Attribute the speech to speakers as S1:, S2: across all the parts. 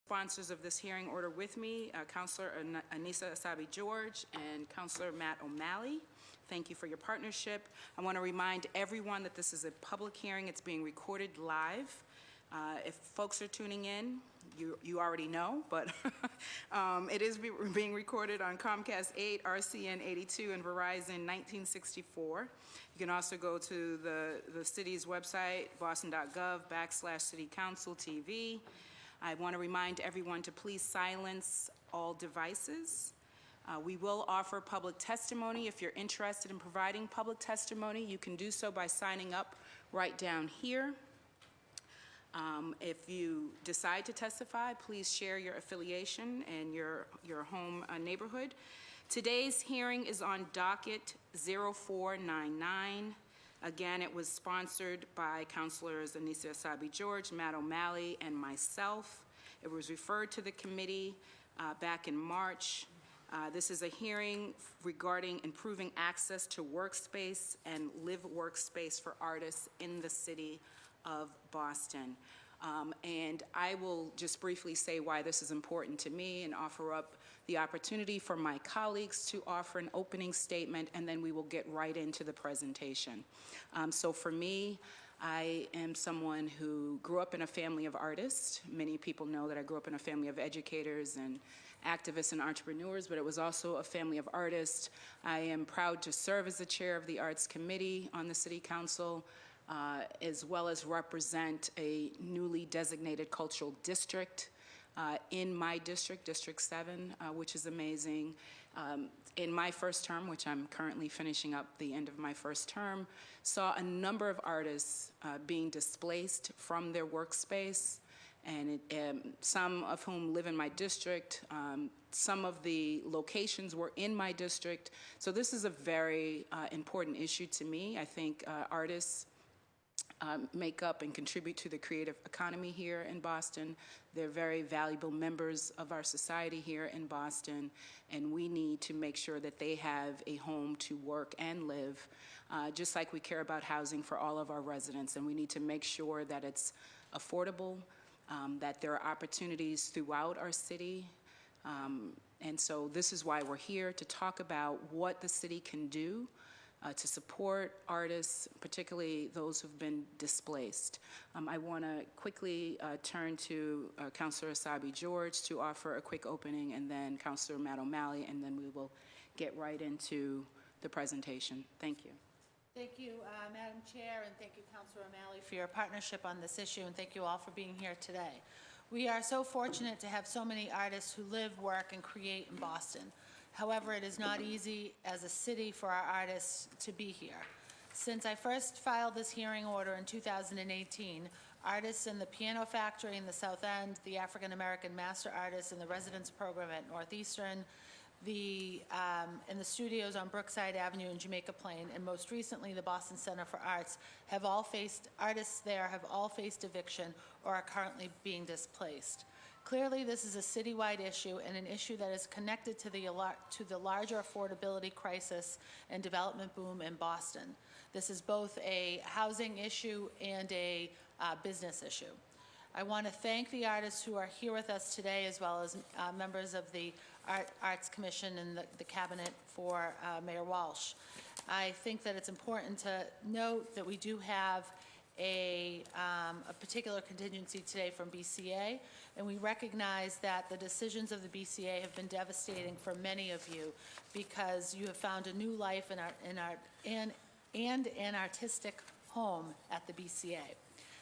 S1: Sponsors of this hearing order with me, Councilor Anissa Asabi-George and Councilor Matt O'Malley. Thank you for your partnership. I want to remind everyone that this is a public hearing. It's being recorded live. If folks are tuning in, you already know, but it is being recorded on Comcast 8, RCN 82, and Verizon 1964. You can also go to the city's website, boston.gov/citycouncil-TV. I want to remind everyone to please silence all devices. We will offer public testimony. If you're interested in providing public testimony, you can do so by signing up right down here. If you decide to testify, please share your affiliation and your home neighborhood. Today's hearing is on Docket 0499. Again, it was sponsored by Councilors Anissa Asabi-George, Matt O'Malley, and myself. It was referred to the committee back in March. This is a hearing regarding improving access to workspace and live workspace for artists in the city of Boston. And I will just briefly say why this is important to me and offer up the opportunity for my colleagues to offer an opening statement, and then we will get right into the presentation. So for me, I am someone who grew up in a family of artists. Many people know that I grew up in a family of educators and activists and entrepreneurs, but it was also a family of artists. I am proud to serve as the chair of the Arts Committee on the City Council, as well as represent a newly designated cultural district in my district, District 7, which is amazing. In my first term, which I'm currently finishing up the end of my first term, saw a number of artists being displaced from their workspace, and some of whom live in my district. Some of the locations were in my district. So this is a very important issue to me. I think artists make up and contribute to the creative economy here in Boston. They're very valuable members of our society here in Boston, and we need to make sure that they have a home to work and live, just like we care about housing for all of our residents. And we need to make sure that it's affordable, that there are opportunities throughout our city. And so this is why we're here, to talk about what the city can do to support artists, particularly those who've been displaced. I want to quickly turn to Councilor Asabi-George to offer a quick opening, and then Councilor Matt O'Malley, and then we will get right into the presentation. Thank you.
S2: Thank you, Madam Chair, and thank you, Councilor O'Malley, for your partnership on this issue, and thank you all for being here today. We are so fortunate to have so many artists who live, work, and create in Boston. However, it is not easy as a city for our artists to be here. Since I first filed this hearing order in 2018, artists in the Piano Factory in the South End, the African American Master Artists in the Residence Program at Northeastern, in the studios on Brookside Avenue and Jamaica Plain, and most recently the Boston Center for Arts, artists there have all faced eviction or are currently being displaced. Clearly, this is a citywide issue and an issue that is connected to the larger affordability crisis and development boom in Boston. This is both a housing issue and a business issue. I want to thank the artists who are here with us today, as well as members of the Arts Commission and the Cabinet for Mayor Walsh. I think that it's important to note that we do have a particular contingency today from BCA, and we recognize that the decisions of the BCA have been devastating for many of you, because you have found a new life and an artistic home at the BCA.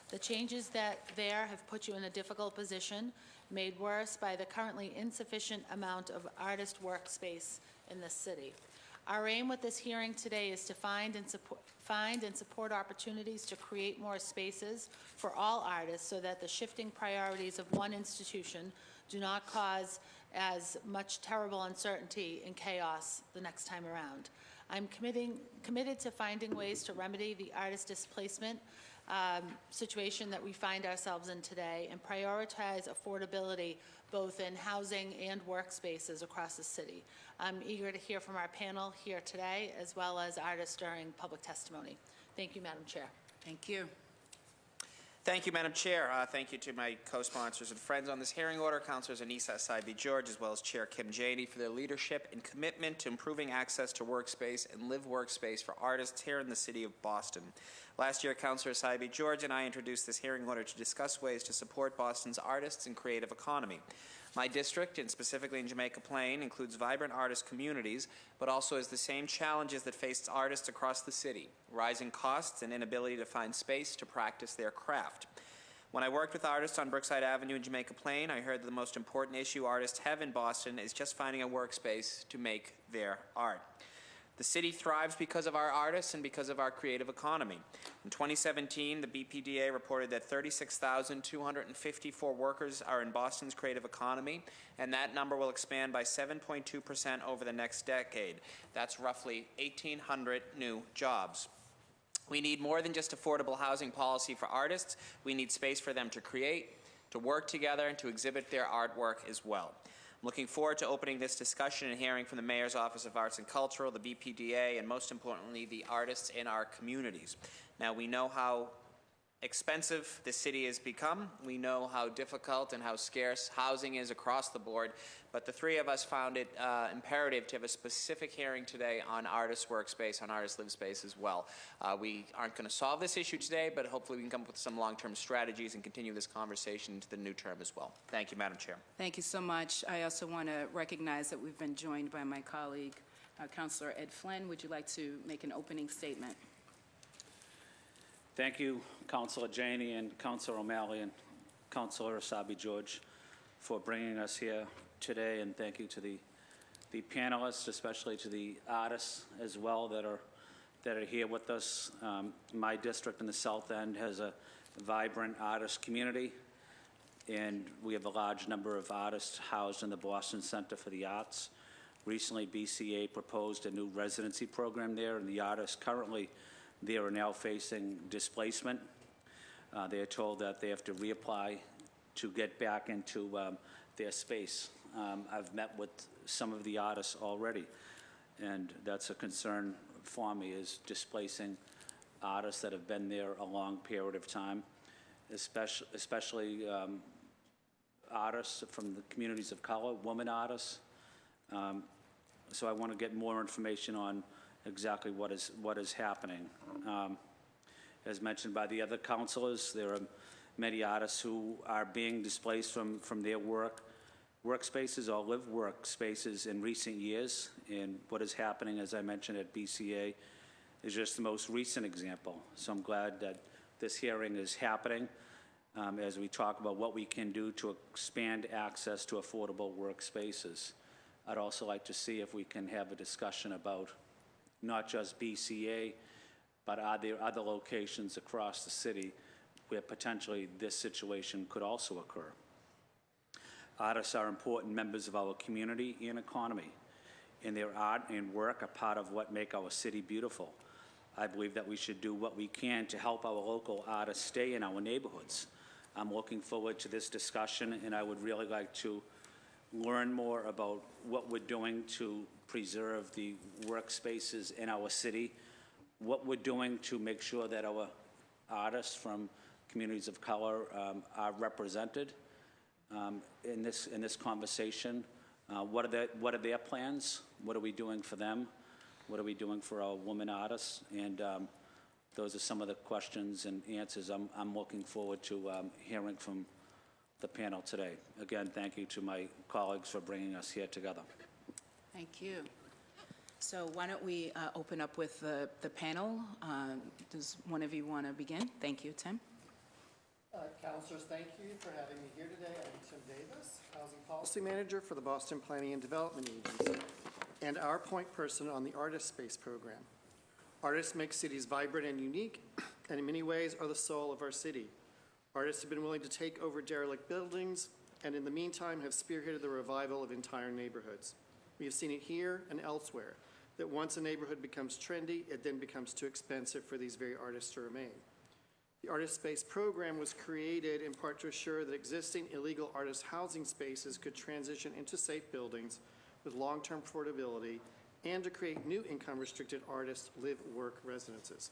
S2: The changes there have put you in a difficult position, made worse by the currently insufficient amount of artist workspace in the city. Our aim with this hearing today is to find and support opportunities to create more spaces for all artists, so that the shifting priorities of one institution do not cause as much terrible uncertainty and chaos the next time around. I'm committed to finding ways to remedy the artist displacement situation that we find ourselves in today, and prioritize affordability both in housing and workspaces across the city. I'm eager to hear from our panel here today, as well as artists during public testimony. Thank you, Madam Chair.
S1: Thank you.
S3: Thank you, Madam Chair. Thank you to my co-sponsors and friends on this hearing order, Councilors Anissa Asaibi George, as well as Chair Kim Janey, for their leadership and commitment to improving access to workspace and live workspace for artists here in the city of Boston. Last year, Councilor Asaibi George and I introduced this hearing order to discuss ways to support Boston's artists and creative economy. My district, and specifically in Jamaica Plain, includes vibrant artist communities, but also has the same challenges that face artists across the city: rising costs and inability to find space to practice their craft. When I worked with artists on Brookside Avenue in Jamaica Plain, I heard that the most important issue artists have in Boston is just finding a workspace to make their art. The city thrives because of our artists and because of our creative economy. In 2017, the BPDA reported that 36,254 workers are in Boston's creative economy, and that number will expand by 7.2% over the next decade. That's roughly 1,800 new jobs. We need more than just affordable housing policy for artists. We need space for them to create, to work together, and to exhibit their artwork as well. I'm looking forward to opening this discussion and hearing from the Mayor's Office of Arts and Cultural, the BPDA, and most importantly, the artists in our communities. Now, we know how expensive the city has become. We know how difficult and how scarce housing is across the board, but the three of us found it imperative to have a specific hearing today on artist workspace, on artist live space as well. We aren't going to solve this issue today, but hopefully we can come up with some long-term strategies and continue this conversation into the new term as well. Thank you, Madam Chair.
S1: Thank you so much. I also want to recognize that we've been joined by my colleague, Councilor Ed Flynn. Would you like to make an opening statement?
S4: Thank you, Councilor Janey and Councilor O'Malley and Councilor Asaibi George, for bringing us here today, and thank you to the panelists, especially to the artists as well that are here with us. My district in the South End has a vibrant artist community, and we have a large number of artists housed in the Boston Center for the Arts. Recently, BCA proposed a new residency program there, and the artists currently they are now facing displacement. They are told that they have to reapply to get back into their space. I've met with some of the artists already, and that's a concern for me, is displacing artists that have been there a long period of time, especially artists from the communities of color, women artists. So I want to get more information on exactly what is happening. As mentioned by the other councilors, there are many artists who are being displaced from their workspaces or live workspaces in recent years, and what is happening, as I mentioned, at BCA is just the most recent example. So I'm glad that this hearing is happening as we talk about what we can do to expand access to affordable workspaces. I'd also like to see if we can have a discussion about not just BCA, but are there other locations across the city where potentially this situation could also occur. Artists are important members of our community and economy, and their art and work are part of what make our city beautiful. I believe that we should do what we can to help our local artists stay in our neighborhoods. I'm looking forward to this discussion, and I would really like to learn more about what we're doing to preserve the workspaces in our city, what we're doing to make sure that our artists from communities of color are represented in this conversation. What are their plans? What are we doing for them? What are we doing for our women artists? And those are some of the questions and answers I'm looking forward to hearing from the panel today. Again, thank you to my colleagues for bringing us here together.
S1: Thank you. So why don't we open up with the panel? Does one of you want to begin? Thank you, Tim.
S5: Councilors, thank you for having me here today. I'm Tim Davis, Housing Policy Manager for the Boston Planning and Development Agency, and our point person on the Artist Space Program. Artists make cities vibrant and unique, and in many ways are the soul of our city. Artists have been willing to take over derelict buildings, and in the meantime have spearheaded the revival of entire neighborhoods. We have seen it here and elsewhere, that once a neighborhood becomes trendy, it then becomes too expensive for these very artists to remain. The Artist Space Program was created in part to assure that existing illegal artist housing spaces could transition into safe buildings with long-term affordability, and to create new income-restricted artist live-work residences.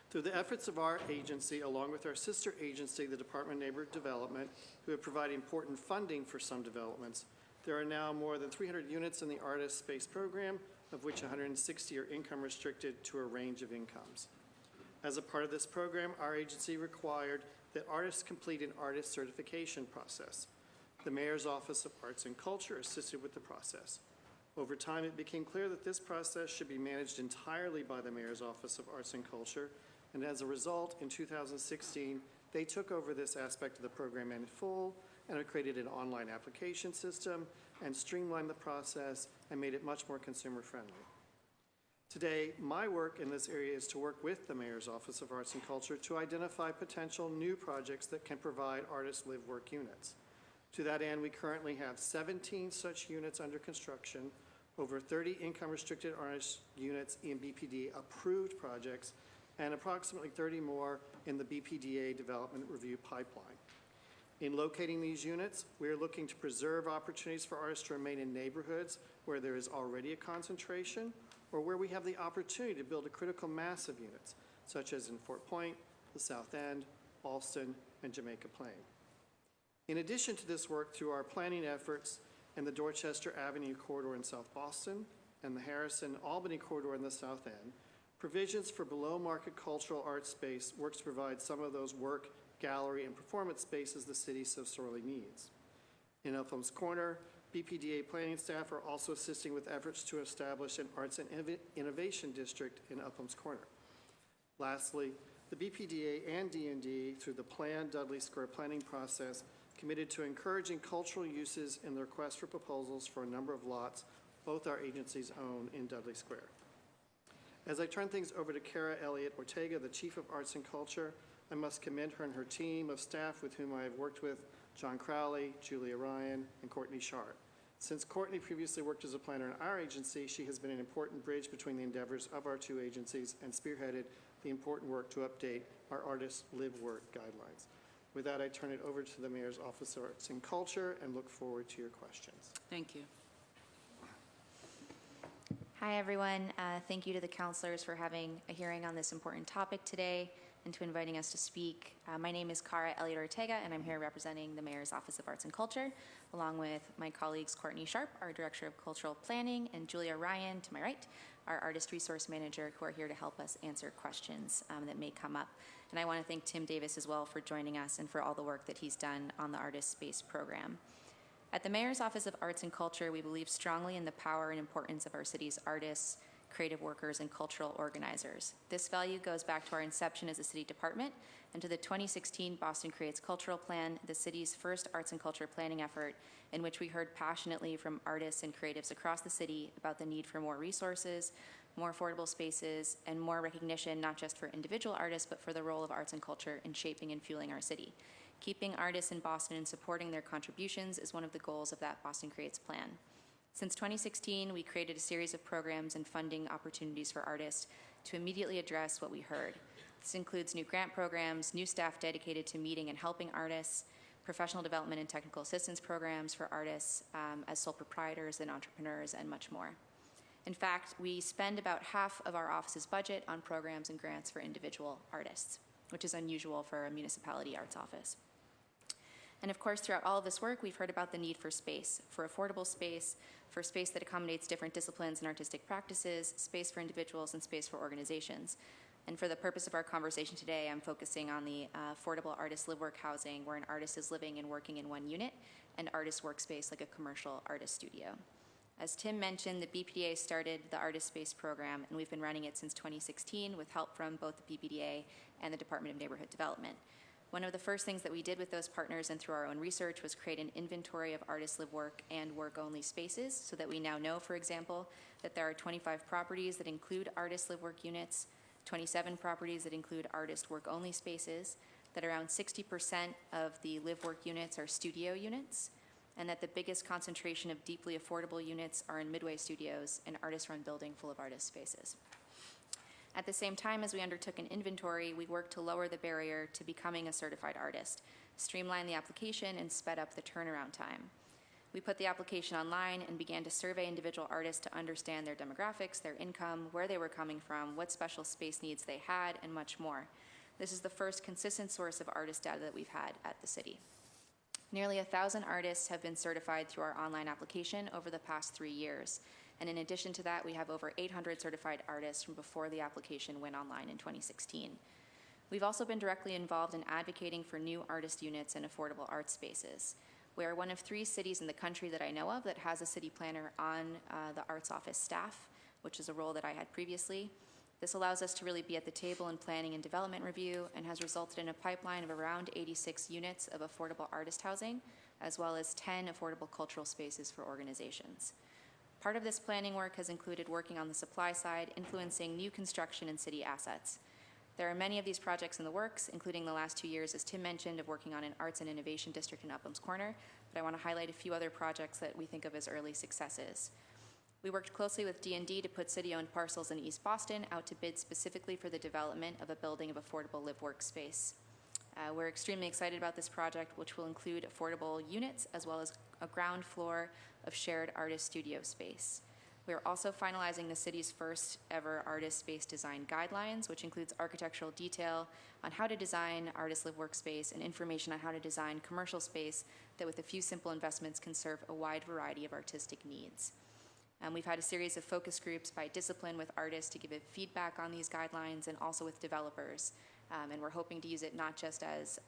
S5: Through the efforts of our agency, along with our sister agency, the Department of Neighborhood Development, who have provided important funding for some developments, there are now more than 300 units in the Artist Space program, of which 160 are income restricted to a range of incomes. As a part of this program, our agency required that artists complete an artist certification process. The Mayor's Office of Arts and Culture assisted with the process. Over time, it became clear that this process should be managed entirely by the Mayor's Office of Arts and Culture, and as a result, in 2016, they took over this aspect of the program in full and have created an online application system and streamlined the process and made it much more consumer-friendly. Today, my work in this area is to work with the Mayor's Office of Arts and Culture to identify potential new projects that can provide artist live-work units. To that end, we currently have 17 such units under construction, over 30 income-restricted artist units in BPDA-approved projects, and approximately 30 more in the BPDA development review pipeline. In locating these units, we are looking to preserve opportunities for artists to remain in neighborhoods where there is already a concentration or where we have the opportunity to build a critical mass of units, such as in Fort Point, the South End, Alston, and Jamaica Plain. In addition to this work through our planning efforts in the Dorchester Avenue corridor in South Boston and the Harrison-Albany corridor in the South End, provisions for below-market cultural arts space works to provide some of those work, gallery, and performance spaces the city so sorely needs. In Upham's Corner, BPDA planning staff are also assisting with efforts to establish an Arts and Innovation District in Upham's Corner. Lastly, the BPDA and D&D, through the planned Dudley Square planning process, committed to encouraging cultural uses in the request for proposals for a number of lots both our agencies own in Dudley Square. As I turn things over to Kara Elliott Ortega, the Chief of Arts and Culture, I must commend her and her team of staff with whom I have worked with, John Crowley, Julia Ryan, and Courtney Sharp. Since Courtney previously worked as a planner in our agency, she has been an important bridge between the endeavors of our two agencies and spearheaded the important work to update our Artist Live Work guidelines. With that, I turn it over to the Mayor's Office of Arts and Culture and look forward to your questions.
S1: Thank you.
S6: Hi, everyone. Thank you to the counselors for having a hearing on this important topic today and to inviting us to speak. My name is Kara Elliott Ortega, and I'm here representing the Mayor's Office of Arts and Culture, along with my colleagues Courtney Sharp, our Director of Cultural Planning, and Julia Ryan, to my right, our Artist Resource Manager, who are here to help us answer questions that may come up. And I want to thank Tim Davis as well for joining us and for all the work that he's done on the Artist Space program. At the Mayor's Office of Arts and Culture, we believe strongly in the power and importance of our city's artists, creative workers, and cultural organizers. This value goes back to our inception as a city department and to the 2016 Boston Creates Cultural Plan, the city's first arts and culture planning effort, in which we heard passionately from artists and creatives across the city about the need for more resources, more affordable spaces, and more recognition not just for individual artists, but for the role of arts and culture in shaping and fueling our city. Keeping artists in Boston and supporting their contributions is one of the goals of that Boston Creates plan. Since 2016, we created a series of programs and funding opportunities for artists to immediately address what we heard. This includes new grant programs, new staff dedicated to meeting and helping artists, professional development and technical assistance programs for artists as sole proprietors and entrepreneurs, and much more. In fact, we spend about half of our office's budget on programs and grants for individual artists, which is unusual for a municipality arts office. And of course, throughout all of this work, we've heard about the need for space, for affordable space, for space that accommodates different disciplines and artistic practices, space for individuals, and space for organizations. And for the purpose of our conversation today, I'm focusing on the affordable artist live-work housing, where an artist is living and working in one unit, and artist workspace like a commercial artist studio. As Tim mentioned, the BPDA started the Artist Space program, and we've been running it since 2016 with help from both the BPDA and the Department of Neighborhood Development. One of the first things that we did with those partners and through our own research was create an inventory of artist live work and work-only spaces, so that we now know, for example, that there are 25 properties that include artist live work units, 27 properties that include artist work-only spaces, that around 60% of the live work units are studio units, and that the biggest concentration of deeply affordable units are in Midway Studios, an artist-run building full of artist spaces. At the same time as we undertook an inventory, we worked to lower the barrier to becoming a certified artist, streamline the application, and sped up the turnaround time. We put the application online and began to survey individual artists to understand their demographics, their income, where they were coming from, what special space needs they had, and much more. This is the first consistent source of artist data that we've had at the city. Nearly 1,000 artists have been certified through our online application over the past 3 years. And in addition to that, we have over 800 certified artists from before the application went online in 2016. We've also been directly involved in advocating for new artist units and affordable art spaces. We are one of 3 cities in the country that I know of that has a city planner on the arts office staff, which is a role that I had previously. This allows us to really be at the table in planning and development review and has resulted in a pipeline of around 86 units of affordable artist housing, as well as 10 affordable cultural spaces for organizations. Part of this planning work has included working on the supply side, influencing new construction and city assets. There are many of these projects in the works, including the last 2 years, as Tim mentioned, of working on an arts and innovation district in Upham's Corner, but I want to highlight a few other projects that we think of as early successes. We worked closely with D&D to put city-owned parcels in East Boston out to bid specifically for the development of a building of affordable live-work space. We're extremely excited about this project, which will include affordable units as well as a ground floor of shared artist studio space. We are also finalizing the city's first ever artist space design guidelines, which includes architectural detail on how to design artist live workspace and information on how to design commercial space that with a few simple investments can serve a wide variety of artistic needs. We've had a series of focus groups by discipline with artists to give it feedback on these guidelines and also with developers. And we're hoping to use it not just as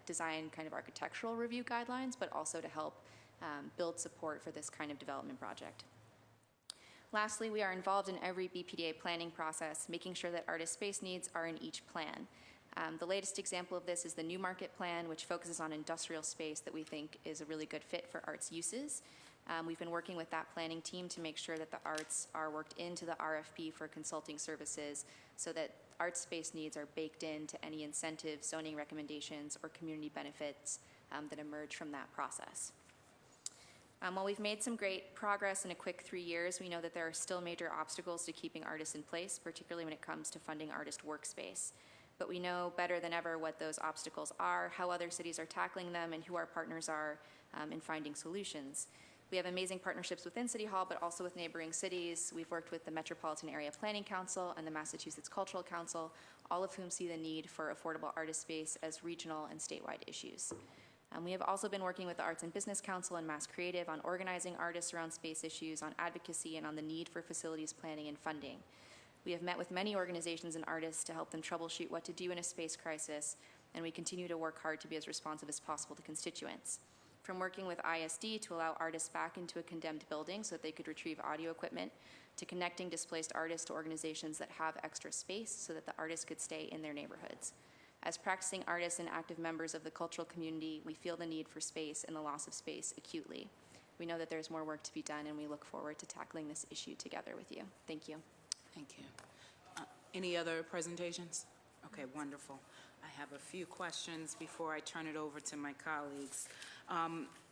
S6: design kind of architectural review guidelines, but also to help build support for this kind of development project. Lastly, we are involved in every BPDA planning process, making sure that artist space needs are in each plan. The latest example of this is the New Market Plan, which focuses on industrial space that we think is a really good fit for arts uses. We've been working with that planning team to make sure that the arts are worked into the RFP for consulting services so that art space needs are baked into any incentives, zoning recommendations, or community benefits that emerge from that process. While we've made some great progress in a quick 3 years, we know that there are still major obstacles to keeping artists in place, particularly when it comes to funding artist workspace. But we know better than ever what those obstacles are, how other cities are tackling them, and who our partners are in finding solutions. We have amazing partnerships within City Hall, but also with neighboring cities. We've worked with the Metropolitan Area Planning Council and the Massachusetts Cultural Council, all of whom see the need for affordable artist space as regional and statewide issues. We have also been working with the Arts and Business Council and Mass Creative on organizing artists around space issues, on advocacy, and on the need for facilities planning and funding. We have met with many organizations and artists to help them troubleshoot what to do in a space crisis, and we continue to work hard to be as responsive as possible to constituents. From working with ISD to allow artists back into a condemned building so that they could retrieve audio equipment, to connecting displaced artists to organizations that have extra space so that the artists could stay in their neighborhoods. As practicing artists and active members of the cultural community, we feel the need for space and the loss of space acutely. We know that there's more work to be done, and we look forward to tackling this issue together with you. Thank you.
S1: Thank you. Any other presentations? Okay, wonderful. I have a few questions before I turn it over to my colleagues.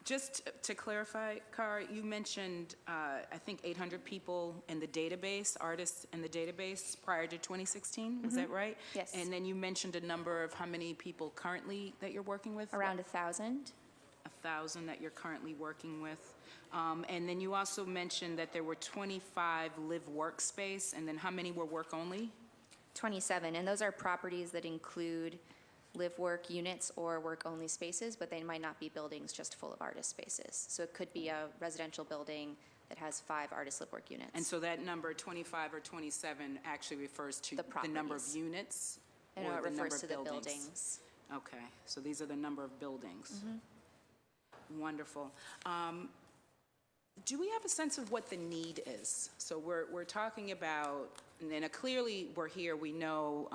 S1: Just to clarify, Cara, you mentioned, I think, 800 people in the database, artists in the database prior to 2016, was that right?
S6: Yes.
S1: And then you mentioned a number of how many people currently that you're working with?
S6: Around 1,000.
S1: 1,000 that you're currently working with. And then you also mentioned that there were 25 live workspace, and then how many were work only?
S6: 27, and those are properties that include live-work units or work-only spaces, but they might not be buildings just full of artist spaces. So it could be a residential building that has 5 artist live-work units.
S1: And so that number 25 or 27 actually refers to the number of units?
S6: And
S1: or
S6: it
S1: the number
S6: refers
S1: of
S6: to the buildings.
S1: Okay, so these are the number of buildings. Wonderful. Do we have a sense of what the need is? So we're talking about, and clearly we're here, we know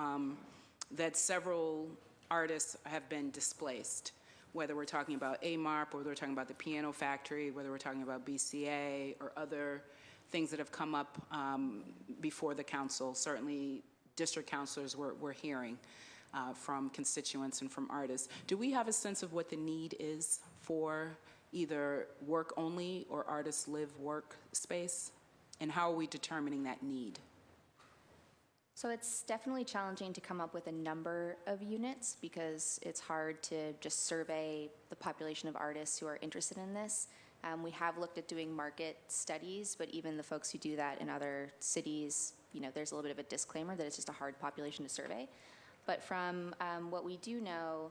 S1: that several artists have been displaced, whether we're talking about AMARP, or whether we're talking about the Piano Factory, whether we're talking about BCA, or other things that have come up before the council. Certainly district councilors we're hearing from constituents and from artists. Do we have a sense of what the need is for either work only or artist live work space? And how are we determining that need?
S6: So it's definitely challenging to come up with a number of units because it's hard to just survey the population of artists who are interested in this. We have looked at doing market studies, but even the folks who do that in other cities, there's a little bit of a disclaimer that it's just a hard population to survey. But from what we do know,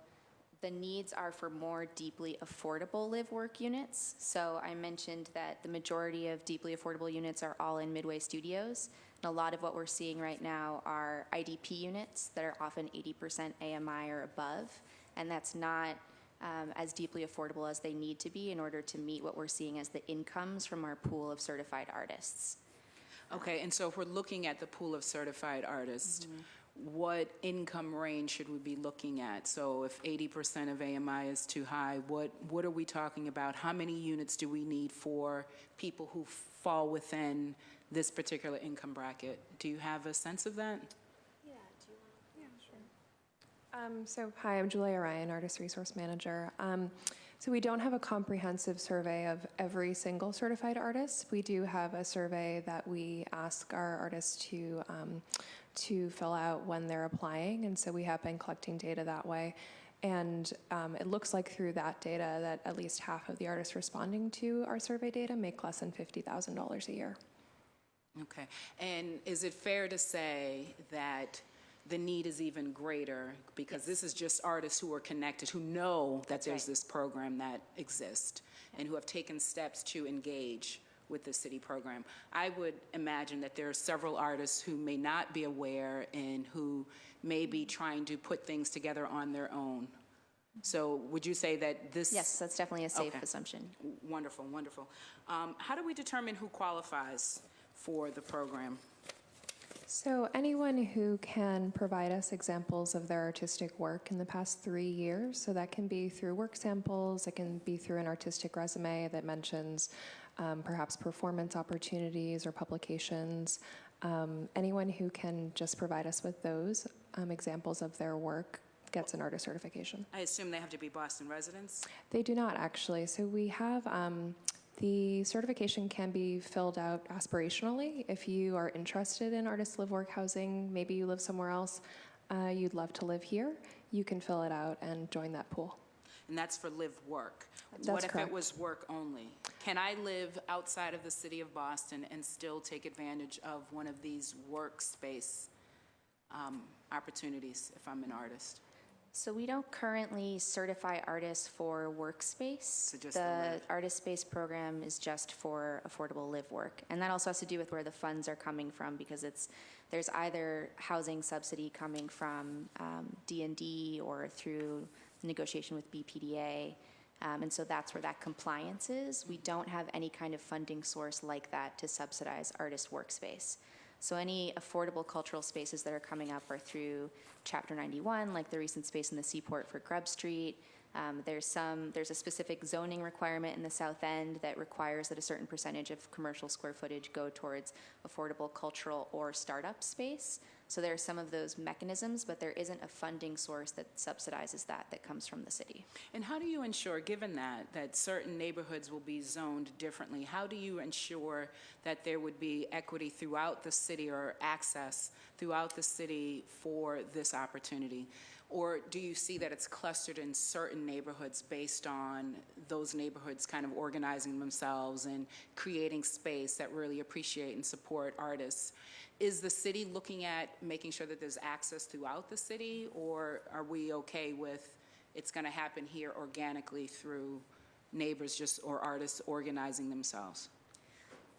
S6: the needs are for more deeply affordable live-work units. So I mentioned that the majority of deeply affordable units are all in Midway Studios. And a lot of what we're seeing right now are IDP units that are often 80% AMI or above. And that's not as deeply affordable as they need to be in order to meet what we're seeing as the incomes from our pool of certified artists.
S1: Okay, and so if we're looking at the pool of certified artists, what income range should we be looking at? So if 80% of AMI is too high, what are we talking about? How many units do we need for people who fall within this particular income bracket? Do you have a sense of that?
S7: Hi, I'm Julia Ryan, Artist Resource Manager. So we don't have a comprehensive survey of every single certified artist. We do have a survey that we ask our artists to fill out when they're applying, and so we have been collecting data that way. And it looks like through that data that at least half of the artists responding to our survey data make less than $50,000 a year.
S1: Okay, and is it fair to say that the need is even greater because this is just artists who are connected, who know that there's this program that exists and who have taken steps to engage with the city program? I would imagine that there are several artists who may not be aware and who may be trying to put things together on their own. So would you say that this...
S6: Yes, that's definitely a safe assumption.
S1: Wonderful, wonderful. How do we determine who qualifies for the program?
S7: So anyone who can provide us examples of their artistic work in the past 3 years, so that can be through work samples, it can be through an artistic resume that mentions perhaps performance opportunities or publications. Anyone who can just provide us with those examples of their work gets an artist certification.
S1: I assume they have to be Boston residents?
S7: They do not, actually. So we have... the certification can be filled out aspirationally. If you are interested in artist live-work housing, maybe you live somewhere else, you'd love to live here, you can fill it out and join that pool.
S1: And that's for live-work.
S7: That's
S1: What if
S7: correct.
S1: it was work only? Can I live outside of the city of Boston and still take advantage of one of these workspace opportunities if I'm an artist?
S6: So we don't currently certify artists for workspace.
S1: So just the
S6: the
S1: live.
S6: artist space program is just for affordable live work. And that also has to do with where the funds are coming from, because there's either housing subsidy coming from D&D or through negotiation with BPDA. And so that's where that compliance is. We don't have any kind of funding source like that to subsidize artist workspace. So any affordable cultural spaces that are coming up are through Chapter 91, like the recent space in the Seaport for Grub Street. There's a specific zoning requirement in the South End that requires that a certain percentage of commercial square footage go towards affordable cultural or startup space. So there are some of those mechanisms, but there isn't a funding source that subsidizes that comes from the city.
S1: And how do you ensure, given that certain neighborhoods will be zoned differently, how do you ensure that there would be equity throughout the city or access throughout the city for this opportunity? Or do you see that it's clustered in certain neighborhoods based on those neighborhoods kind of organizing themselves and creating space that really appreciate and support artists? Is the city looking at making sure that there's access throughout the city, or are we okay with it's going to happen here organically through neighbors or artists organizing themselves?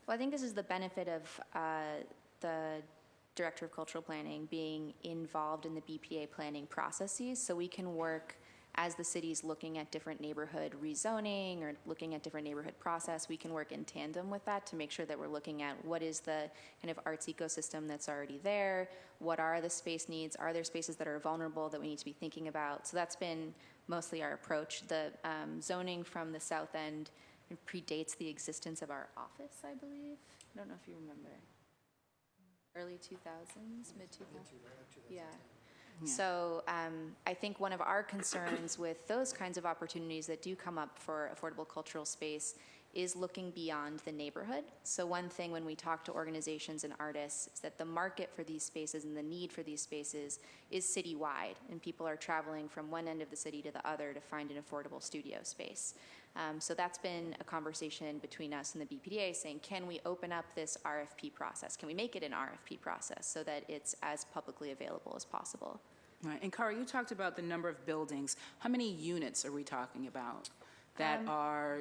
S6: Well, I think this is the benefit of the Director of Cultural Planning being involved in the BPA planning processes, so we can work as the city's looking at different neighborhood rezoning or looking at different neighborhood process. We can work in tandem with that to make sure that we're looking at what is the kind of arts ecosystem that's already there, what are the space needs, are there spaces that are vulnerable that we need to be thinking about. So that's been mostly our approach. The zoning from the South End predates the existence of our office, I believe. I don't know if you remember. Early 2000s, mid-2000s? Yeah. So I think one of our concerns with those kinds of opportunities that do come up for affordable cultural space is looking beyond the neighborhood. So one thing when we talk to organizations and artists is that the market for these spaces and the need for these spaces is citywide, and people are traveling from one end of the city to the other to find an affordable studio space. So that's been a conversation between us and the BPDA saying, can we open up this RFP process? Can we make it an RFP process so that it's as publicly available as possible?
S1: Right. And Cara, you talked about the number of buildings. How many units are we talking about that are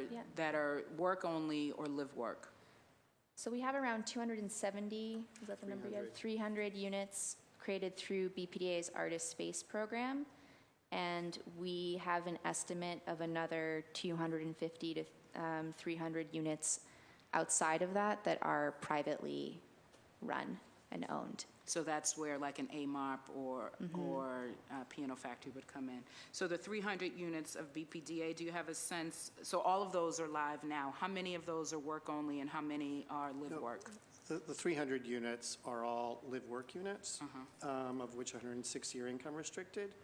S1: work only or live work?
S6: So we have around 270, is that the number again? 300 units created through BPDA's Artist Space program. And we have an estimate of another 250 to 300 units outside of that are privately run and owned.
S1: So that's where like an AMOP or Piano Factory would come in. So the 300 units of BPDA, do you have a sense? So all of those are live now. How many of those are work only and how many are live work?
S5: The 300 units are all live work units, of which 160 are income restricted.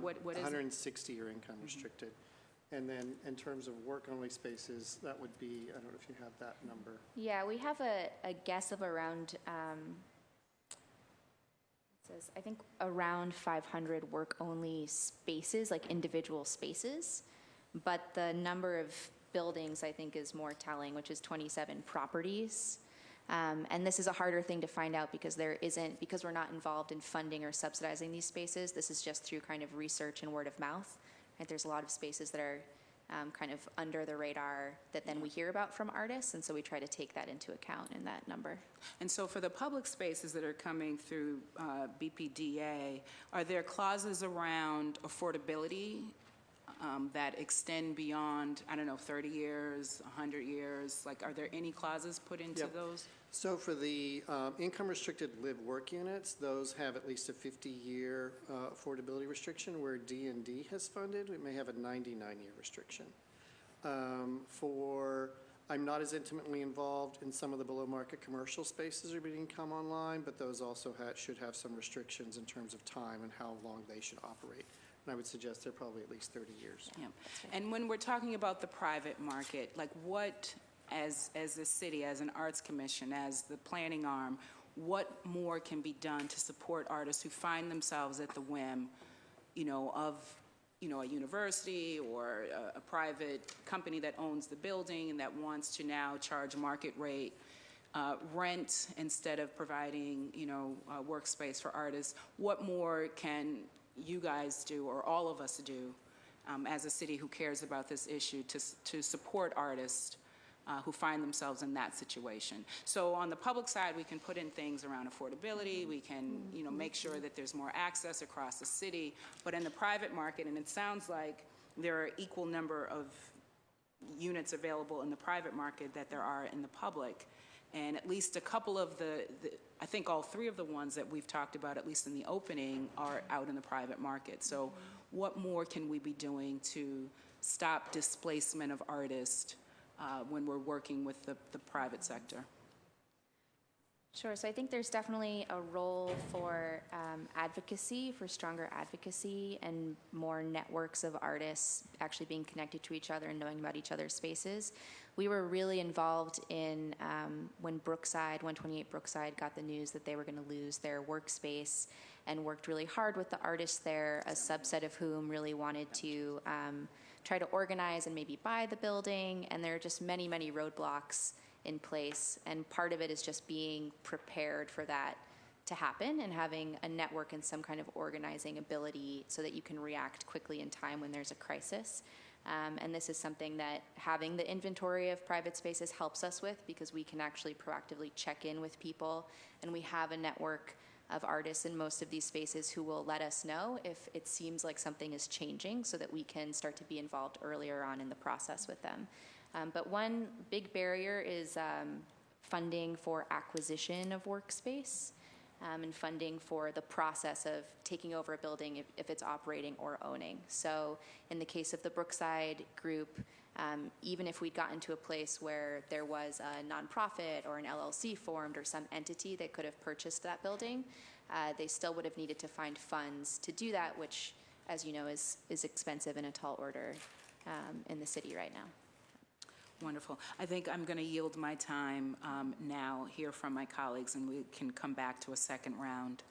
S1: What is it?
S5: 160 are income restricted. And then in terms of work-only spaces, that would be, I don't know if you have that number.
S6: Yeah, we have a guess of around, it says, I think around 500 work-only spaces, like individual spaces. But the number of buildings, I think, is more telling, which is 27 properties. And this is a harder thing to find out because because we're not involved in funding or subsidizing these spaces. This is just through kind of research and word of mouth. Right? There's a lot of spaces that are kind of under the radar that then we hear about from artists, and so we try to take that into account in that number.
S1: And so for the public spaces that are coming through BPDA, are there clauses around affordability that extend beyond, 30 years, 100 years? Like, are there any clauses put into those?
S5: So for the income-restricted live-work units, those have at least a 50-year affordability restriction, where D&D has funded. We may have a 99-year restriction. I'm not as intimately involved in some of the below-market commercial spaces that are being come online, but those also should have some restrictions in terms of time and how long they should operate. And I would suggest they're probably at least 30 years.
S1: Yeah. And when we're talking about the private market, like what, as a city, as an arts commission, as the planning arm, what more can be done to support artists who find themselves at the whim, of, a university or a private company that owns the building and that wants to now charge market rate rent instead of providing, workspace for artists? What more can you guys do, or all of us do, as a city who cares about this issue, to support artists who find themselves in that situation? So on the public side, we can put in things around affordability. We can, make sure that there's more access across the city. But in the private market, and it sounds like there are equal number of units available in the private market that there are in the public. And at least a couple of I think all three of the ones that we've talked about, at least in the opening, are out in the private market. So what more can we be doing to stop displacement of artists when we're working with the private sector?
S6: Sure. So I think there's definitely a role for advocacy, for stronger advocacy and more networks of artists actually being connected to each other and knowing about each other's spaces. We were really involved in when 128 Brookside got the news that they were going to lose their workspace, and worked really hard with the artists there, a subset of whom really wanted to try to organize and maybe buy the building. And there are just many, many roadblocks in place, and part of it is just being prepared for that to happen and having a network and some kind of organizing ability so that you can react quickly in time when there's a crisis. And this is something that having the inventory of private spaces helps us with, because we can actually proactively check in with people, and we have a network of artists in most of these spaces who will let us know if it seems like something is changing, so that we can start to be involved earlier on in the process with them. But one big barrier is funding for acquisition of workspace, and funding for the process of taking over a building if it's operating or owning. So in the case of the Brookside group, even if we'd gotten to a place where there was a nonprofit or an LLC formed or some entity that could have purchased that building, they still would have needed to find funds to do that, which, as you know, is expensive and a tall order in the city right now.
S1: Wonderful. I think I'm going to yield my time now, hear from my colleagues, and we can come back to a second round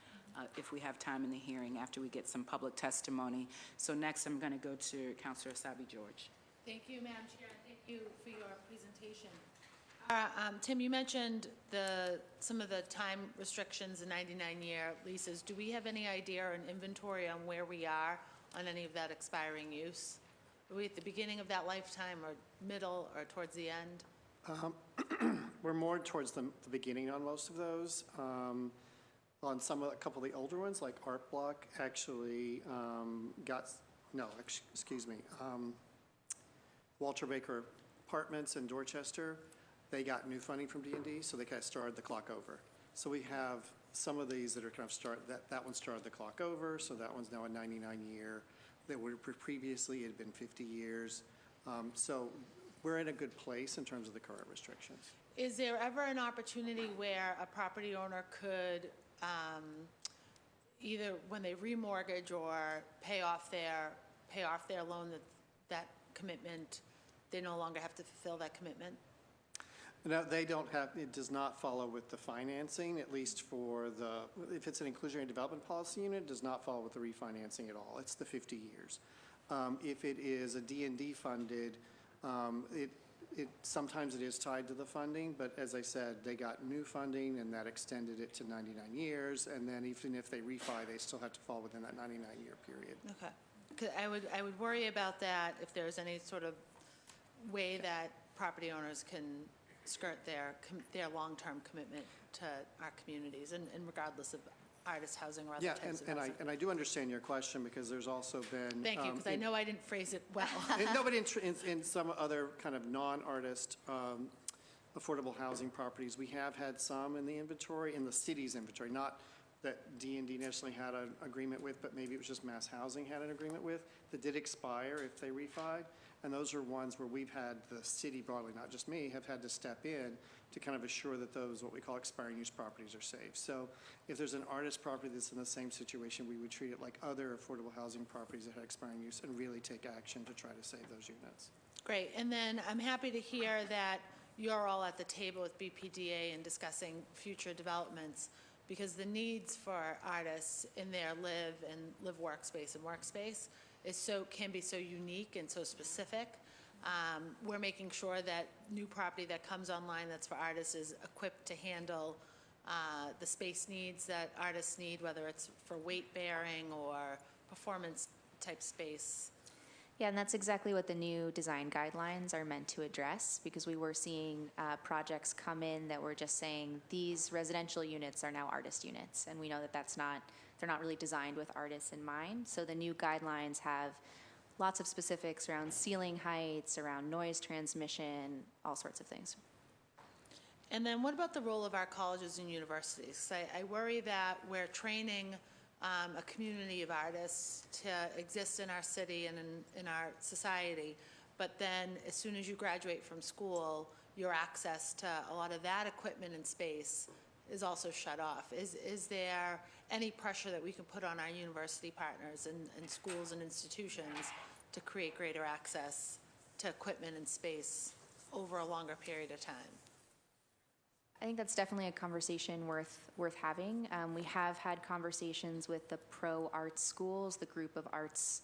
S1: if we have time in the hearing after we get some public testimony. So next, I'm going to go to Councilor Sabi George.
S2: Thank you, Madam Chair, and thank you for your presentation. Tim, you mentioned some of the time restrictions and 99-year leases. Do we have any idea or an inventory on where we are on any of that expiring use? Are we at the beginning of that lifetime or middle or towards the end?
S5: We're more towards the beginning on most of those. On a couple of the older ones, like Art Block, actually Walter Baker Apartments in Dorchester, they got new funding from D&D, so they kind of started the clock over. So we have some of these that are kind of that one started the clock over, so that one's now a 99-year. That would previously it had been 50 years. So we're in a good place in terms of the current restrictions.
S2: Is there ever an opportunity where a property owner could either when they remortgage or pay off their loan, that commitment, they no longer have to fulfill that commitment?
S5: No, they don't have, it does not follow with the financing, at least for if it's an inclusionary development policy unit, it does not follow with the refinancing at all. It's the 50 years. If it is a D&D funded, sometimes it is tied to the funding, but as I said, they got new funding and that extended it to 99 years, and then even if they refi, they still have to fall within that 99-year period.
S2: Okay. 'Cause I would worry about that if there's any sort of way that property owners can skirt their long-term commitment to our communities, and regardless of artist housing or other types of housing.
S5: And I do understand your question, because there's also been.
S2: Thank you, because I know I didn't phrase it well.
S5: But in some other kind of non-artist affordable housing properties, we have had some in the inventory, in the city's inventory, not that D&D necessarily had an agreement with, but maybe it was just Mass Housing had an agreement with, that did expire if they refied. And those are ones where we've had the city broadly, not just me, have had to step in to kind of assure that those, what we call expiring use properties, are safe. So if there's an artist property that's in the same situation, we would treat it like other affordable housing properties that had expiring use and really take action to try to save those units.
S2: Great, and then I'm happy to hear that you're all at the table with BPDA and discussing future developments, because the needs for artists in their live workspace and workspace can be so unique and so specific. We're making sure that new property that comes online that's for artists is equipped to handle the space needs that artists need, whether it's for weight bearing or performance type space.
S6: Yeah, and that's exactly what the new design guidelines are meant to address, because we were seeing projects come in that were just saying these residential units are now artist units, and we know that they're not really designed with artists in mind. So the new guidelines have lots of specifics around ceiling heights, around noise transmission, all sorts of things.
S2: And then what about the role of our colleges and universities? I worry that we're training a community of artists to exist in our city and in our society, but then as soon as you graduate from school, your access to a lot of that equipment and space is also shut off. Is there any pressure that we can put on our university partners and schools and institutions to create greater access to equipment and space over a longer period of time?
S6: I think that's definitely a conversation worth having. We have had conversations with the pro arts schools, the group of arts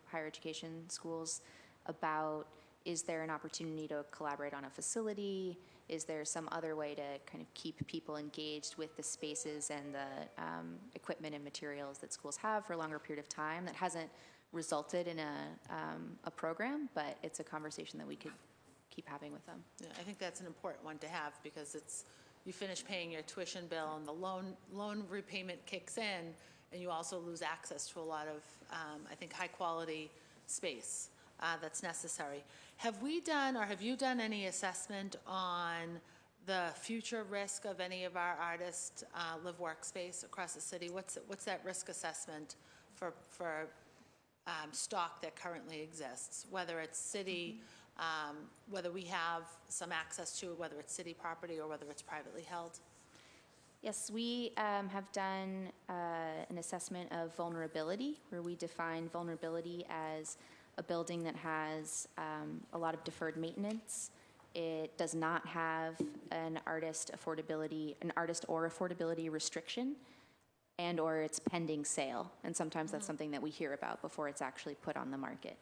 S6: higher education schools, about is there an opportunity to collaborate on a facility? Is there some other way to kind of keep people engaged with the spaces and the equipment and materials that schools have for a longer period of time? That hasn't resulted in a program, but it's a conversation that we could keep having with them.
S2: Yeah, I think that's an important one to have, because you finish paying your tuition bill and the loan repayment kicks in, and you also lose access to a lot of, I think, high quality space that's necessary. Have we done, or have you done any assessment on the future risk of any of our artists' live workspace across the city? What's that risk assessment for stock that currently exists, whether it's city, whether we have some access to it, whether it's city property or whether it's privately held?
S6: Yes, we have done an assessment of vulnerability, where we define vulnerability as a building that has a lot of deferred maintenance, It does not have an artist or affordability restriction, and or it's pending sale. And sometimes that's something that we hear about before it's actually put on the market.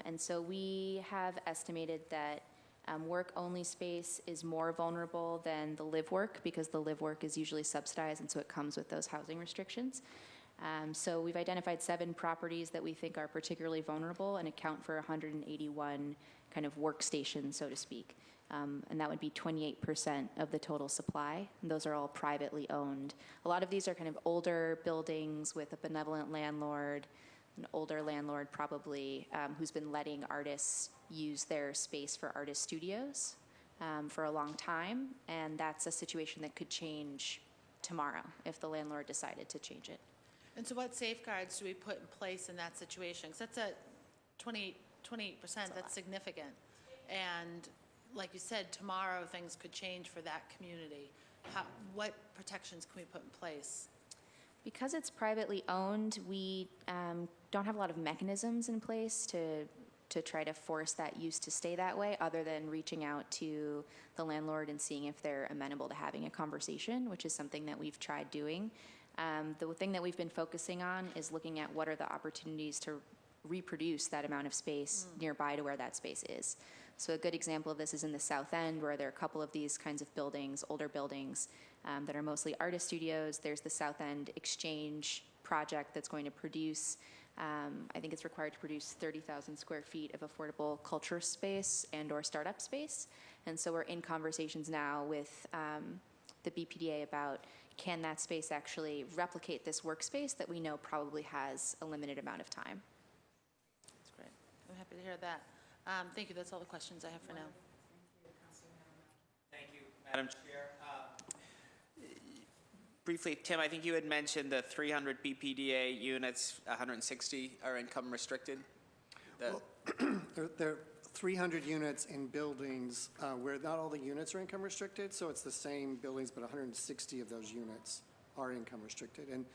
S6: And so we have estimated that work-only space is more vulnerable than the live-work, because the live-work is usually subsidized, and so it comes with those housing restrictions. So we've identified 7 properties that we think are particularly vulnerable and account for 181 kind of workstations, so to speak. And that would be 28% of the total supply. And those are all privately owned. A lot of these are kind of older buildings with a benevolent landlord, an older landlord probably, who's been letting artists use their space for artist studios for a long time. And that's a situation that could change tomorrow if the landlord decided to change it.
S2: And so what safeguards do we put in place in that situation? Because that's at 28%, that's significant. And like you said, tomorrow things could change for that community. What protections can we put in place?
S6: Because it's privately owned, we don't have a lot of mechanisms in place to try to force that use to stay that way, other than reaching out to the landlord and seeing if they're amenable to having a conversation, which is something that we've tried doing. The thing that we've been focusing on is looking at what are the opportunities to reproduce that amount of space nearby to where that space is. So a good example of this is in the South End, where there are a couple of these kinds of buildings, older buildings, that are mostly artist studios. There's the South End Exchange project that's going to produce, I think it's required to produce 30,000 square feet of affordable culture space and or startup space. And so we're in conversations now with the BPDA about, can that space actually replicate this workspace that we know probably has a limited amount of time?
S2: That's great. I'm happy to hear that. Thank you. That's all the questions I have for now.
S3: Thank you, Madam Chair. Briefly, Tim, I think you had mentioned the 300 BPDA units, 160 are income restricted.
S5: There are 300 units in buildings where not all the units are income restricted, so it's the same buildings, but 160 of those units are income restricted. And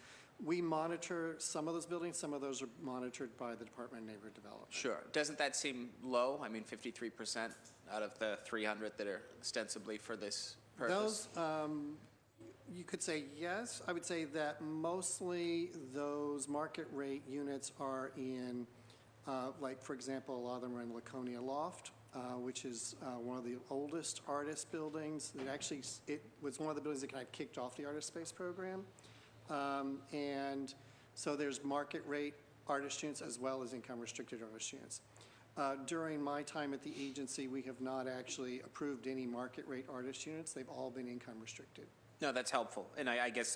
S5: we monitor some of those buildings, some of those are monitored by the Department of Neighborhood Development.
S3: Sure. Doesn't that seem low? I mean, 53% out of the 300 that are ostensibly for this purpose?
S5: Those, you could say yes. I would say that mostly those market rate units are in, like, for example, a lot of them are in Laconia Loft, which is one of the oldest artist buildings. It was one of the buildings that kind of kicked off the artist space program. And so there's market rate artist units as well as income restricted artist units. During my time at the agency, we have not actually approved any market rate artist units. They've all been income restricted.
S3: No, that's helpful. And I guess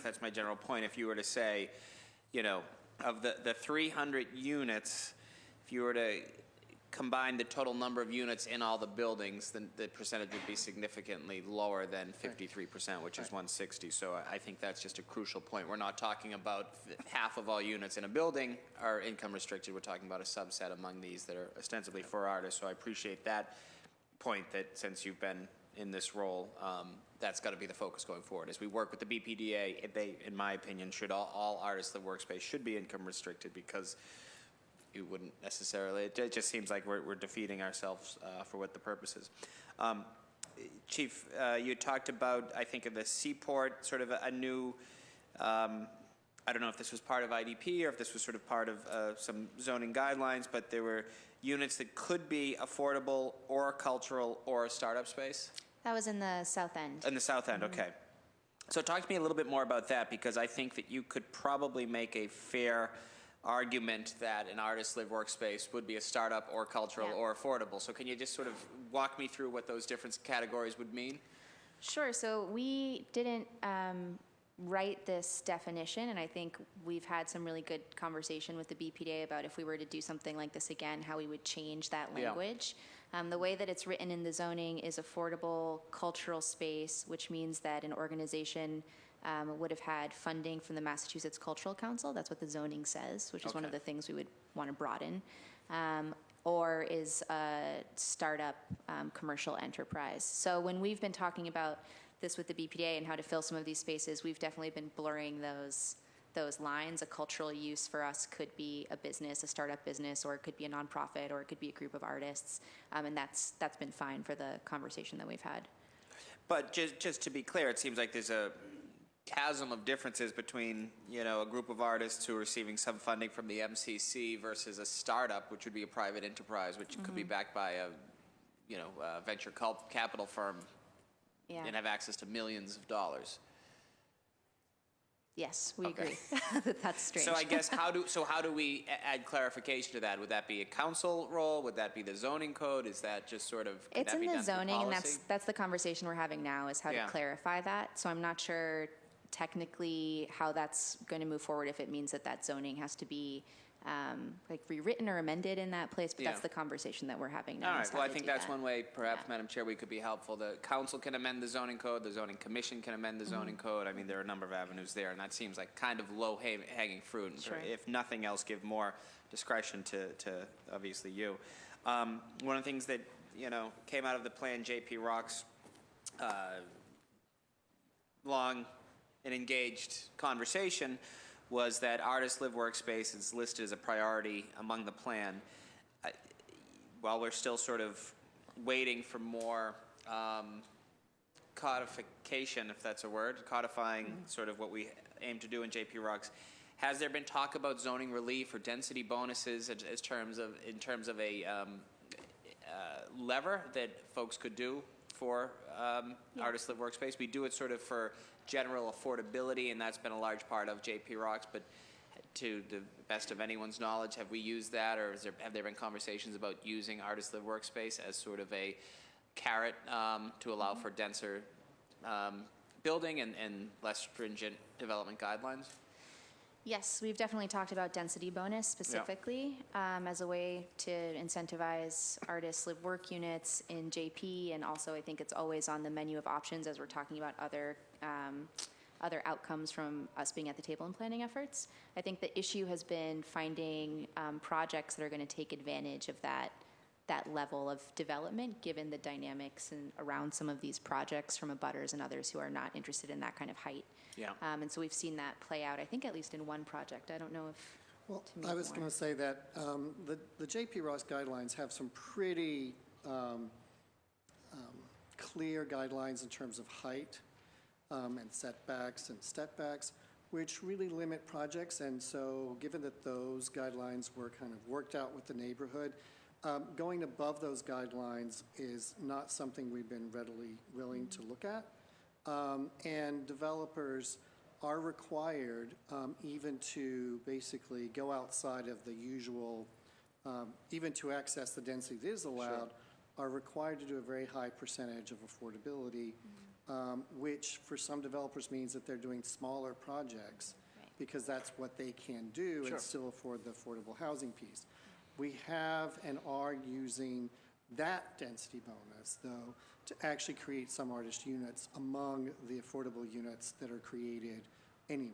S3: that's my general point. If you were to say, you know, of the 300 units, if you were to combine the total number of units in all the buildings, then the percentage would be significantly lower than 53%, which is 160. So I think that's just a crucial point. We're not talking about half of all units in a building are income restricted. We're talking about a subset among these that are ostensibly for artists. So I appreciate that point, that since you've been in this role, that's got to be the focus going forward. As we work with the BPDA, they, in my opinion, should all artists in the workspace should be income restricted, because you wouldn't necessarily, it just seems like we're defeating ourselves for what the purpose is. Chief, you talked about, I think, of the Seaport, sort of a new, I don't know if this was part of IDP or if this was sort of part of some zoning guidelines, but there were units that could be affordable or cultural or a startup space?
S6: That was in the South End.
S3: In the South End, okay. So talk to me a little bit more about that, because I think that you could probably make a fair argument that an artist-live workspace would be a startup or cultural or affordable. So can you just sort of walk me through what those different categories would mean?
S6: Sure. So we didn't write this definition, and I think we've had some really good conversation with the BPDA about if we were to do something like this again, how we would change that language. The way that it's written in the zoning is affordable cultural space, which means that an organization would have had funding from the Massachusetts Cultural Council. That's what the zoning says, which is one of the things we would want to broaden. Or is a startup commercial enterprise. So when we've been talking about this with the BPDA and how to fill some of these spaces, we've definitely been blurring those those lines. A cultural use for us could be a business, a startup business, or it could be a nonprofit, or it could be a group of artists, and that's been fine for the conversation that we've had.
S3: But just to be clear, it seems like there's a chasm of differences between, a group of artists who are receiving some funding from the MCC versus a startup, which would be a private enterprise, which could be backed by a, venture capital firm
S6: Yeah.
S3: and have access to millions of dollars.
S6: Yes, we
S3: Okay.
S6: agree. That's strange.
S3: So I guess how do we add clarification to that? Would that be a council role? Would that be the zoning code? Is that just sort of could
S6: It's
S3: that
S6: in
S3: be
S6: the
S3: done through
S6: zoning, and
S3: policy?
S6: that's the conversation we're having now, is how
S3: Yeah.
S6: to clarify that. So I'm not sure technically how that's going to move forward, if it means that zoning has to be like rewritten or amended in that place, but that's
S3: Yeah.
S6: the conversation that we're having now.
S3: All
S6: is
S3: right,
S6: how
S3: well, I
S6: to
S3: think
S6: do
S3: that's
S6: that.
S3: one way, perhaps,
S6: Yeah.
S3: Madam Chair, we could be helpful. The council can amend the zoning code, the zoning commission can amend the zoning code. I mean, there are a number of avenues there, and that seems like kind of low-hanging fruit. And
S6: Sure.
S3: If nothing else, give more discretion to obviously you. One of the things that, came out of the plan, JP Rock's long and engaged conversation was that artist live workspace is listed as a priority among the plan. While we're still sort of waiting for more codification, if that's a word, codifying sort of what we aim to do in JP Rocks, has there been talk about zoning relief or density bonuses in terms of a lever that folks could do for artist live workspace? We do it sort of for general affordability, and that's been a large part of JP Rocks, but to the best of anyone's knowledge, have we used that, or have there been conversations about using artist live workspace as sort of a carrot to allow for denser building and less stringent development guidelines?
S6: Yes, we've definitely talked about density bonus specifically as a way to incentivize artists live work units in JP, and also I think it's always on the menu of options as we're talking about other outcomes from us being at the table and planning efforts. I think the issue has been finding projects that are going to take advantage of that level of development, given the dynamics around some of these projects from abutters and others who are not interested in that kind of height.
S3: Yeah.
S6: And so we've seen that play out, I think, at least in one project. I don't know if.
S5: Well,
S6: to
S5: I
S6: make
S5: was
S6: more.
S5: going to say that the JP Ross guidelines have some pretty clear guidelines in terms of height and setbacks and stepbacks, which really limit projects. And so given that those guidelines were kind of worked out with the neighborhood, going above those guidelines is not something we've been readily willing to look at. And developers are required even to basically go outside of the usual, even to access the density that is allowed, are required to do a very high percentage of affordability, which for some developers means that they're doing smaller projects because that's what they can do and still afford the affordable housing piece. We have and are using that density bonus, though, to actually create some artist units among the affordable units that are created anyway.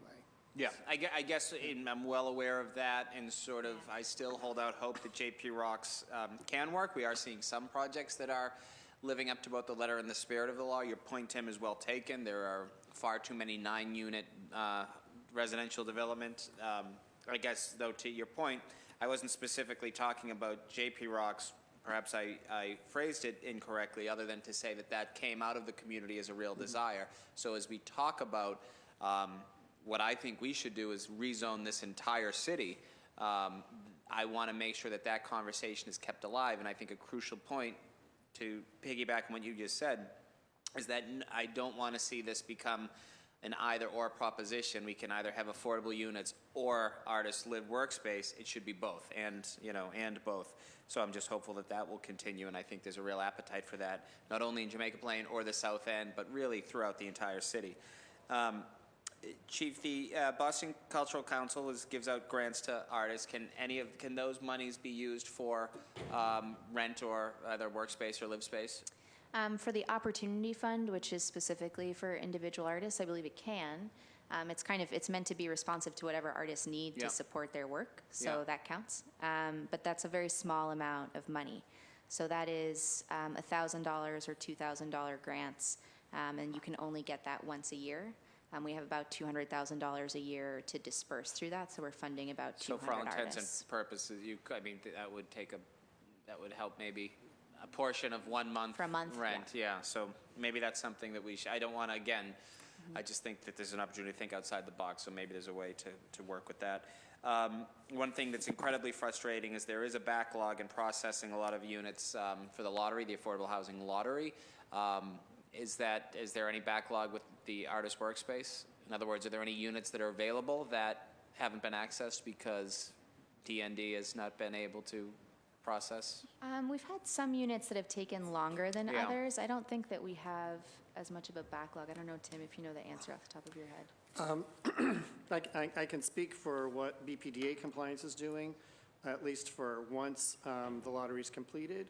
S3: Yeah, I guess I'm well aware of that, and sort of I still hold out hope that JP Rocks can work. We are seeing some projects that are living up to both the letter and the spirit of the law. Your point, Tim, is well taken. There are far too many 9-unit residential development. I guess, though, to your point, I wasn't specifically talking about JP Rocks. Perhaps I phrased it incorrectly, other than to say that came out of the community as a real desire. So as we talk about what I think we should do is rezone this entire city, I want to make sure that conversation is kept alive. And I think a crucial point, to piggyback on what you just said, is that I don't want to see this become an either-or proposition. We can either have affordable units or artists live workspace. It should be both, and both. So I'm just hopeful that will continue, and I think there's a real appetite for that, not only in Jamaica Plain or the South End, but really throughout the entire city. Chief, the Boston Cultural Council gives out grants to artists. Can those monies be used for rent or either workspace or live space?
S6: For the Opportunity Fund, which is specifically for individual artists, I believe it can. It's meant to be responsive to whatever artists need to support their work, so that counts. But that's a very small amount of money. So that is $1,000 or $2,000 grants, and you can only get that once a year. We have about $200,000 a year to disperse through that, so we're funding about 200
S3: So for all intents
S6: artists.
S3: and purposes, I mean, that would help maybe a portion of 1 month.
S6: For a month,
S3: rent, yeah. So maybe that's something that I don't want to, again, I just think that there's an opportunity to think outside the box, so maybe there's a way to work with that. One thing that's incredibly frustrating is there is a backlog in processing a lot of units for the lottery, the Affordable Housing Lottery. Is there any backlog with the artist workspace? In other words, are there any units that are available that haven't been accessed because DND has not been able to process?
S6: We've had some units that have taken longer than
S3: Yeah.
S6: others. I don't think that we have as much of a backlog. I don't know, Tim, if you know the answer off the top of your head.
S5: I can speak for what BPDA compliance is doing, at least for once the lottery's completed.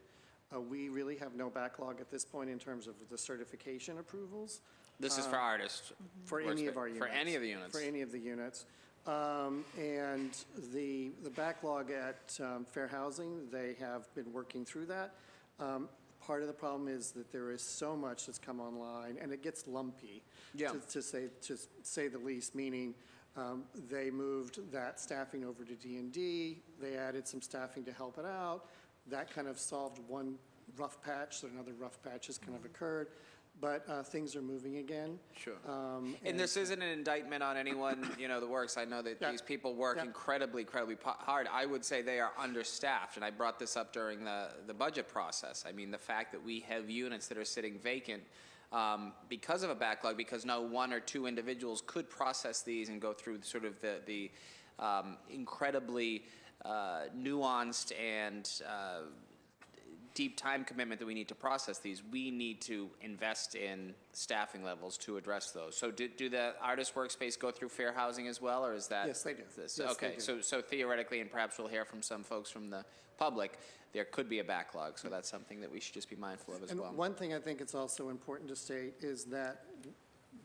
S5: We really have no backlog at this point in terms of the certification approvals.
S3: This is for artists?
S5: For any of our units.
S3: For any of the units?
S5: For any of the units. And the backlog at Fair Housing, they have been working through that. Part of the problem is that there is so much that's come online, and it gets lumpy,
S3: Yeah.
S5: to say the least, meaning they moved that staffing over to D&D, they added some staffing to help it out. That kind of solved one rough patch, so another rough patch has kind of occurred. But things are moving again.
S3: Sure. And this isn't an indictment on anyone, that works. I know that
S5: Yeah.
S3: these people work
S5: Yeah.
S3: incredibly hard. I would say they are understaffed, and I brought this up during the budget process. I mean, the fact that we have units that are sitting vacant because of a backlog, because no one or two individuals could process these and go through sort of the incredibly nuanced and deep time commitment that we need to process these. We need to invest in staffing levels to address those. So do the artist workspace go through fair housing as well, or is that?
S5: Yes, they do.
S3: This?
S5: Yes, they
S3: Okay,
S5: do.
S3: so theoretically, and perhaps we'll hear from some folks from the public, there could be a backlog, so that's something that we should just be mindful of as well.
S5: And one thing I think it's also important to state is that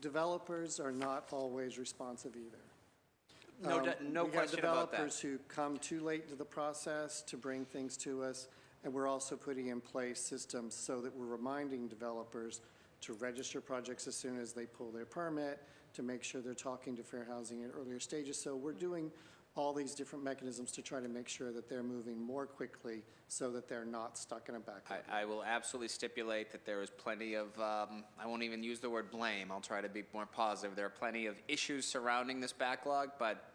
S5: developers are not always responsive either.
S3: No question about
S5: We have
S3: that.
S5: developers who come too late to the process to bring things to us, and we're also putting in place systems so that we're reminding developers to register projects as soon as they pull their permit, to make sure they're talking to fair housing at earlier stages. So we're doing all these different mechanisms to try to make sure that they're moving more quickly so that they're not stuck in a backlog.
S3: I will absolutely stipulate that there is plenty of, I won't even use the word blame, I'll try to be more positive. There are plenty of issues surrounding this backlog, but,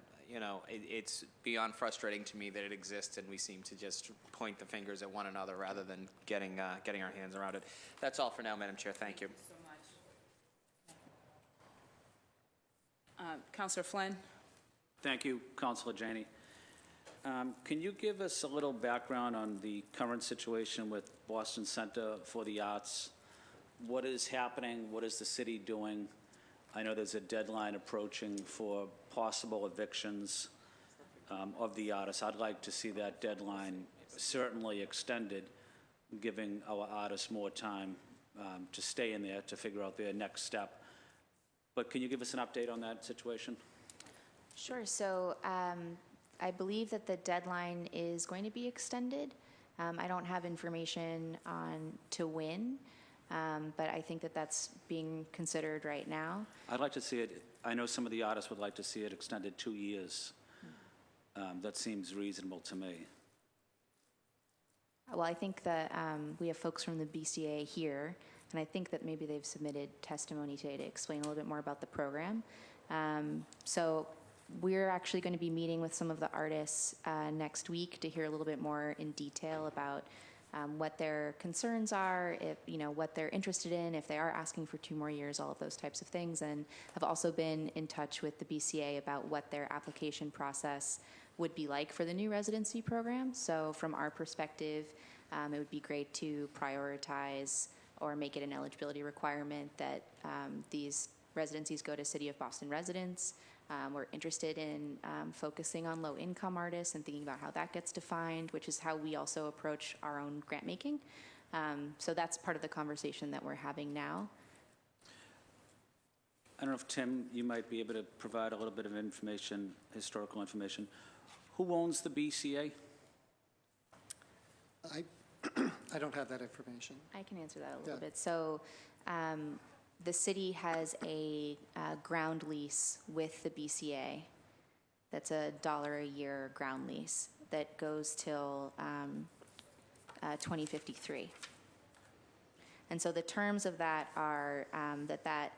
S3: it's beyond frustrating to me that it exists, and we seem to just point the fingers at one another rather than getting our hands around it. That's all for now, Madam Chair. Thank you.
S1: So much. Councilor Flynn?
S4: Thank you, Councilor Janey. Can you give us a little background on the current situation with Boston Center for the Arts? What is happening? What is the city doing? I know there's a deadline approaching for possible evictions of the artists. I'd like to see that deadline certainly extended, giving our artists more time to stay in there, to figure out their next step. But can you give us an update on that situation?
S6: Sure. So I believe that the deadline is going to be extended. I don't have information on to when, but I think that that's being considered right now.
S4: I'd like to see it, I know some of the artists would like to see it extended 2 years. That seems reasonable to me.
S6: Well, I think that we have folks from the BCA here, and I think that maybe they've submitted testimony today to explain a little bit more about the program. So we're actually going to be meeting with some of the artists next week to hear a little bit more in detail about what their concerns are, if what they're interested in, if they are asking for 2 more years, all of those types of things, and have also been in touch with the BCA about what their application process would be like for the new residency program. So from our perspective, it would be great to prioritize or make it an eligibility requirement that these residencies go to City of Boston residents. We're interested in focusing on low-income artists and thinking about how that gets defined, which is how we also approach our own grant making. So that's part of the conversation that we're having now.
S4: I don't know if, Tim, you might be able to provide a little bit of information, historical information. Who owns the BCA?
S5: I don't have that information.
S6: I can answer that a little
S5: Yeah.
S6: bit. So the city has a ground lease with the BCA. That's $1 a year ground lease that goes till 2053. And so the terms of that are that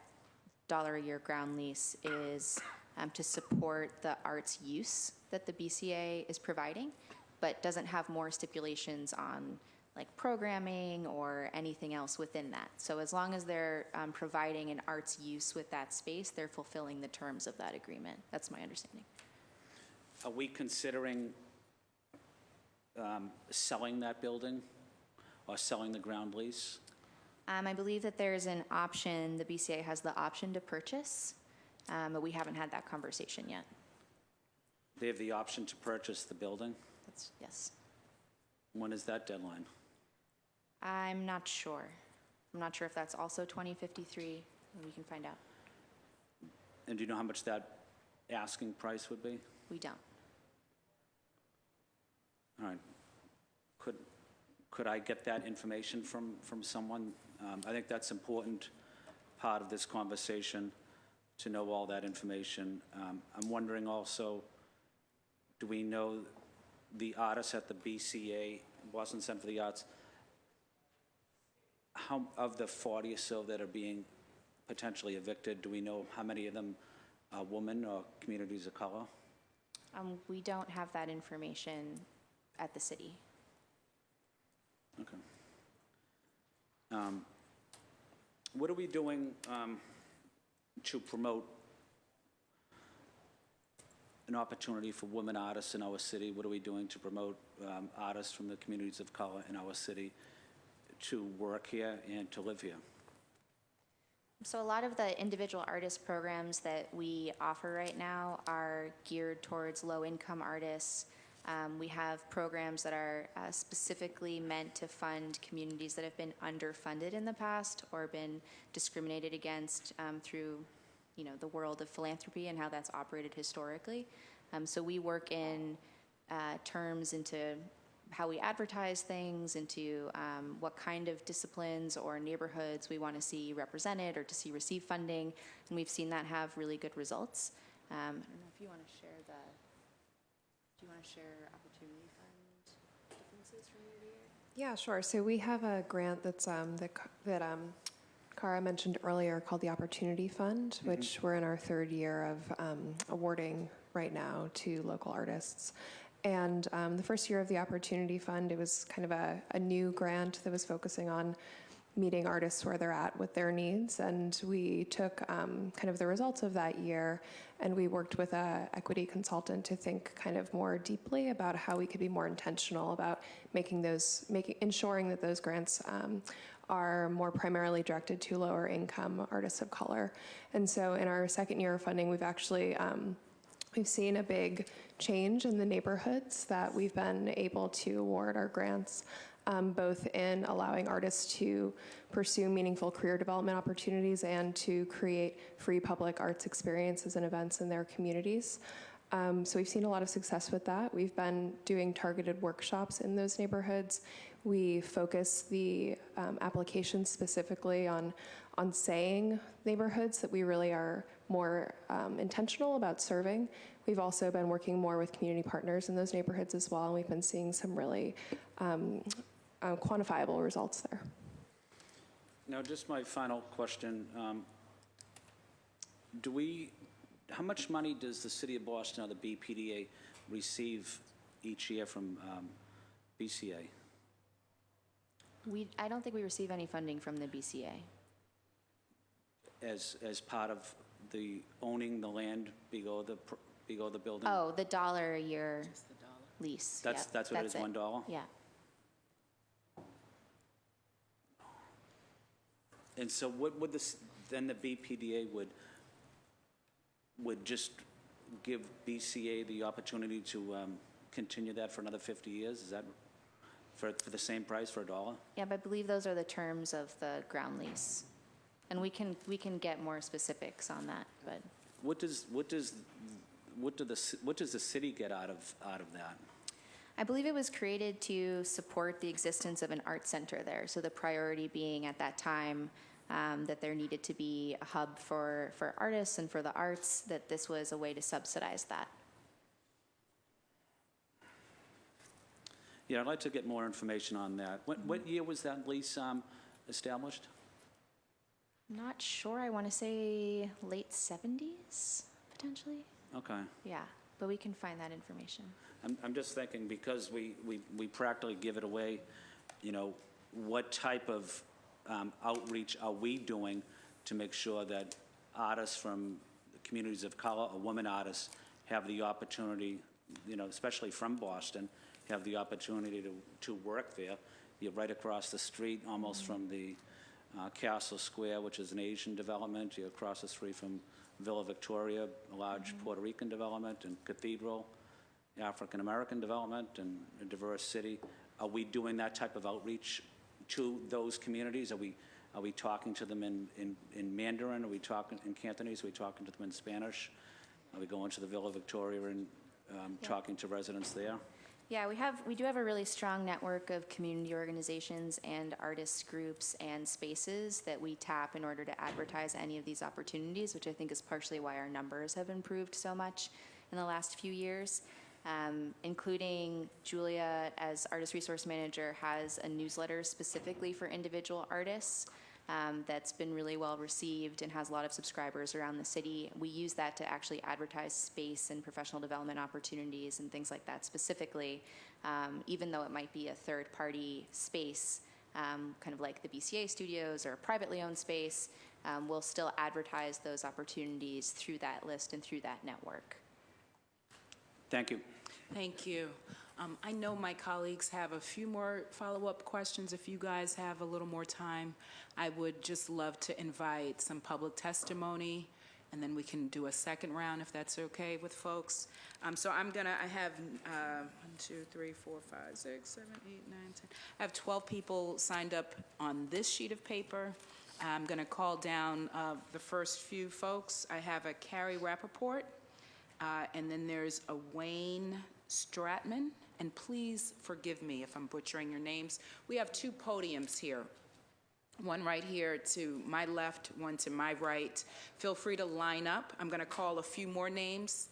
S6: $1 a year ground lease is to support the arts use that the BCA is providing, but doesn't have more stipulations on like programming or anything else within that. So as long as they're providing an arts use with that space, they're fulfilling the terms of that agreement. That's my understanding.
S4: Are we considering selling that building or selling the ground lease?
S6: I believe that there's an option, the BCA has the option to purchase, but we haven't had that conversation yet.
S4: They have the option to purchase the building?
S6: Yes.
S4: When is that deadline?
S6: I'm not sure. I'm not sure if that's also 2053. We can find out.
S4: And do you know how much that asking price would be?
S6: We don't.
S4: All right. Could I get that information from someone? I think that's important part of this conversation, to know all that information. I'm wondering also, do we know the artists at the BCA, Boston Center for the Arts, how of the 40 or so that are being potentially evicted, do we know how many of them are women or communities of color?
S6: We don't have that information at the city.
S4: Okay. What are we doing to promote an opportunity for women artists in our city? What are we doing to promote artists from the communities of color in our city to work here and to live here?
S6: So a lot of the individual artist programs that we offer right now are geared towards low-income artists. We have programs that are specifically meant to fund communities that have been underfunded in the past or been discriminated against through, the world of philanthropy and how that's operated historically. So we work in terms into how we advertise things, into what kind of disciplines or neighborhoods we want to see represented or to see receive funding, and we've seen that have really good results. I don't know if you want to share do you want to share Opportunity Fund differences from year to year?
S7: Yeah, sure. So we have a grant that's that Cara mentioned earlier called the Opportunity Fund, which we're in our third year of awarding right now to local artists. And the first year of the Opportunity Fund, it was kind of a new grant that was focusing on meeting artists where they're at with their needs. And we took kind of the results of that year, and we worked with an equity consultant to think kind of more deeply about how we could be more intentional about ensuring that those grants are more primarily directed to lower income artists of color. And so in our second year of funding, we've actually we've seen a big change in the neighborhoods that we've been able to award our grants, both in allowing artists to pursue meaningful career development opportunities and to create free public arts experiences and events in their communities. So we've seen a lot of success with that. We've been doing targeted workshops in those neighborhoods. We focus the applications specifically on saying neighborhoods that we really are more intentional about serving. We've also been working more with community partners in those neighborhoods as well, and we've been seeing some really quantifiable results there.
S4: Now, just my final question. How much money does the City of Boston or the BPDA receive each year from BCA?
S6: I don't think we receive any funding from the BCA.
S4: As part of the owning the land below the building?
S6: Oh, the $1 a year lease.
S4: That's what it is, $1?
S6: Yeah.
S4: And so what would then the BPDA would just give BCA the opportunity to continue that for another 50 years? Is that for the same price, for $1?
S6: Yeah, but I believe those are the terms of the ground lease. And we can get more specifics on that, but
S4: What does the city get out of that?
S6: I believe it was created to support the existence of an art center there. So the priority being at that time that there needed to be a hub for artists and for the arts, that this was a way to subsidize that.
S4: Yeah, I'd like to get more information on that. What year was that lease established?
S6: Not sure, I want to say late 70s, potentially?
S4: Okay.
S6: Yeah, but we can find that information.
S4: I'm just thinking, because we practically give it away, you know, what type of outreach are we doing to make sure that artists from the communities of color or women artists have the opportunity, you know, especially from Boston, have the opportunity to work there. You're right across the street, almost from the Castle Square, which is an Asian development. You're across the street from Villa Victoria, a large Puerto Rican development, and Cathedral, African-American development, and a diverse city. Are we doing that type of outreach to those communities? Are we talking to them in Mandarin? Are we talking in Cantonese? Are we talking to them in Spanish? Are we going to the Villa Victoria and talking to residents there?
S6: Yeah, we do have a really strong network of community organizations and artist groups and spaces that we tap in order to advertise any of these opportunities, which I think is partially why our numbers have improved so much in the last few years. Including Julia, as Artist Resource Manager, has a newsletter specifically for individual artists that's been really well received and has a lot of subscribers around the city. We use that to actually advertise space and professional development opportunities and things like that specifically, even though it might be a third-party space, kind of like the BCA studios or a privately owned space. We'll still advertise those opportunities through that list and through that network.
S4: Thank you.
S1: Thank you. I know my colleagues have a few more follow-up questions. If you guys have a little more time, I would just love to invite some public testimony, and then we can do a second round if that's okay with folks. So I have 1, 2, 3, 4, 5, 6, 7, 8, 9, 10. I have 12 people signed up on this sheet of paper. I'm going to call down the first few folks. I have a Carrie Rappaport, and then there's a Wayne Stratman. And please forgive me if I'm butchering your names. We have 2 podiums here. One right here to my left, one to my right. Feel free to line up. I'm going to call a few more names.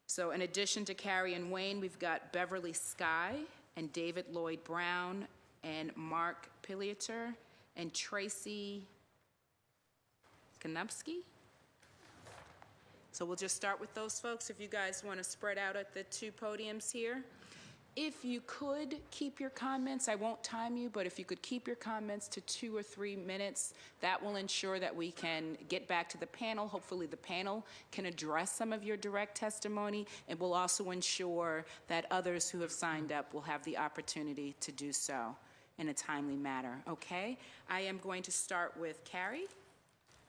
S1: So in addition to Carrie and Wayne, we've got Beverly Sky and David Lloyd Brown and Mark Piliater and Tracy Konupski. So we'll just start with those folks if you guys want to spread out at the 2 podiums here. If you could keep your comments, I won't time you, but if you could keep your comments to 2 or 3 minutes, that will ensure that we can get back to the panel. Hopefully the panel can address some of your direct testimony, and will also ensure that others who have signed up will have the opportunity to do so in a timely manner, okay? I am going to start with Carrie.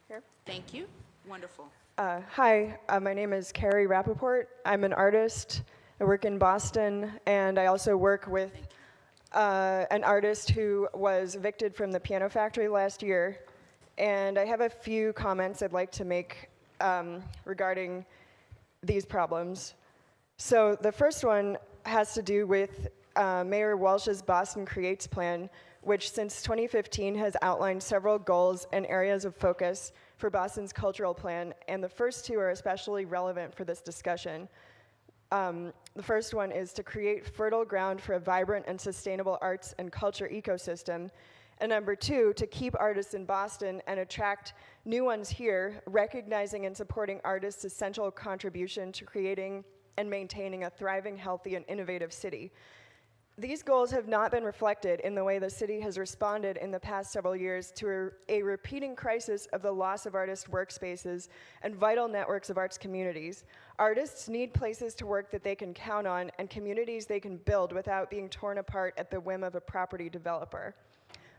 S8: Here.
S1: Thank you. Wonderful.
S8: Hi, my name is Carrie Rappaport. I'm an artist. I work in Boston, and I also work with an artist who was evicted from the Piano Factory last year. And I have a few comments I'd like to make regarding these problems. So the first one has to do with Mayor Walsh's Boston Creates plan, which since 2015 has outlined several goals and areas of focus for Boston's cultural plan, and the first 2 are especially relevant for this discussion. The first one is to create fertile ground for a vibrant and sustainable arts and culture ecosystem, and number 2, to keep artists in Boston and attract new ones here, recognizing and supporting artists' essential contribution to creating and maintaining a thriving, healthy, and innovative city. These goals have not been reflected in the way the city has responded in the past several years to a repeating crisis of the loss of artist workspaces and vital networks of arts communities. Artists need places to work that they can count on and communities they can build without being torn apart at the whim of a property developer.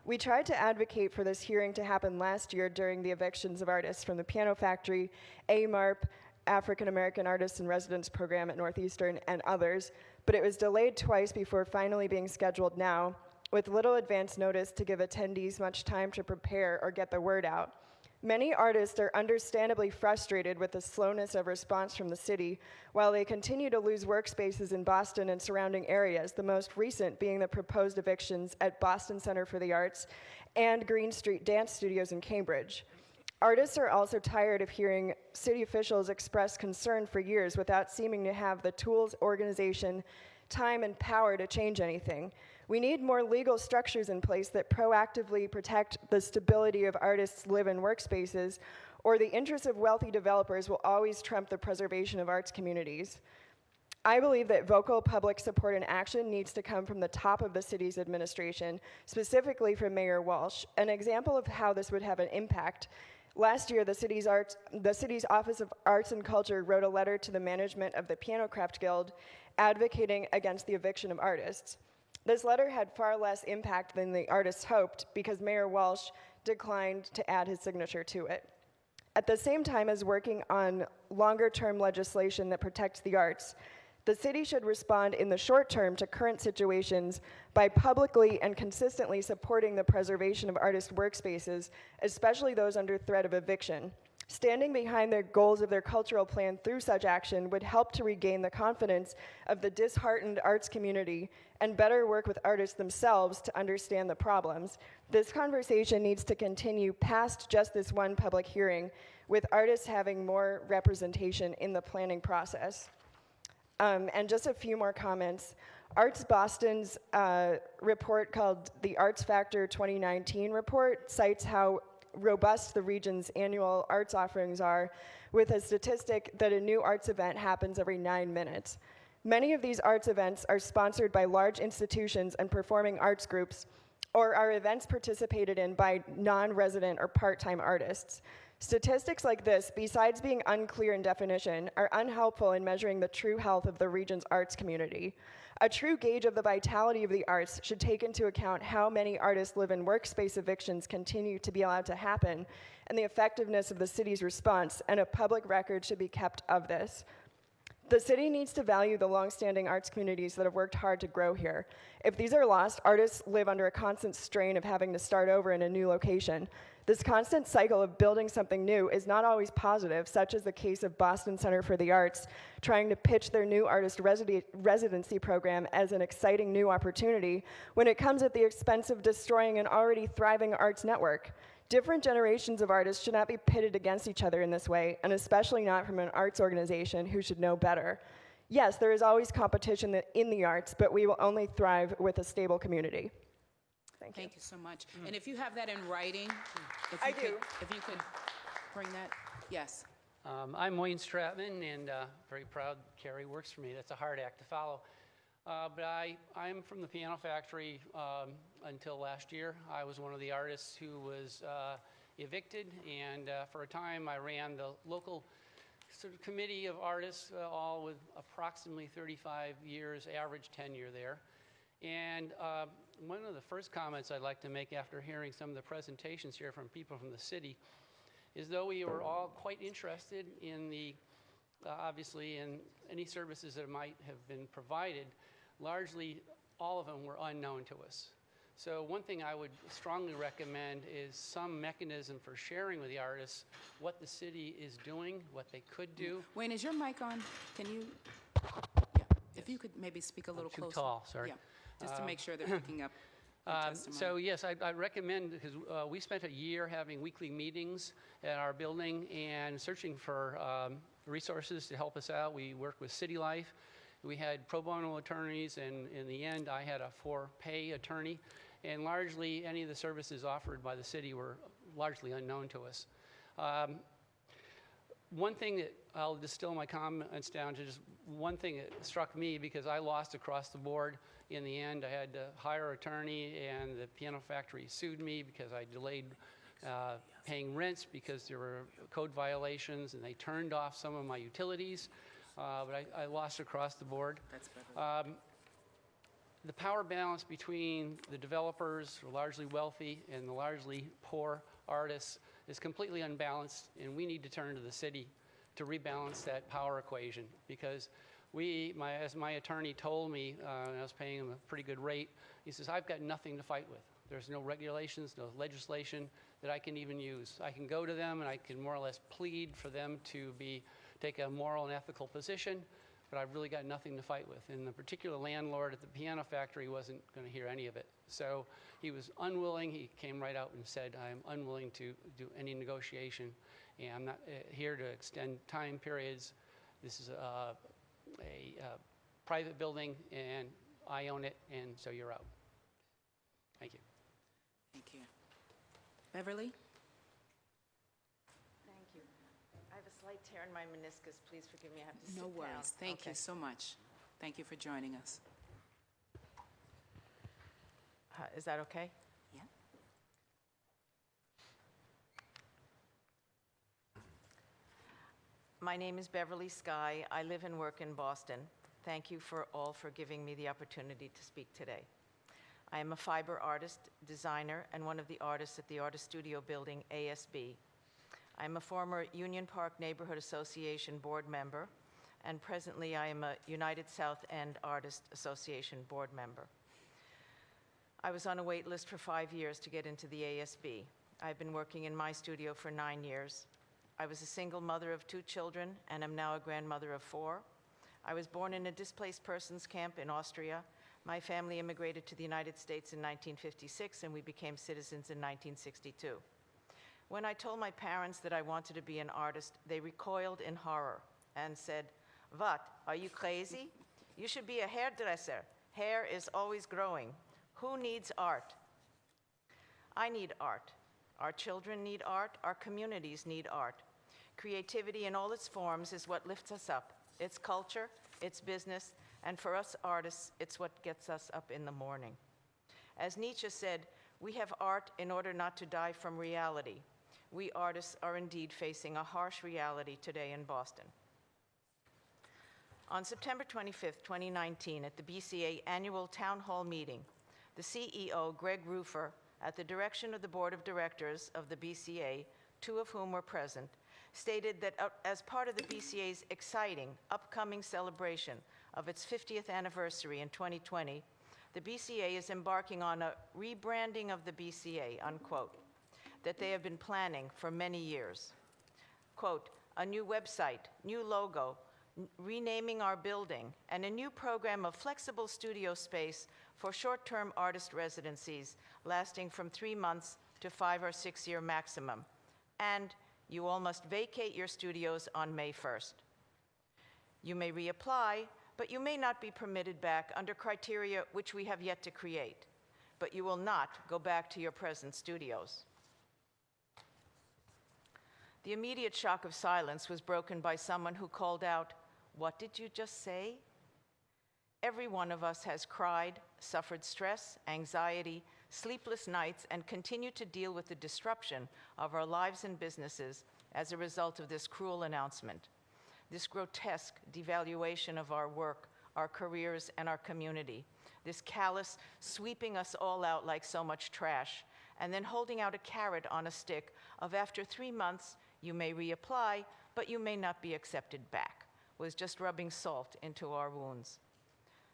S8: We tried to advocate for this hearing to happen last year during the evictions of artists from the Piano Factory, AMARP, African American Artists in Residence Program at Northeastern, and others, but it was delayed twice before finally being scheduled now, with little advance notice to give attendees much time to prepare or get the word out. Many artists are understandably frustrated with the slowness of response from the city, while they continue to lose workspaces in Boston and surrounding areas, the most recent being the proposed evictions at Boston Center for the Arts and Green Street Dance Studios in Cambridge. Artists are also tired of hearing city officials express concern for years without seeming to have the tools, organization, time, and power to change anything. We need more legal structures in place that proactively protect the stability of artists' live-in workspaces, or the interests of wealthy developers will always trump the preservation of arts communities. I believe that vocal public support and action needs to come from the top of the city's administration, specifically from Mayor Walsh. An example of how this would have an impact: last year, the city's Office of Arts and Culture wrote a letter to the management of the Piano Craft Guild advocating against the eviction of artists. This letter had far less impact than the artists hoped because Mayor Walsh declined to add his signature to it. At the same time as working on longer-term legislation that protects the arts, the city should respond in the short term to current situations by publicly and consistently supporting the preservation of artist workspaces, especially those under threat of eviction. Standing behind the goals of their cultural plan through such action would help to regain the confidence of the disheartened arts community and better work with artists themselves to understand the problems. This conversation needs to continue past just this one public hearing, with artists having more representation in the planning process. And just a few more comments. Arts Boston's report called the Arts Factor 2019 report cites how robust the region's annual arts offerings are, with a statistic that a new arts event happens every 9 minutes. Many of these arts events are sponsored by large institutions and performing arts groups, or are events participated in by non-resident or part-time artists. Statistics like this, besides being unclear in definition, are unhelpful in measuring the true health of the region's arts community. A true gauge of the vitality of the arts should take into account how many artists live in workspace evictions continue to be allowed to happen, and the effectiveness of the city's response, and a public record should be kept of this. The city needs to value the longstanding arts communities that have worked hard to grow here. If these are lost, artists live under a constant strain of having to start over in a new location. This constant cycle of building something new is not always positive, such as the case of Boston Center for the Arts trying to pitch their new artist residency program as an exciting new opportunity when it comes at the expense of destroying an already thriving arts network. Different generations of artists should not be pitted against each other in this way, and especially not from an arts organization who should know better. Yes, there is always competition in the arts, but we will only thrive with a stable community.
S1: Thank you so much. And if you have that in writing, if you could bring that, yes.
S9: I'm Wayne Stratman, and very proud Carrie works for me. That's a hard act to follow. But I'm from the Piano Factory until last year. I was one of the artists who was evicted, and for a time I ran the local sort of committee of artists, all with approximately 35 years average tenure there. And one of the first comments I'd like to make after hearing some of the presentations here from people from the city is, though we were all quite interested in the, obviously, in any services that might have been provided, largely all of them were unknown to us. So one thing I would strongly recommend is some mechanism for sharing with the artists what the city is doing, what they could do.
S1: Wayne, is your mic on? Can you, yeah, if you could maybe speak a little closer.
S9: Too tall, sorry.
S1: Yeah, just to make sure they're picking up your testimony.
S9: So yes, I recommend, because we spent a year having weekly meetings at our building and searching for resources to help us out. We worked with City Life. We had pro bono attorneys, and in the end, I had a for-pay attorney. And largely, any of the services offered by the city were largely unknown to us. One thing that I'll distill my comments down to, just one thing that struck me, because I lost across the board. In the end, I had to hire an attorney, and the Piano Factory sued me because I delayed paying rents because there were code violations, and they turned off some of my utilities. But I lost across the board.
S1: That's better.
S9: The power balance between the developers, who are largely wealthy, and the largely poor artists is completely unbalanced, and we need to turn to the city to rebalance that power equation, because as my attorney told me, and I was paying him a pretty good rate, he says, I've got nothing to fight with. There's no regulations, no legislation that I can even use. I can go to them and I can more or less plead for them to take a moral and ethical position, but I've really got nothing to fight with. And the particular landlord at the piano factory wasn't going to hear any of it. So he was unwilling. He came right out and said, I'm unwilling to do any negotiation, and I'm not here to extend time periods. This is a private building, and I own it, and so you're out. Thank you.
S1: Thank you. Beverly?
S10: Thank you. I have a slight tear in my meniscus. Please forgive me. I have to sit
S1: No
S10: down.
S1: worries. Thank you
S10: Okay.
S1: so much. Thank you for joining us.
S10: Is that okay?
S1: Yeah.
S10: My name is Beverly Sky. I live and work in Boston. Thank you all for giving me the opportunity to speak today. I am a fiber artist, designer, and one of the artists at the Artist Studio building, ASB. I am a former Union Park Neighborhood Association board member, and presently I am a United South End Artist Association board member. I was on a wait list for 5 years to get into the ASB. I've been working in my studio for 9 years. I was a single mother of 2 children and am now a grandmother of 4. I was born in a displaced persons camp in Austria. My family immigrated to the United States in 1956, and we became citizens in 1962. When I told my parents that I wanted to be an artist, they recoiled in horror and said, "What, are you crazy? You should be a hairdresser. Hair is always growing. Who needs art?" I need art. Our children need art. Our communities need art. Creativity in all its forms is what lifts us up. It's culture, it's business, and for us artists, it's what gets us up in the morning. As Nietzsche said, we have art in order not to die from reality. We artists are indeed facing a harsh reality today in Boston. On September 25th, 2019, at the BCA annual town hall meeting, the CEO, Greg Roofer, at the direction of the board of directors of the BCA, 2 of whom were present, stated that as part of the BCA's exciting upcoming celebration of its 50th anniversary in 2020, the BCA is embarking on a rebranding of the BCA, unquote, that they have been planning for many years. Quote, a new website, new logo, renaming our building, and a new program of flexible studio space for short-term artist residencies lasting from 3 months to 5 or 6 year maximum. And you all must vacate your studios on May 1st. You may reapply, but you may not be permitted back under criteria which we have yet to create. But you will not go back to your present studios. The immediate shock of silence was broken by someone who called out, "What did you just say?" Every one of us has cried, suffered stress, anxiety, sleepless nights, and continue to deal with the disruption of our lives and businesses as a result of this cruel announcement. This grotesque devaluation of our work, our careers, and our community. This callous sweeping us all out like so much trash, and then holding out a carrot on a stick of after 3 months, you may reapply, but you may not be accepted back, was just rubbing salt into our wounds.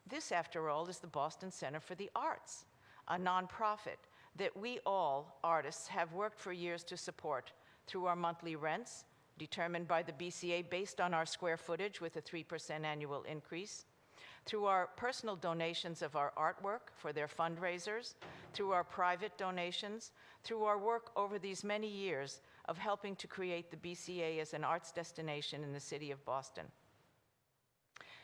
S10: This, after all, is the Boston Center for the Arts, a nonprofit that we all, artists, have worked for years to support through our monthly rents, determined by the BCA based on our square footage with a 3% annual increase, through our personal donations of our artwork for their fundraisers, through our private donations, through our work over these many years of helping to create the BCA as an arts destination in the city of Boston.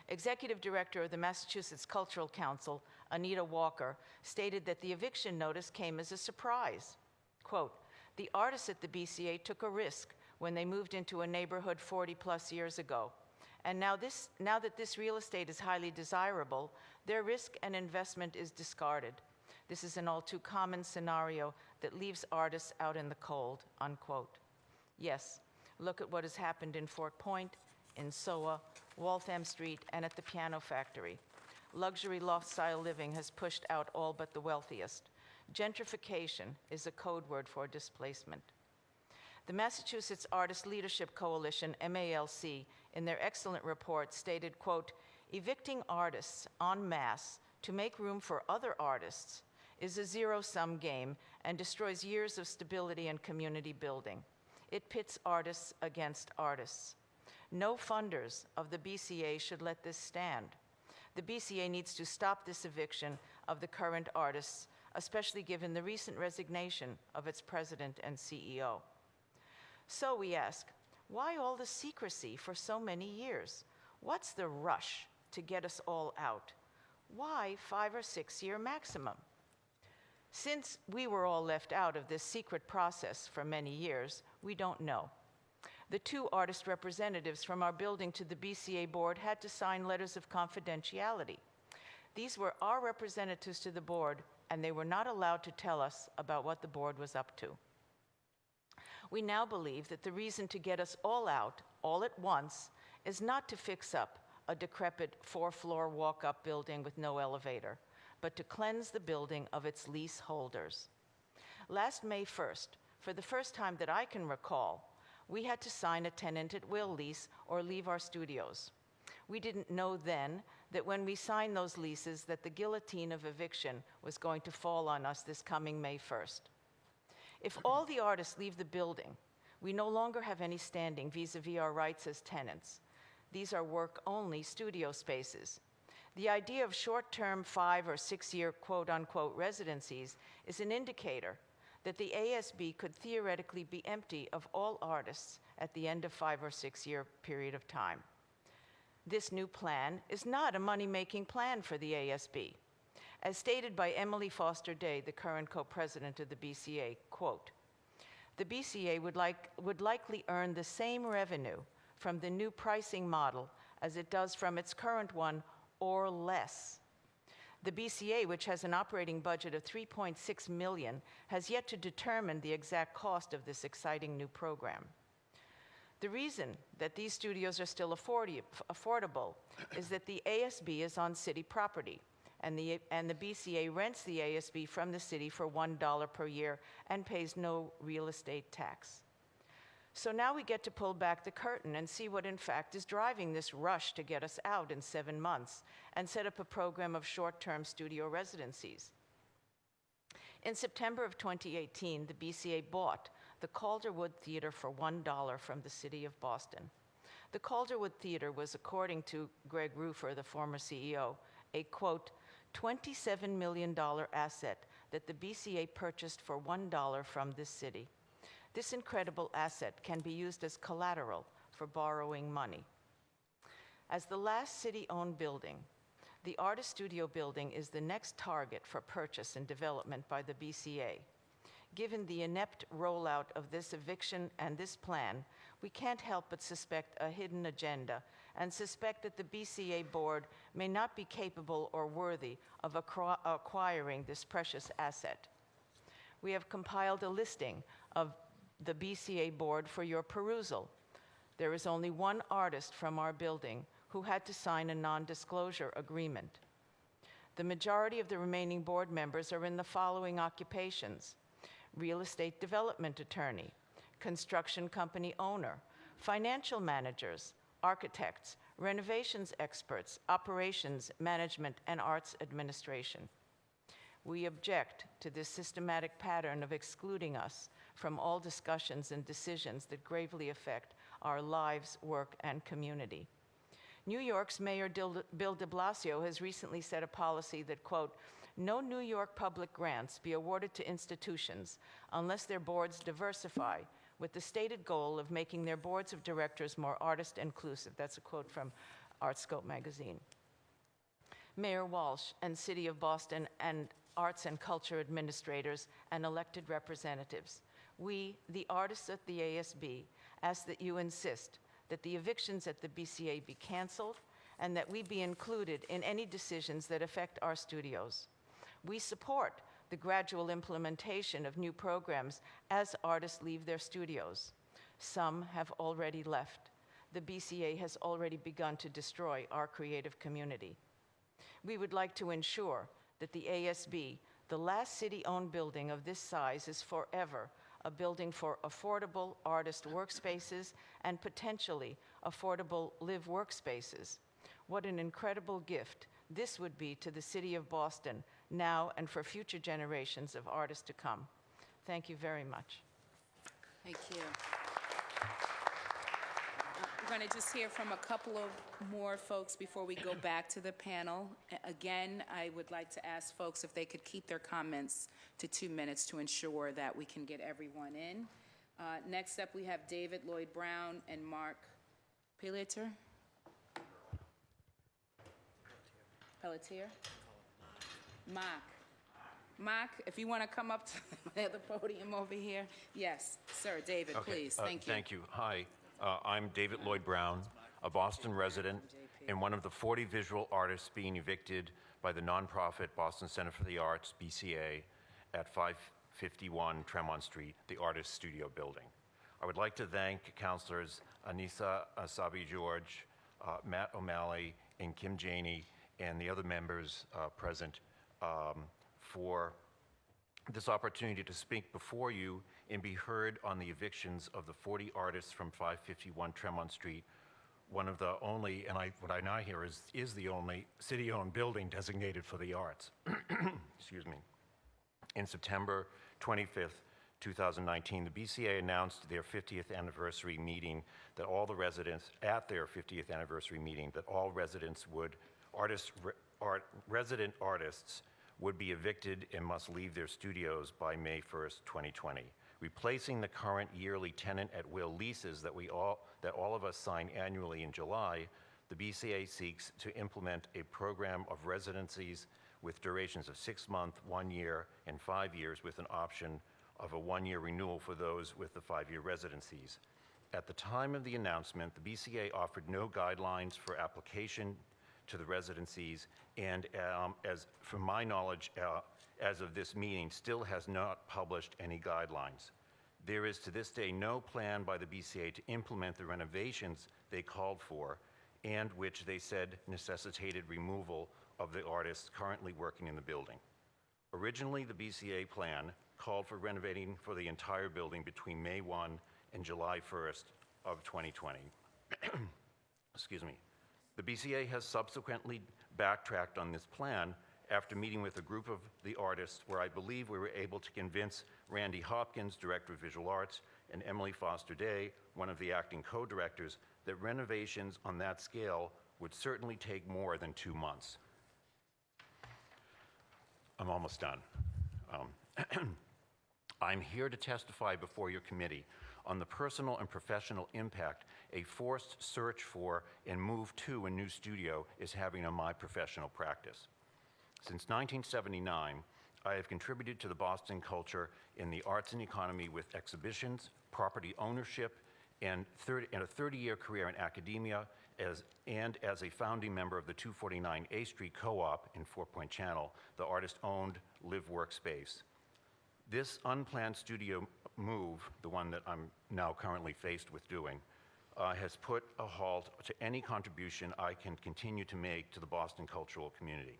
S10: Executive Director of the Massachusetts Cultural Council, Anita Walker, stated that the eviction notice came as a surprise. Quote, the artists at the BCA took a risk when they moved into a neighborhood 40+ years ago. And now that this real estate is highly desirable, their risk and investment is discarded. This is an all too common scenario that leaves artists out in the cold, unquote. Yes, look at what has happened in Fort Point, in SOA, Waltham Street, and at the Piano Factory. Luxury loft-style living has pushed out all but the wealthiest. Gentrification is a code word for displacement. The Massachusetts Artist Leadership Coalition, MALC, in their excellent report stated, quote, evicting artists en masse to make room for other artists is a zero-sum game and destroys years of stability and community building. It pits artists against artists. No funders of the BCA should let this stand. The BCA needs to stop this eviction of the current artists, especially given the recent resignation of its president and CEO. So we ask, why all the secrecy for so many years? What's the rush to get us all out? Why 5 or 6 year maximum? Since we were all left out of this secret process for many years, we don't know. The 2 artist representatives from our building to the BCA board had to sign letters of confidentiality. These were our representatives to the board, and they were not allowed to tell us about what the board was up to. We now believe that the reason to get us all out, all at once, is not to fix up a decrepit 4-floor walk-up building with no elevator, but to cleanse the building of its leaseholders. Last May 1st, for the first time that I can recall, we had to sign a tenant at will lease or leave our studios. We didn't know then that when we signed those leases that the guillotine of eviction was going to fall on us this coming May 1st. If all the artists leave the building, we no longer have any standing vis-a-vis our rights as tenants. These are work-only studio spaces. The idea of short-term 5 or 6 year quote-unquote residencies is an indicator that the ASB could theoretically be empty of all artists at the end of 5 or 6 year period of time. This new plan is not a money-making plan for the ASB. As stated by Emily Foster Day, the current co-president of the BCA, quote, "The BCA would likely earn the same revenue from the new pricing model as it does from its current one, or less. The BCA, which has an operating budget of $3.6 million, has yet to determine the exact cost of this exciting new program. The reason that these studios are still affordable is that the ASB is on city property, and the BCA rents the ASB from the city for $1 per year and pays no real estate tax. So now we get to pull back the curtain and see what in fact is driving this rush to get us out in 7 months and set up a program of short-term studio residencies. In September of 2018, the BCA bought the Calderwood Theater for $1 from the city of Boston. The Calderwood Theater was, according to Greg Roofer, the former CEO, a, quote, $27 million asset that the BCA purchased for $1 from this city. This incredible asset can be used as collateral for borrowing money. As the last city-owned building, the Artist Studio building is the next target for purchase and development by the BCA. Given the inept rollout of this eviction and this plan, we can't help but suspect a hidden agenda and suspect that the BCA board may not be capable or worthy of acquiring this precious asset. We have compiled a listing of the BCA board for your perusal. There is only one artist from our building who had to sign a non-disclosure agreement. The majority of the remaining board members are in the following occupations: real estate development attorney, construction company owner, financial managers, architects, renovations experts, operations, management, and arts administration. We object to this systematic pattern of excluding us from all discussions and decisions that gravely affect our lives, work, and community. New York's Mayor Bill de Blasio has recently set a policy that, quote, no New York public grants be awarded to institutions unless their boards diversify, with the stated goal of making their boards of directors more artist inclusive. That's a quote from Artscope magazine. Mayor Walsh and City of Boston and arts and culture administrators and elected representatives, we, the artists at the ASB, ask that you insist that the evictions at the BCA be canceled and that we be included in any decisions that affect our studios. We support the gradual implementation of new programs as artists leave their studios. Some have already left. The BCA has already begun to destroy our creative community. We would like to ensure that the ASB, the last city-owned building of this size, is forever a building for affordable artist workspaces and potentially affordable live workspaces. What an incredible gift this would be to the city of Boston now and for future generations of artists to come. Thank you very much.
S1: Thank you. We're going to just hear from a couple of more folks before we go back to the panel. Again, I would like to ask folks if they could keep their comments to 2 minutes to ensure that we can get everyone in. Next up, we have David Lloyd Brown and Mark Pelletier. Mark, if you want to come up to the podium over here. Yes, sir, David, please. Thank you.
S11: Thank you. Hi, I'm David Lloyd Brown, a Boston resident and one of the 40 visual artists being evicted by the nonprofit Boston Center for the Arts, BCA, at 551 Tremont Street, the Artist Studio building. I would like to thank Councilors Anissa Asabi-George, Matt O'Malley, and Kim Janey, and the other members present for this opportunity to speak before you and be heard on the evictions of the 40 artists from 551 Tremont Street, one of the only, and what I now hear is the only city-owned building designated for the arts. Excuse me. In September 25th, 2019, the BCA announced their 50th anniversary meeting that all the residents, at their 50th anniversary meeting, that all residents resident artists would be evicted and must leave their studios by May 1st, 2020. Replacing the current yearly tenant-at-will leases that all of us sign annually in July, the BCA seeks to implement a program of residencies with durations of 6 months, 1 year, and 5 years, with an option of a 1-year renewal for those with the 5-year residencies. At the time of the announcement, the BCA offered no guidelines for application to the residencies, and as from my knowledge, as of this meeting, still has not published any guidelines. There is to this day no plan by the BCA to implement the renovations they called for, and which they said necessitated removal of the artists currently working in the building. Originally, the BCA plan called for renovating for the entire building between May 1 and July 1st of 2020. Excuse me. The BCA has subsequently backtracked on this plan after meeting with a group of the artists, where I believe we were able to convince Randy Hopkins, Director of Visual Arts, and Emily Foster Day, one of the acting co-directors, that renovations on that scale would certainly take more than 2 months. I'm almost done. I'm here to testify before your committee on the personal and professional impact a forced search for and move to a new studio is having on my professional practice. Since 1979, I have contributed to the Boston culture in the arts and economy with exhibitions, property ownership, and a 30-year career in academia as a founding member of the 249 A Street Co-op in Four Point Channel, the artist-owned live workspace. This unplanned studio move, the one that I'm now currently faced with doing, has put a halt to any contribution I can continue to make to the Boston cultural community.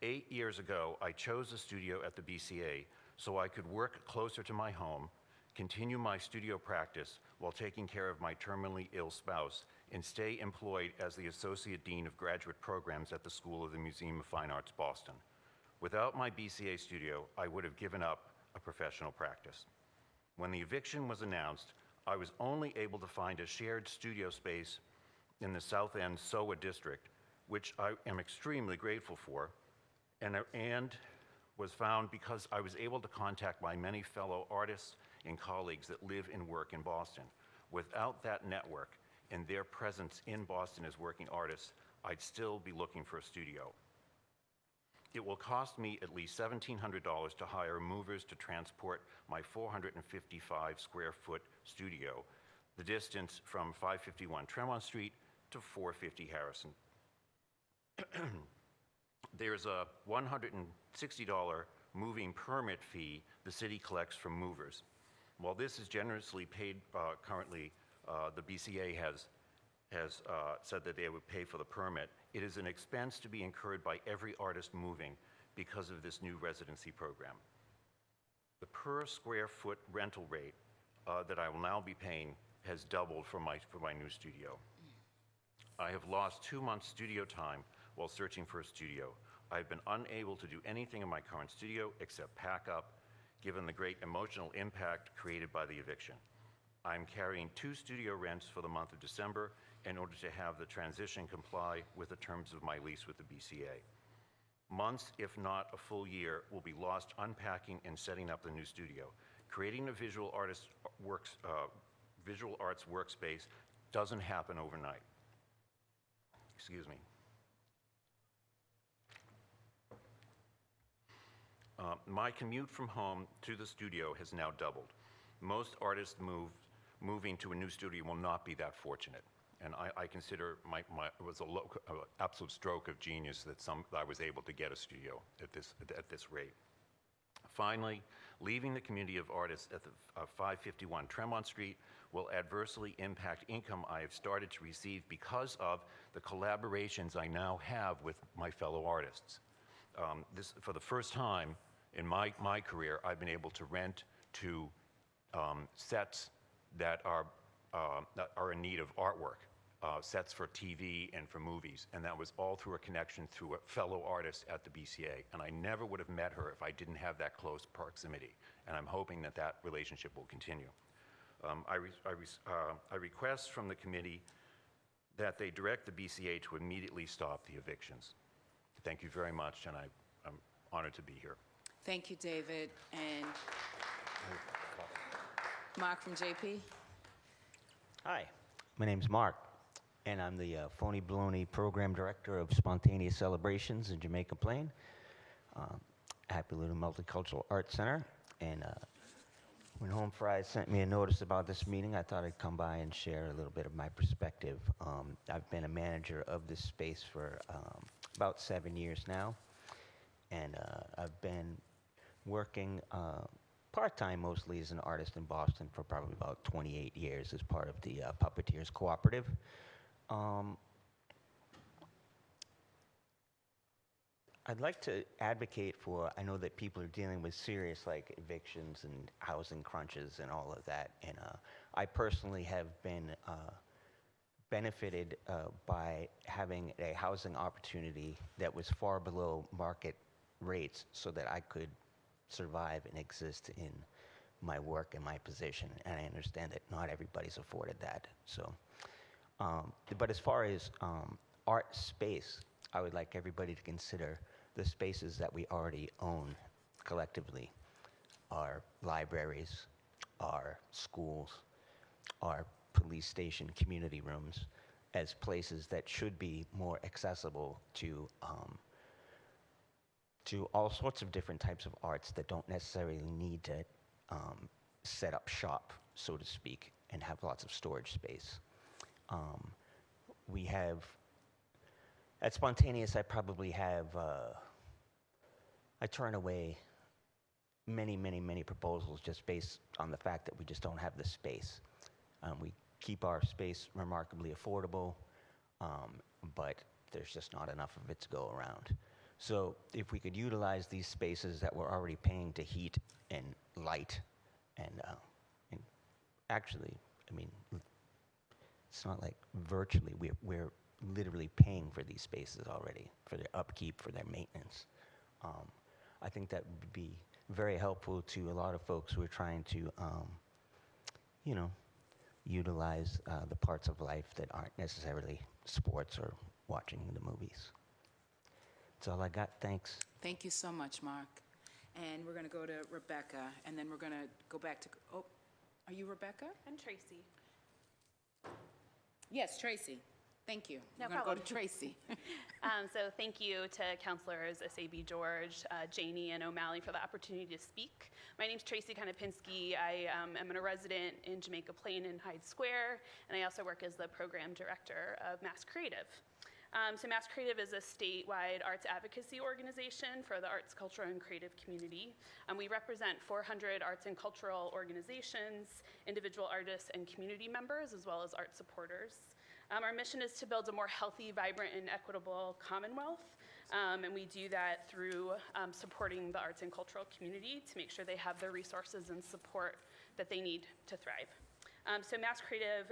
S11: 8 years ago, I chose a studio at the BCA so I could work closer to my home, continue my studio practice while taking care of my terminally ill spouse, and stay employed as the Associate Dean of Graduate Programs at the School of the Museum of Fine Arts, Boston. Without my BCA studio, I would have given up a professional practice. When the eviction was announced, I was only able to find a shared studio space in the South End SOA district, which I am extremely grateful for, and was found because I was able to contact my many fellow artists and colleagues that live and work in Boston. Without that network and their presence in Boston as working artists, I'd still be looking for a studio. It will cost me at least $1,700 to hire movers to transport my 455 square foot studio, the distance from 551 Tremont Street to 450 Harrison. There's a $160 moving permit fee the city collects from movers. While this is generously paid currently, the BCA has said that they would pay for the permit. It is an expense to be incurred by every artist moving because of this new residency program. The per square foot rental rate that I will now be paying has doubled for my new studio. I have lost 2 months studio time while searching for a studio. I've been unable to do anything in my current studio except pack up, given the great emotional impact created by the eviction. I'm carrying 2 studio rents for the month of December in order to have the transition comply with the terms of my lease with the BCA. Months, if not a full year, will be lost unpacking and setting up the new studio. Creating a visual arts workspace doesn't happen overnight. Excuse me. My commute from home to the studio has now doubled. Most artists moving to a new studio will not be that fortunate. And I consider it was an absolute stroke of genius that I was able to get a studio at this rate. Finally, leaving the community of artists at the 551 Tremont Street will adversely impact income I have started to receive because of the collaborations I now have with my fellow artists. For the first time in my career, I've been able to rent to sets that are in need of artwork, sets for TV and for movies, and that was all through a connection through a fellow artist at the BCA, and I never would have met her if I didn't have that close proximity, and I'm hoping that that relationship will continue. I request from the committee that they direct the BCA to immediately stop the evictions. Thank you very much, and I'm honored to be here.
S1: Thank you, David. And Mark from JP.
S12: Hi, my name's Mark, and I'm the Phony Baloney Program Director of Spontaneous Celebrations in Jamaica Plain, Happy Little Multicultural Arts Center. And when Home Fries sent me a notice about this meeting, I thought I'd come by and share a little bit of my perspective. I've been a manager of this space for about 7 years now, and I've been working part-time mostly as an artist in Boston for probably about 28 years as part of the Puppeteers Cooperative. I'd like to advocate for, I know that people are dealing with serious like evictions and housing crunches and all of that, and I personally have been benefited by having a housing opportunity that was far below market rates so that I could survive and exist in my work and my position, and I understand that not everybody's afforded that. So, but as far as art space, I would like everybody to consider the spaces that we already own collectively, our libraries, our schools, our police station community rooms, as places that should be more accessible to all sorts of different types of arts that don't necessarily need to set up shop, so to speak, and have lots of storage space. We have, at Spontaneous, I probably have, I turn away many proposals just based on the fact that we just don't have the space. We keep our space remarkably affordable, but there's just not enough of it to go around. So if we could utilize these spaces that we're already paying to heat and light, and actually, I mean, it's not like virtually, we're literally paying for these spaces already, for their upkeep, for their maintenance. I think that would be very helpful to a lot of folks who are trying to, you know, utilize the parts of life that aren't necessarily sports or watching the movies. That's all I got. Thanks.
S1: Thank you so much, Mark. And we're going to go to Rebecca, and then we're going to go back to, oh, are you Rebecca?
S13: I'm Tracy.
S1: Yes, Tracy. Thank you.
S13: No
S1: we're going to go
S13: problem.
S1: to Tracy.
S13: So thank you to Councilors Asabi George, Janey, and O'Malley for the opportunity to speak. My name's Tracy Konopinski. I am a resident in Jamaica Plain and Hyde Square, and I also work as the program director of Mass Creative. So Mass Creative is a statewide arts advocacy organization for the arts, culture, and creative community. We represent 400 arts and cultural organizations, individual artists, and community members, as well as art supporters. Our mission is to build a more healthy, vibrant, and equitable Commonwealth, and we do that through supporting the arts and cultural community to make sure they have the resources and support that they need to thrive. So Mass Creative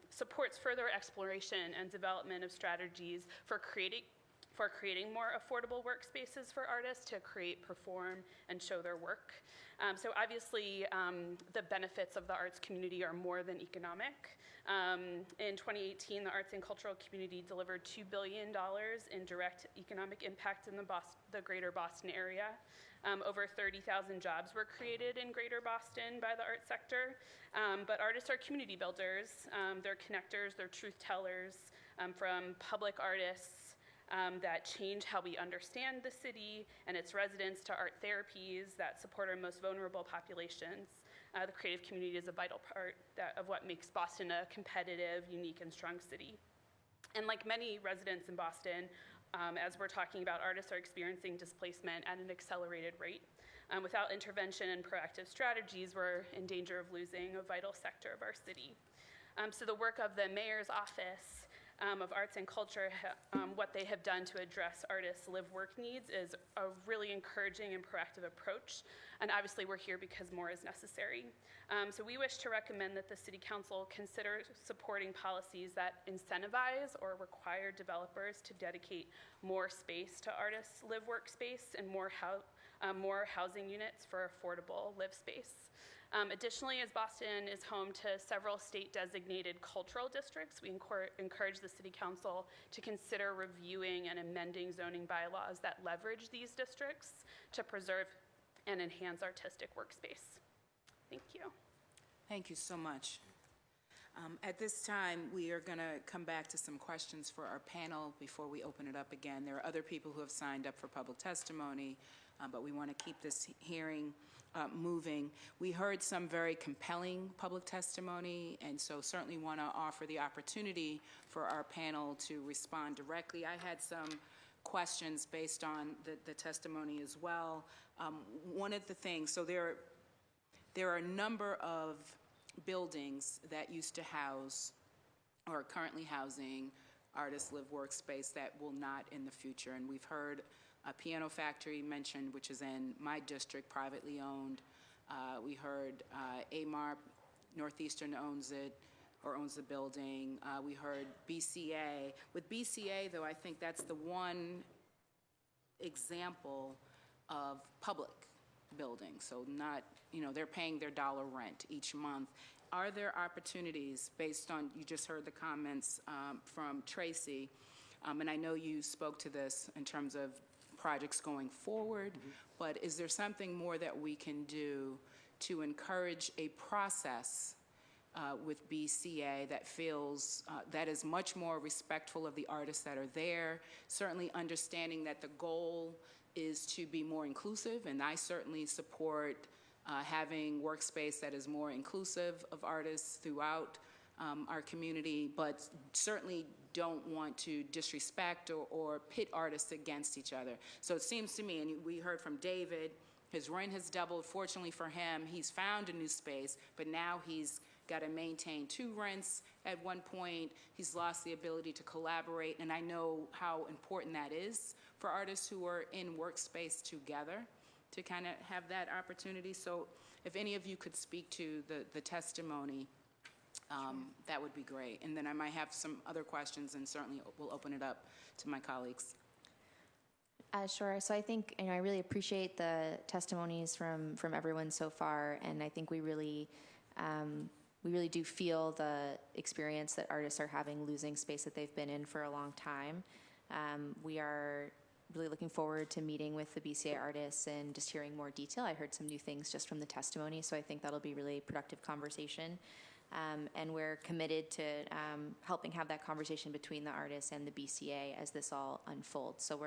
S13: supports further exploration and development of strategies for for creating more affordable workspaces for artists to create, perform, and show their work. So obviously, the benefits of the arts community are more than economic. In 2018, the arts and cultural community delivered $2 billion in direct economic impact in the greater Boston area. Over 30,000 jobs were created in greater Boston by the arts sector. But artists are community builders. They're connectors, they're truth tellers, from public artists that change how we understand the city and its residents to art therapies that support our most vulnerable populations. The creative community is a vital part of what makes Boston a competitive, unique, and strong city. And like many residents in Boston, as we're talking about, artists are experiencing displacement at an accelerated rate. Without intervention and proactive strategies, we're in danger of losing a vital sector of our city. So the work of the Mayor's Office of Arts and Culture, what they have done to address artists' live-work needs is a really encouraging and proactive approach. And obviously, we're here because more is necessary. So we wish to recommend that the City Council consider supporting policies that incentivize or require developers to dedicate more space to artists' live-work space and more housing units for affordable live space. Additionally, as Boston is home to several state-designated cultural districts, we encourage the City Council to consider reviewing and amending zoning bylaws that leverage these districts to preserve and enhance artistic workspace. Thank you.
S1: Thank you so much. At this time, we are going to come back to some questions for our panel before we open it up again. There are other people who have signed up for public testimony, but we want to keep this hearing moving. We heard some very compelling public testimony, and so certainly want to offer the opportunity for our panel to respond directly. I had some questions based on the testimony as well. One of the things, so there are a number of buildings that used to house or are currently housing artist live workspace that will not in the future, and we've heard a piano factory mentioned, which is in my district, privately owned. We heard AMAR, Northeastern owns it, or owns the building. We heard BCA. With BCA, though, I think that's the one example of public building. So not, they're paying their dollar rent each month. Are there opportunities based on, you just heard the comments from Tracy, and I know you spoke to this in terms of projects going forward, but is there something more that we can do to encourage a process with BCA that feels, that is much more respectful of the artists that are there, certainly understanding that the goal is to be more inclusive, and I certainly support having workspace that is more inclusive of artists throughout our community, but certainly don't want to disrespect or pit artists against each other. So it seems to me, and we heard from David, his rent has doubled. Fortunately for him, he's found a new space, but now he's got to maintain 2 rents at one point. He's lost the ability to collaborate, and I know how important that is for artists who are in workspace together to kind of have that opportunity. So if any of you could speak to the testimony, that would be great. And then I might have some other questions, and certainly we'll open it up to my colleagues.
S6: Sure. So I think, I really appreciate the testimonies from everyone so far, and I think we really do feel the experience that artists are having losing space that they've been in for a long time. We are really looking forward to meeting with the BCA artists and just hearing more detail. I heard some new things just from the testimony, so I think that'll be really productive conversation. And we're committed to helping have that conversation between the artists and the BCA as this all unfolds. So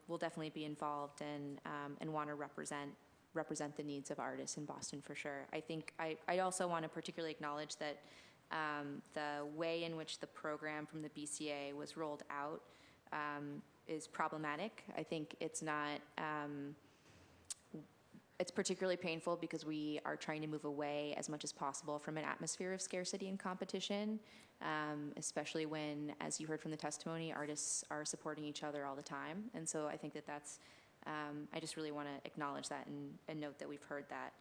S6: we'll definitely be involved and want to represent the needs of artists in Boston for sure. I think I also want to particularly acknowledge that the way in which the program from the BCA was rolled out is problematic. I think it's not. It's particularly painful because we are trying to move away as much as possible from an atmosphere of scarcity and competition, especially when, as you heard from the testimony, artists are supporting each other all the time. And so I think that's, I just really want to acknowledge that and note that we've heard that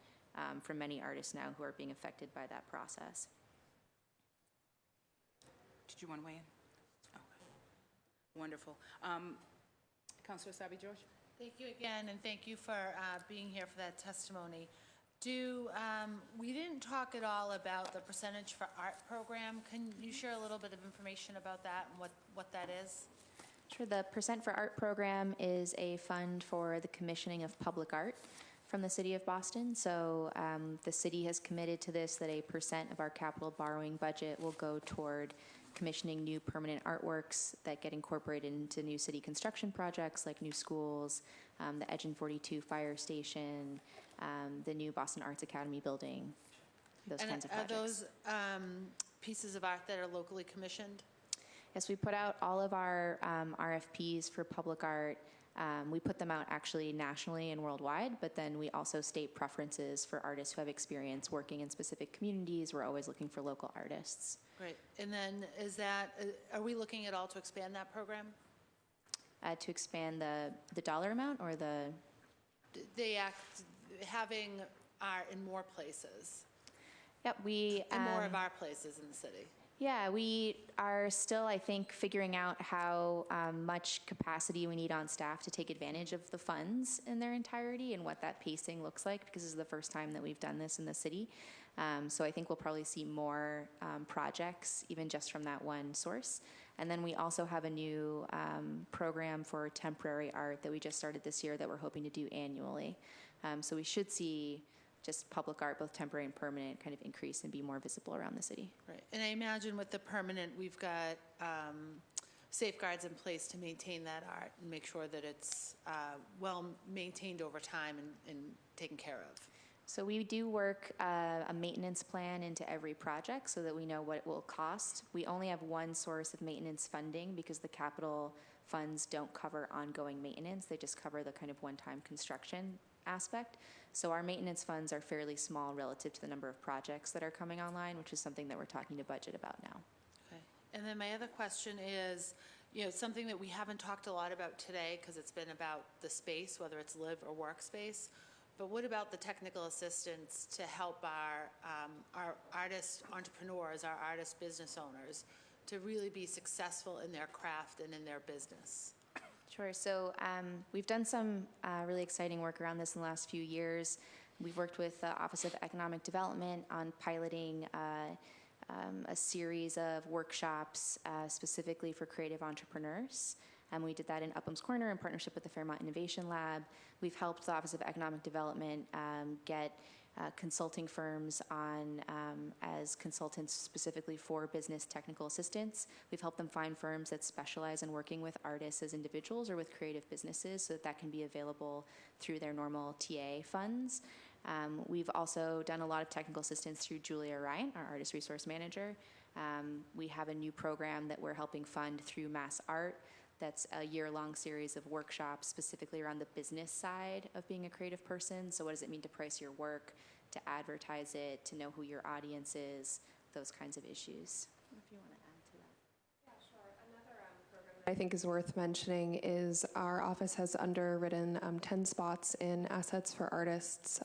S6: from many artists now who are being affected by that process.
S1: Did you want to weigh in? Wonderful. Councilor Sabi George?
S2: Thank you again, and thank you for being here for that testimony. We didn't talk at all about the Percentage for Art program. Can you share a little bit of information about that and what that is?
S6: Sure. The Percent for Art program is a fund for the commissioning of public art from the City of Boston. So the city has committed to this, that a percent of our capital borrowing budget will go toward commissioning new permanent artworks that get incorporated into new city construction projects like new schools, the Edge and 42 fire station, the new Boston Arts Academy building, those kinds of projects.
S2: Are those pieces of art that are locally commissioned?
S6: Yes, we put out all of our RFPs for public art. We put them out actually nationally and worldwide, but then we also state preferences for artists who have experience working in specific communities. We're always looking for local artists.
S2: Great. And then are we looking at all to expand that program?
S6: To expand the dollar amount or the?
S2: Having art in more places.
S6: Yep, we.
S2: In more of our places in the city.
S6: Yeah, we are still, I think, figuring out how much capacity we need on staff to take advantage of the funds in their entirety and what that pacing looks like, because this is the first time that we've done this in the city. So I think we'll probably see more projects, even just from that one source. And then we also have a new program for temporary art that we just started this year that we're hoping to do annually. So we should see just public art, both temporary and permanent, kind of increase and be more visible around the city.
S2: Right. And I imagine with the permanent, we've got safeguards in place to maintain that art and make sure that it's well maintained over time and taken care of.
S6: So we do work a maintenance plan into every project so that we know what it will cost. We only have one source of maintenance funding because the capital funds don't cover ongoing maintenance. They just cover the kind of one-time construction aspect. So our maintenance funds are fairly small relative to the number of projects that are coming online, which is something that we're talking to budget about now.
S2: Okay. And then my other question is, something that we haven't talked a lot about today because it's been about the space, whether it's live or workspace. But what about the technical assistance to help our artist entrepreneurs, our artist business owners, to really be successful in their craft and in their business?
S6: Sure. So we've done some really exciting work around this in the last few years. We've worked with the Office of Economic Development on piloting a series of workshops specifically for creative entrepreneurs. We did that in Upham's Corner in partnership with the Fairmont Innovation Lab. We've helped the Office of Economic Development get consulting firms on as consultants specifically for business technical assistance. We've helped them find firms that specialize in working with artists as individuals or with creative businesses so that that can be available through their normal TA funds. We've also done a lot of technical assistance through Julia Ryan, our artist resource manager. We have a new program that we're helping fund through Mass Art. That's a year-long series of workshops specifically around the business side of being a creative person. So what does it mean to price your work, to advertise it, to know who your audience is, those kinds of issues. If you want to add to that.
S7: Yeah, sure. Another program that I think is worth mentioning is our office has underwritten 10 spots in Assets for Artists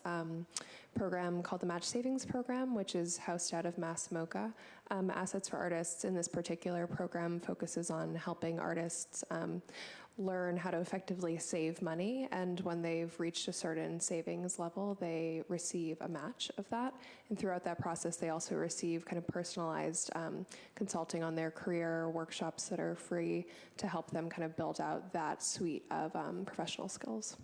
S7: program called the Match Savings Program, which is housed out of Mass MoCA. Assets for Artists in this particular program focuses on helping artists learn how to effectively save money, and when they've reached a certain savings level, they receive a match of that. And throughout that process, they also receive kind of personalized consulting on their career, workshops that are free to help them kind of build out that suite of professional skills.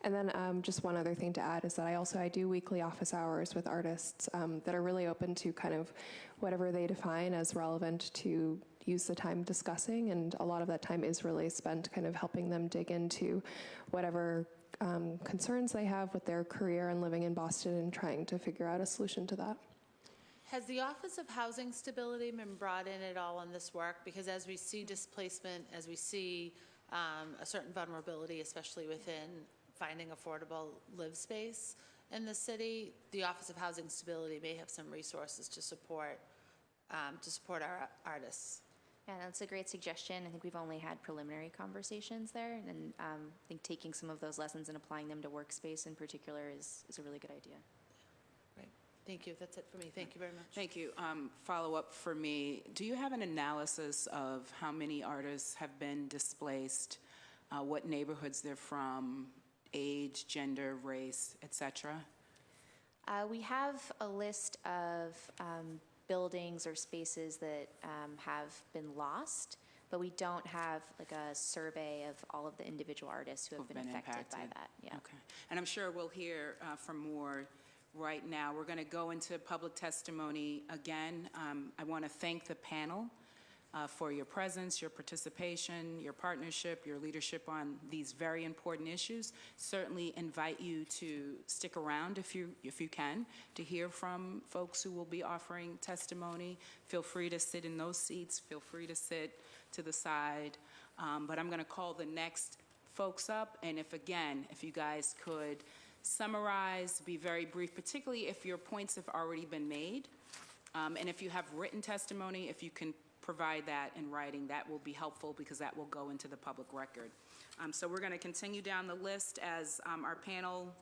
S7: And then just one other thing to add is that I do weekly office hours with artists that are really open to kind of whatever they define as relevant to use the time discussing, and a lot of that time is really spent kind of helping them dig into whatever concerns they have with their career and living in Boston and trying to figure out a solution to that.
S2: Has the Office of Housing Stability been brought in at all on this work? Because as we see displacement, as we see a certain vulnerability, especially within finding affordable live space in the city, the Office of Housing Stability may have some resources to support our artists.
S6: Yeah, that's a great suggestion. I think we've only had preliminary conversations there, and I think taking some of those lessons and applying them to workspace in particular is a really good idea.
S2: Great. Thank you. That's it for me. Thank you very much.
S1: Thank you. Follow-up for me. Do you have an analysis of how many artists have been displaced, what neighborhoods they're from, age, gender, race, et cetera?
S6: We have a list of buildings or spaces that have been lost, but we don't have like a survey of all of the individual artists who have been affected by that. Yeah.
S1: Okay. And I'm sure we'll hear from more right now. We're going to go into public testimony again. I want to thank the panel for your presence, your participation, your partnership, your leadership on these very important issues. Certainly invite you to stick around if you can, to hear from folks who will be offering testimony. Feel free to sit in those seats. Feel free to sit to the side. But I'm going to call the next folks up, and if you guys could summarize, be very brief, particularly if your points have already been made. And if you have written testimony, if you can provide that in writing, that will be helpful because that will go into the public record. So we're going to continue down the list as our panel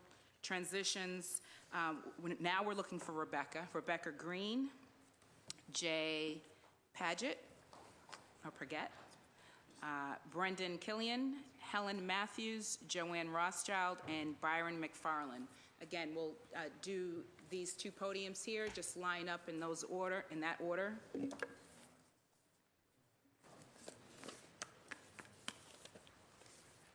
S1: transitions. Now we're looking for Rebecca. Rebecca Green, Jay Paget, Brendan Killian, Helen Matthews, Joanne Rothschild, and Byron McFarland. Again, we'll do these two podiums here, just line up in that order.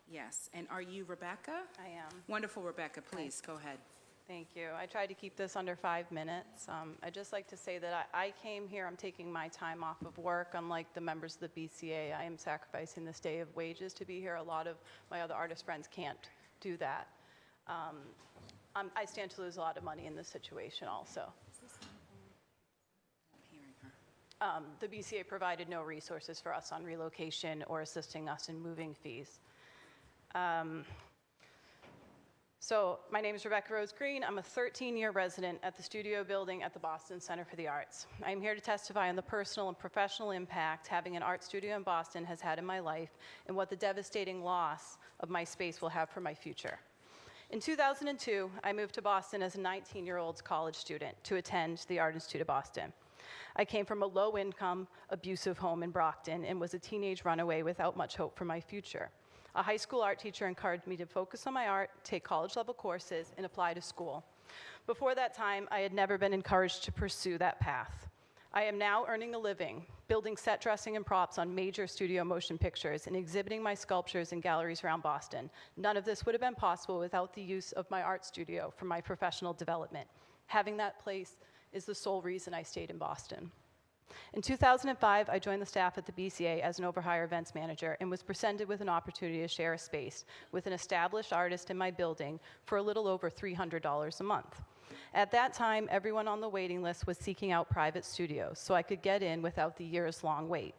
S1: Yes, and are you Rebecca?
S14: I am.
S1: Wonderful, Rebecca, please, go ahead.
S14: Thank you. I tried to keep this under 5 minutes. I'd just like to say that I came here, I'm taking my time off of work. Unlike the members of the BCA, I am sacrificing this day of wages to be here. A lot of my other artist friends can't do that. I stand to lose a lot of money in this situation also. The BCA provided no resources for us on relocation or assisting us in moving fees. So my name is Rebecca Rose Green. I'm a 13-year resident at the studio building at the Boston Center for the Arts. I'm here to testify on the personal and professional impact having an art studio in Boston has had in my life and what the devastating loss of my space will have for my future. In 2002, I moved to Boston as a 19-year-old college student to attend the Art Institute of Boston. I came from a low-income, abusive home in Brockton and was a teenage runaway without much hope for my future. A high school art teacher encouraged me to focus on my art, take college-level courses, and apply to school. Before that time, I had never been encouraged to pursue that path. I am now earning a living, building set dressing and props on major studio motion pictures and exhibiting my sculptures in galleries around Boston. None of this would have been possible without the use of my art studio for my professional development. Having that place is the sole reason I stayed in Boston. In 2005, I joined the staff at the BCA as an overhire events manager and was presented with an opportunity to share a space with an established artist in my building for a little over $300 a month. At that time, everyone on the waiting list was seeking out private studios, so I could get in without the years-long wait.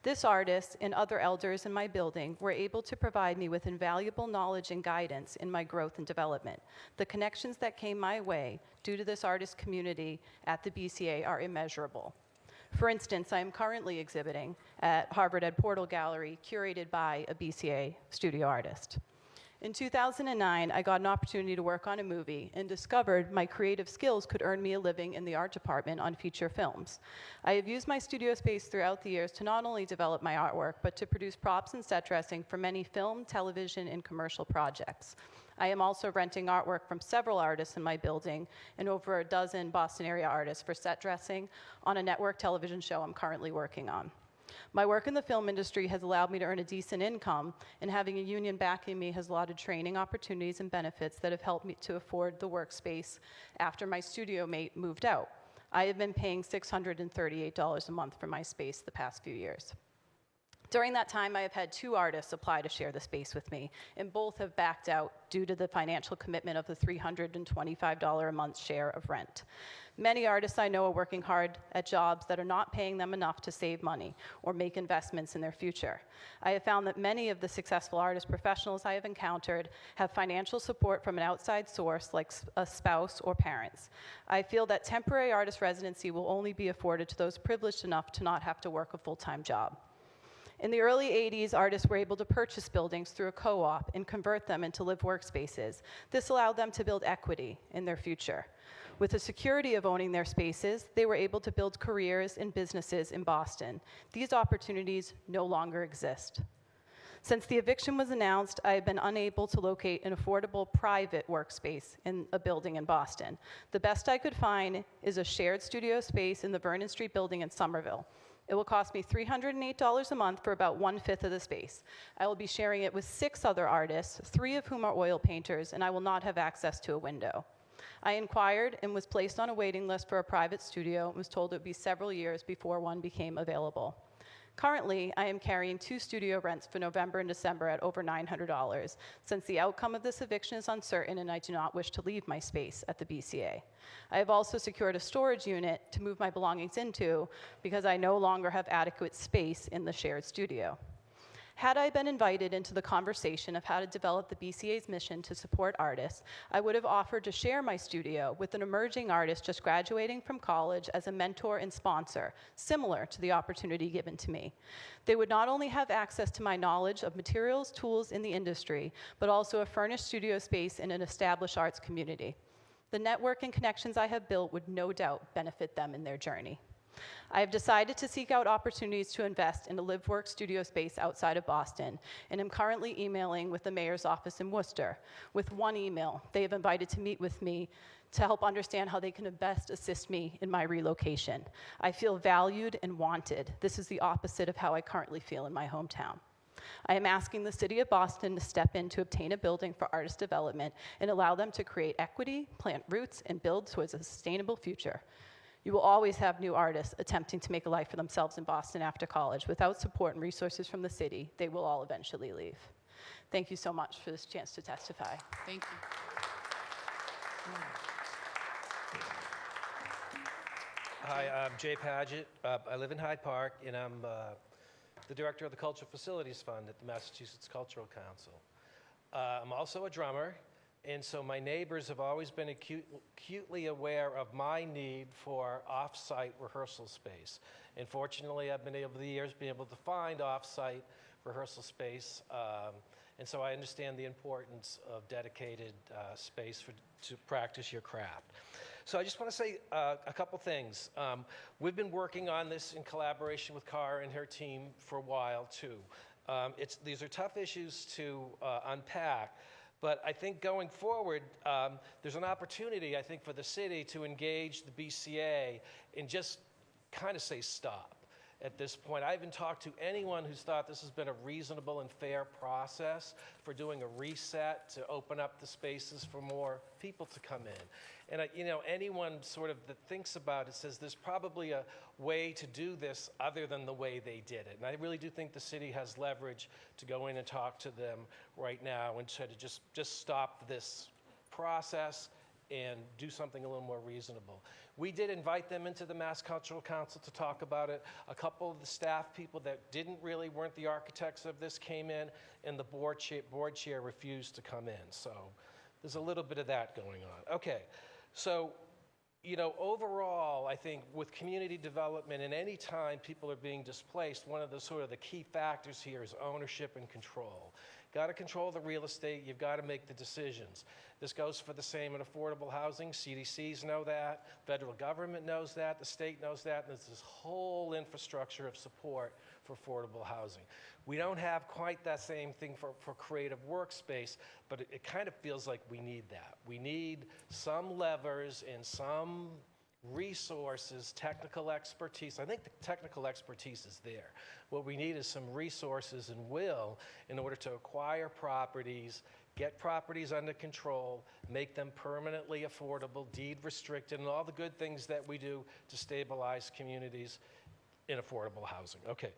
S14: This artist and other elders in my building were able to provide me with invaluable knowledge and guidance in my growth and development. The connections that came my way due to this artist community at the BCA are immeasurable. For instance, I am currently exhibiting at Harvard Ed Portal Gallery, curated by a BCA studio artist. In 2009, I got an opportunity to work on a movie and discovered my creative skills could earn me a living in the art department on feature films. I have used my studio space throughout the years to not only develop my artwork, but to produce props and set dressing for many film, television, and commercial projects. I am also renting artwork from several artists in my building and over a dozen Boston area artists for set dressing on a network television show I'm currently working on. My work in the film industry has allowed me to earn a decent income, and having a union backing me has allotted training opportunities and benefits that have helped me to afford the workspace after my studio mate moved out. I have been paying $638 a month for my space the past few years. During that time, I have had 2 artists apply to share the space with me, and both have backed out due to the financial commitment of the $325 a month share of rent. Many artists I know are working hard at jobs that are not paying them enough to save money or make investments in their future. I have found that many of the successful artist professionals I have encountered have financial support from an outside source like a spouse or parents. I feel that temporary artist residency will only be afforded to those privileged enough to not have to work a full-time job. In the early 80s, artists were able to purchase buildings through a co-op and convert them into live workspaces. This allowed them to build equity in their future. With the security of owning their spaces, they were able to build careers and businesses in Boston. These opportunities no longer exist. Since the eviction was announced, I have been unable to locate an affordable private workspace in a building in Boston. The best I could find is a shared studio space in the Vernon Street building in Somerville. It will cost me $308 a month for about 1/5 of the space. I will be sharing it with 6 other artists, 3 of whom are oil painters, and I will not have access to a window. I inquired and was placed on a waiting list for a private studio and was told it would be several years before one became available. Currently, I am carrying 2 studio rents for November and December at over $900, since the outcome of this eviction is uncertain and I do not wish to leave my space at the BCA. I have also secured a storage unit to move my belongings into because I no longer have adequate space in the shared studio. Had I been invited into the conversation of how to develop the BCA's mission to support artists, I would have offered to share my studio with an emerging artist just graduating from college as a mentor and sponsor, similar to the opportunity given to me. They would not only have access to my knowledge of materials, tools in the industry, but also a furnished studio space in an established arts community. The network and connections I have built would no doubt benefit them in their journey. I have decided to seek out opportunities to invest in a live-work studio space outside of Boston, and am currently emailing with the mayor's office in Worcester. With one email, they have invited to meet with me to help understand how they can best assist me in my relocation. I feel valued and wanted. This is the opposite of how I currently feel in my hometown. I am asking the City of Boston to step in to obtain a building for artist development and allow them to create equity, plant roots, and build towards a sustainable future. You will always have new artists attempting to make a life for themselves in Boston after college. Without support and resources from the city, they will all eventually leave. Thank you so much for this chance to testify.
S1: Thank you.
S15: Hi, I'm Jay Paget. I live in Hyde Park, and I'm the director of the Cultural Facilities Fund at the Massachusetts Cultural Council. I'm also a drummer, and so my neighbors have always been acutely aware of my need for off-site rehearsal space. And fortunately, I've been able, over the years, to find off-site rehearsal space. And so I understand the importance of dedicated space to practice your craft. So I just want to say a couple things. We've been working on this in collaboration with Cara and her team for a while, too. These are tough issues to unpack. But I think going forward, there's an opportunity, I think, for the city to engage the BCA and just kind of say stop at this point. I haven't talked to anyone who's thought this has been a reasonable and fair process for doing a reset to open up the spaces for more people to come in. And anyone sort of that thinks about it says there's probably a way to do this other than the way they did it. And I really do think the city has leverage to go in and talk to them right now and try to just stop this process and do something a little more reasonable. We did invite them into the Mass Cultural Council to talk about it. A couple of the staff people that weren't the architects of this came in, and the board chair refused to come in. So there's a little bit of that going on. Okay, so overall, I think with community development and any time people are being displaced, one of the sort of the key factors here is ownership and control. Got to control the real estate. You've got to make the decisions. This goes for the same in affordable housing. CDCs know that. Federal government knows that. The state knows that. And there's this whole infrastructure of support for affordable housing. We don't have quite that same thing for creative workspace, but it kind of feels like we need that. We need some levers and some resources, technical expertise. I think the technical expertise is there. What we need is some resources and will in order to acquire properties, get properties under control, make them permanently affordable, deed restricted, and all the good things that we do to stabilize communities in affordable housing. Okay,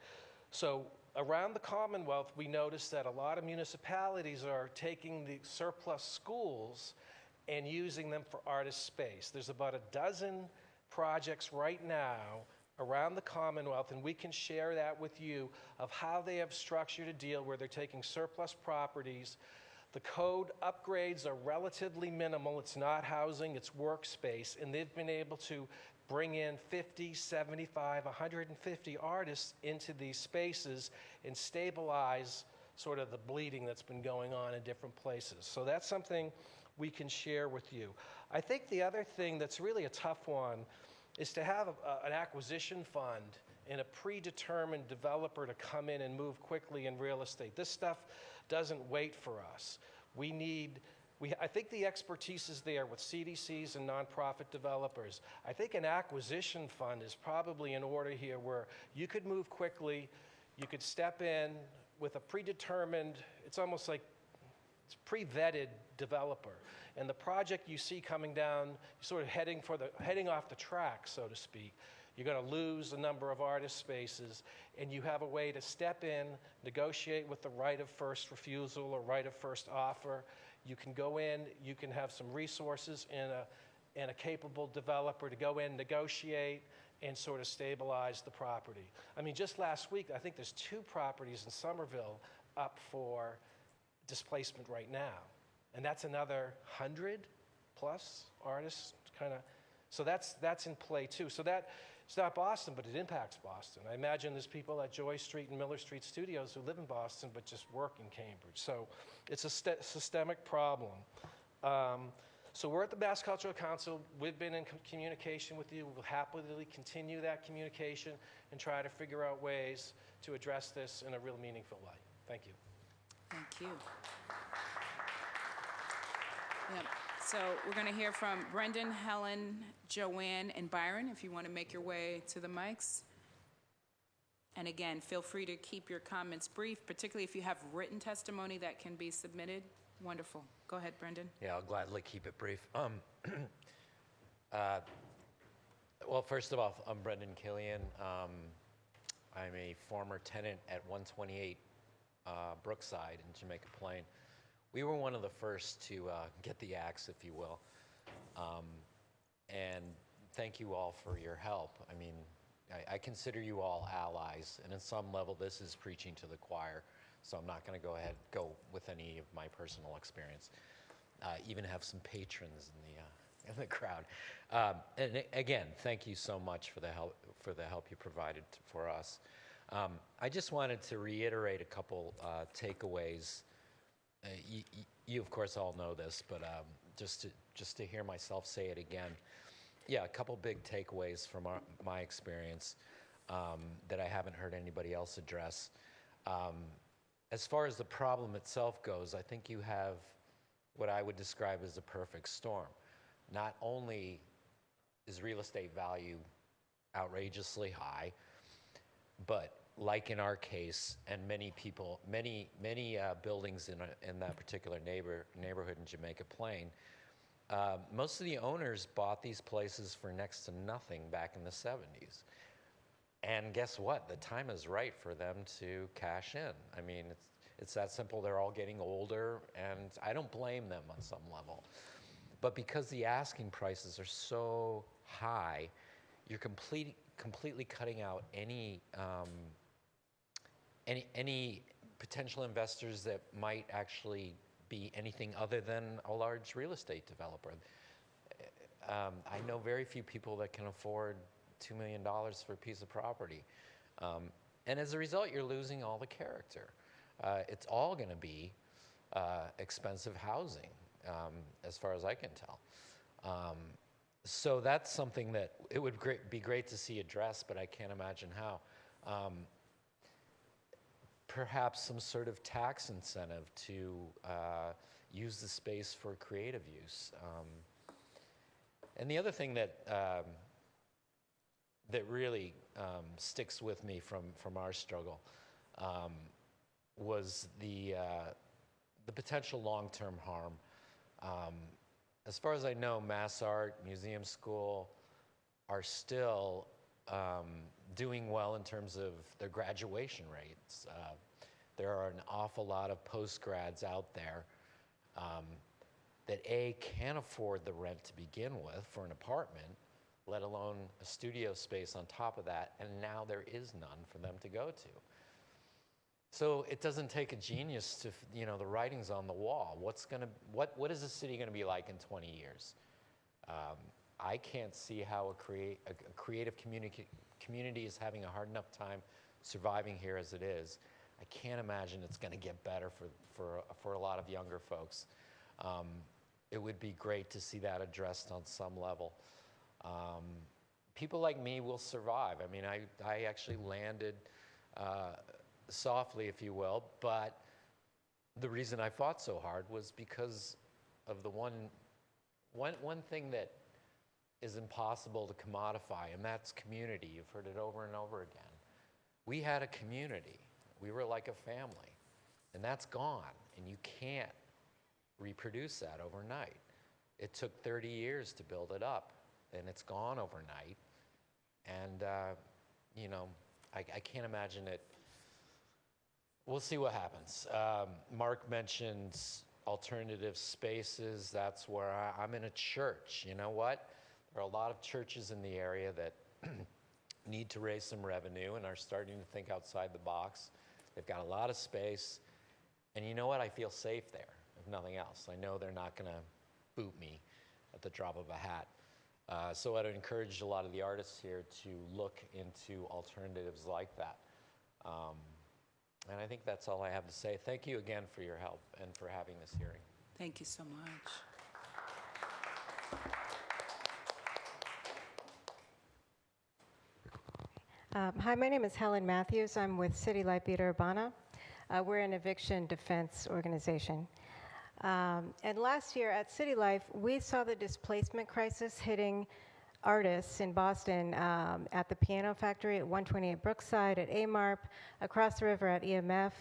S15: so around the Commonwealth, we noticed that a lot of municipalities are taking the surplus schools and using them for artist space. There's about a dozen projects right now around the Commonwealth, and we can share that with you of how they have structured a deal where they're taking surplus properties. The code upgrades are relatively minimal. It's not housing, it's workspace, and they've been able to bring in 50, 75, 150 artists into these spaces and stabilize sort of the bleeding that's been going on in different places. So that's something we can share with you. I think the other thing that's really a tough one is to have an acquisition fund and a predetermined developer to come in and move quickly in real estate. This stuff doesn't wait for us. I think the expertise is there with CDCs and nonprofit developers. I think an acquisition fund is probably in order here where you could move quickly, you could step in with a predetermined, it's almost like it's pre-vetted developer. And the project you see coming down, sort of heading off the track, so to speak, you're going to lose a number of artist spaces, and you have a way to step in, negotiate with the right of first refusal or right of first offer. You can go in, you can have some resources and a capable developer to go in, negotiate, and sort of stabilize the property. I mean, just last week, I think there's 2 properties in Somerville up for displacement right now. And that's another 100+ artists, kind of. So that's in play too. So it's not Boston, but it impacts Boston. I imagine there's people at Joy Street and Miller Street Studios who live in Boston but just work in Cambridge. So it's a systemic problem. So we're at the Mass Cultural Council. We've been in communication with you. We'll happily continue that communication and try to figure out ways to address this in a real meaningful way. Thank you.
S1: Thank you. Yep. So we're going to hear from Brendan, Helen, Joanne, and Byron, if you want to make your way to the mics. And again, feel free to keep your comments brief, particularly if you have written testimony that can be submitted. Wonderful. Go ahead, Brendan.
S16: Yeah, I'll gladly keep it brief. Well, first of all, I'm Brendan Killian. I'm a former tenant at 128 Brookside in Jamaica Plain. We were one of the first to get the axe, if you will. And thank you all for your help. I mean, I consider you all allies, and at some level, this is preaching to the choir. So I'm not going to go with any of my personal experience. Even have some patrons in the crowd. And again, thank you so much for the help you provided for us. I just wanted to reiterate a couple takeaways. You of course all know this, but just to hear myself say it again. Yeah, a couple big takeaways from my experience that I haven't heard anybody else address. As far as the problem itself goes, I think you have what I would describe as a perfect storm. Not only is real estate value outrageously high, but like in our case, and many buildings in that particular neighborhood in Jamaica Plain, most of the owners bought these places for next to nothing back in the 70s. And guess what? The time is right for them to cash in. I mean, it's that simple. They're all getting older, and I don't blame them on some level. But because the asking prices are so high, you're completely cutting out any potential investors that might actually be anything other than a large real estate developer. I know very few people that can afford $2 million for a piece of property. And as a result, you're losing all the character. It's all going to be expensive housing, as far as I can tell. So that's something that it would be great to see addressed, but I can't imagine how. Perhaps some sort of tax incentive to use the space for creative use. And the other thing that really sticks with me from our struggle was the potential long-term harm. As far as I know, Mass Art, Museum School are still doing well in terms of their graduation rates. There are an awful lot of post-grads out there that can't afford the rent to begin with for an apartment, let alone a studio space on top of that, and now there is none for them to go to. So it doesn't take a genius to, the writing's on the wall. What is the city going to be like in 20 years? I can't see how a creative community is having a hard enough time surviving here as it is. I can't imagine it's going to get better for a lot of younger folks. it would be great to see that addressed on some level. People like me will survive. I mean, I actually landed softly, if you will, but the reason I fought so hard was because of the one thing that is impossible to commodify, and that's community. You've heard it over and over again. We had a community. We were like a family, and that's gone, and you can't reproduce that overnight. It took 30 years to build it up, and it's gone overnight. And, you know, I can't imagine it. We'll see what happens. Mark mentioned alternative spaces. That's where I'm in a church. You know what? There are a lot of churches in the area that need to raise some revenue and are starting to think outside the box. They've got a lot of space. And you know what? I feel safe there, if nothing else. I know they're not going to boot me at the drop of a hat. So I'd encourage a lot of the artists here to look into alternatives like that. And I think that's all I have to say. Thank you again for your help and for having this hearing.
S1: Thank you so much.
S17: Hi, my name is Helen Matthews. I'm with City Light Vida Urbana. We're an eviction defense organization. And last year at City Life, we saw the displacement crisis hitting artists in Boston at the Piano Factory, at 128 Brookside, at AMARP, across the river at EMF,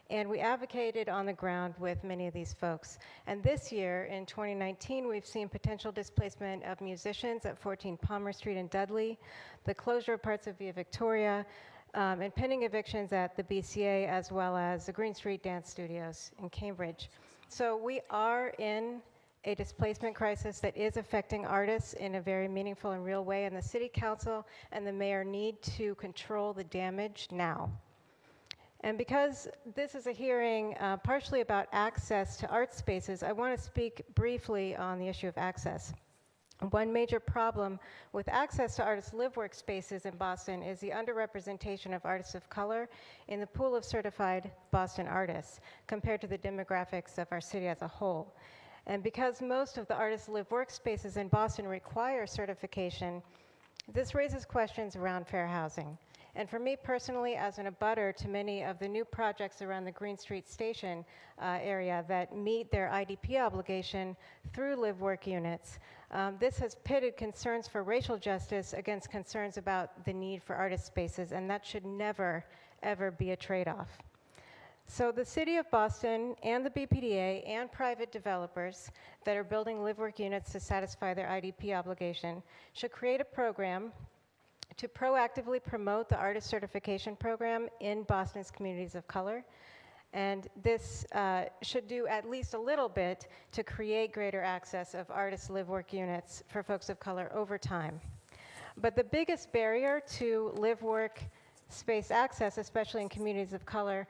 S17: and we advocated on the ground with many of these folks. And this year, in 2019, we've seen potential displacement of musicians at 14 Palmer Street in Dudley, the closure of parts of Via Victoria, and pending evictions at the BCA, as well as the Green Street Dance Studios in Cambridge. So we are in a displacement crisis that is affecting artists in a very meaningful and real way, and the City Council and the Mayor need to control the damage now. And because this is a hearing partially about access to art spaces, I want to speak briefly on the issue of access. One major problem with access to artists' live-work spaces in Boston is the underrepresentation of artists of color in the pool of certified Boston artists compared to the demographics of our city as a whole. And because most of the artists' live-work spaces in Boston require certification, this raises questions around fair housing. And for me personally, as an abutter to many of the new projects around the Green Street Station area that meet their IDP obligation through live-work units, this has pitted concerns for racial justice against concerns about the need for artist spaces, and that should never, ever be a trade-off. So the City of Boston and the BPDA and private developers that are building live-work units to satisfy their IDP obligation should create a program to proactively promote the artist certification program in Boston's communities of color. And this should do at least a little bit to create greater access of artist live-work units for folks of color over time. But the biggest barrier to live-work space access, especially in communities of color,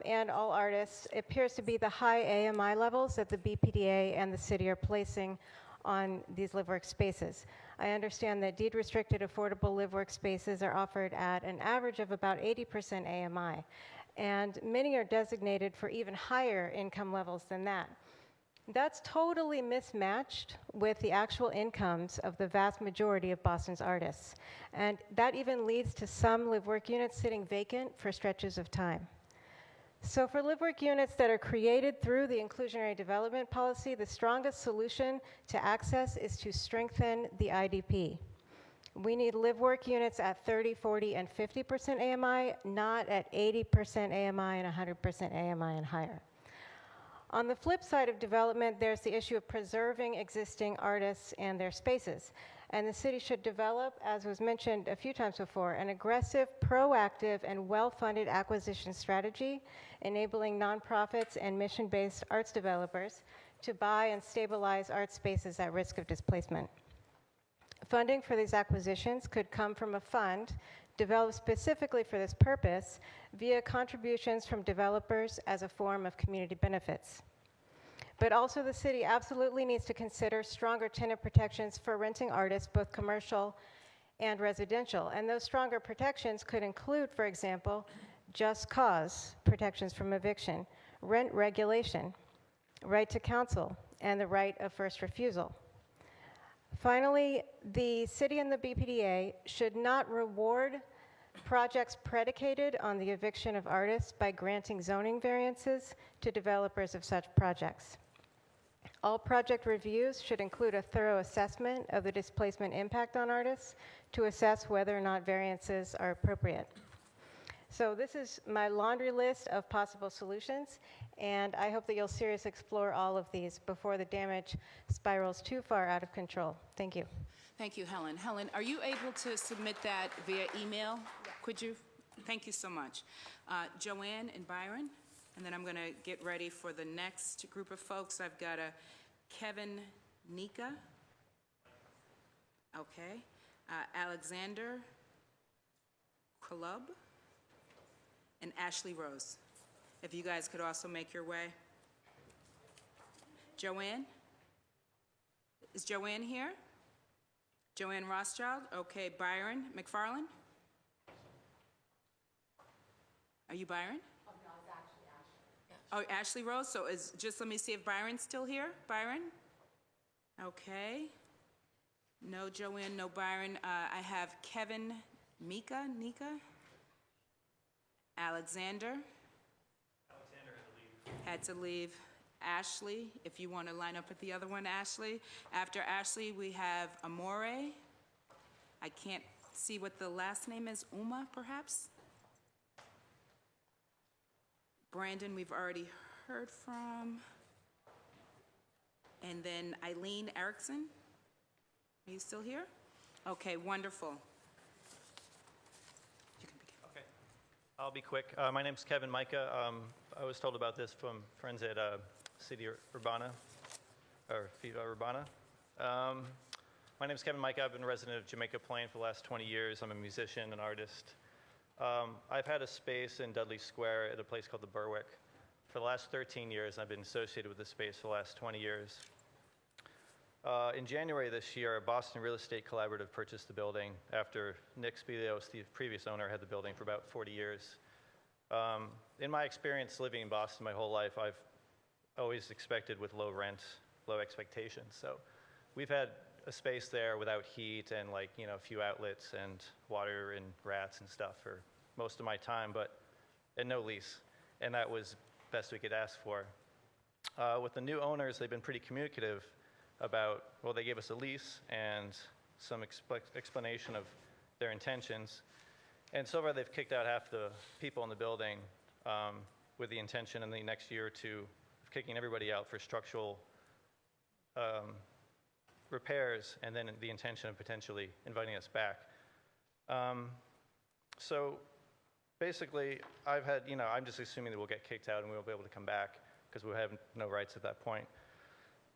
S17: and all artists, appears to be the high AMI levels that the BPDA and the city are placing on these live-work spaces. I understand that deed-restricted affordable live-work spaces are offered at an average of about 80% AMI, and many are designated for even higher income levels than that. That's totally mismatched with the actual incomes of the vast majority of Boston's artists, and that even leads to some live-work units sitting vacant for stretches of time. So for live-work units that are created through the inclusionary development policy, the strongest solution to access is to strengthen the IDP. We need live-work units at 30, 40, and 50% AMI, not at 80% AMI and 100% AMI and higher. On the flip side of development, there's the issue of preserving existing artists and their spaces. And the city should develop, as was mentioned a few times before, an aggressive, proactive, and well-funded acquisition strategy, enabling nonprofits and mission-based arts developers to buy and stabilize art spaces at risk of displacement. Funding for these acquisitions could come from a fund developed specifically for this purpose via contributions from developers as a form of community benefits. But also the city absolutely needs to consider stronger tenant protections for renting artists, both commercial and residential. And those stronger protections could include, for example, just cause protections from eviction, rent regulation, right to counsel, and the right of first refusal. Finally, the city and the BPDA should not reward projects predicated on the eviction of artists by granting zoning variances to developers of such projects. All project reviews should include a thorough assessment of the displacement impact on artists to assess whether or not variances are appropriate. So this is my laundry list of possible solutions, and I hope that you'll seriously explore all of these before the damage spirals too far out of control. Thank you.
S1: Thank you, Helen. Helen, are you able to submit that via email? Yeah. Could you? Thank you so much. Joanne and Byron, and then I'm going to get ready for the next group of folks. I've got a Kevin Nika. Okay. Alexander Klub and Ashley Rose. If you guys could also make your way. Joanne? Is Joanne here? Joanne Rothschild? Okay, Byron McFarland? Are you Byron? Oh, no, it's actually Ashley. Oh, Ashley Rose? So just let me see if Byron's still here. Byron? Okay. No Joanne, no Byron. I have Kevin Nika? Alexander had to leave. Ashley, if you want to line up with the other one, Ashley. After Ashley, we have Amore. I can't see what the last name is. Uma, perhaps? Brandon, we've already heard from. And then Eileen Erickson. Are you still here? Okay, wonderful. You can begin.
S18: Okay, I'll be quick. My name's Kevin Micah. I was told about this from friends at City Urbana, or FIBA Urbana. My name's Kevin Micah. I've been a resident of Jamaica Plain for the last 20 years. I'm a musician, an artist. I've had a space in Dudley Square at a place called the Berwick for the last 13 years. I've been associated with this space for the last 20 years. In January this year, a Boston Real Estate Collaborative purchased the building after Nick Spilios, the previous owner, had the building for about 40 years. In my experience living in Boston my whole life, I've always expected with low rent, low expectations. So we've had a space there without heat and a few outlets and water and rats and stuff for most of my time, and no lease. And that was best we could ask for. With the new owners, they've been pretty communicative about, well, they gave us a lease and some explanation of their intentions. And so far, they've kicked out half the people in the building with the intention in the next year or two of kicking everybody out for structural repairs, and then the intention of potentially inviting us back. So basically, I'm just assuming that we'll get kicked out and we won't be able to come back because we'll have no rights at that point.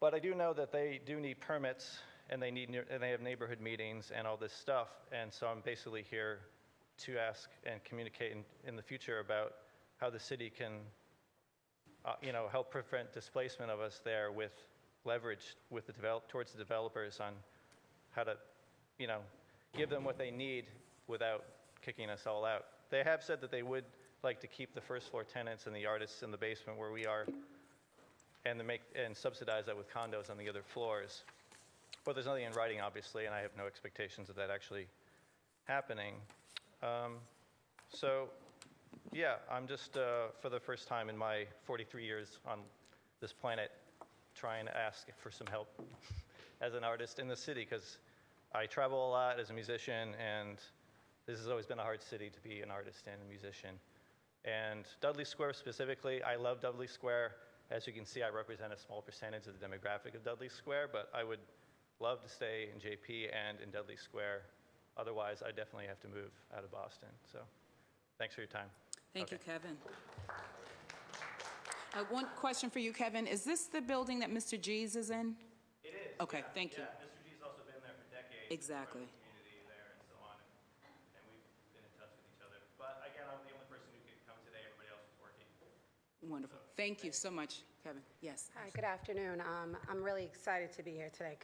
S18: But I do know that they do need permits, and they have neighborhood meetings and all this stuff, and so I'm basically here to ask and communicate in the future about how the city can, help prevent displacement of us there with leverage with towards the developers on how to, give them what they need without kicking us all out. They have said that they would like to keep the first floor tenants and the artists in the basement where we are, and subsidize that with condos on the other floors. But there's nothing in writing, obviously, and I have no expectations of that actually happening. So, yeah, I'm just, for the first time in my 43 years on this planet, trying to ask for some help as an artist in the city, because I travel a lot as a musician, and this has always been a hard city to be an artist and a musician. And Dudley Square specifically, I love Dudley Square. As you can see, I represent a small percentage of the demographic of Dudley Square, but I would love to stay in JP and in Dudley Square. Otherwise, I definitely have to move out of Boston. So thanks for your time.
S1: Thank you, Kevin. One question for you, Kevin. Is this the building that Mr. G's is in?
S18: It is.
S1: Okay, thank you.
S18: Yeah, Mr. G's also been there for decades.
S1: Exactly.
S18: Community there and so on, and we've been in touch with each other. But again, I'm the only person who could come today. Everybody else is working.
S1: Wonderful. Thank you so much, Kevin. Yes.
S19: Hi, good afternoon. I'm really excited to be here today.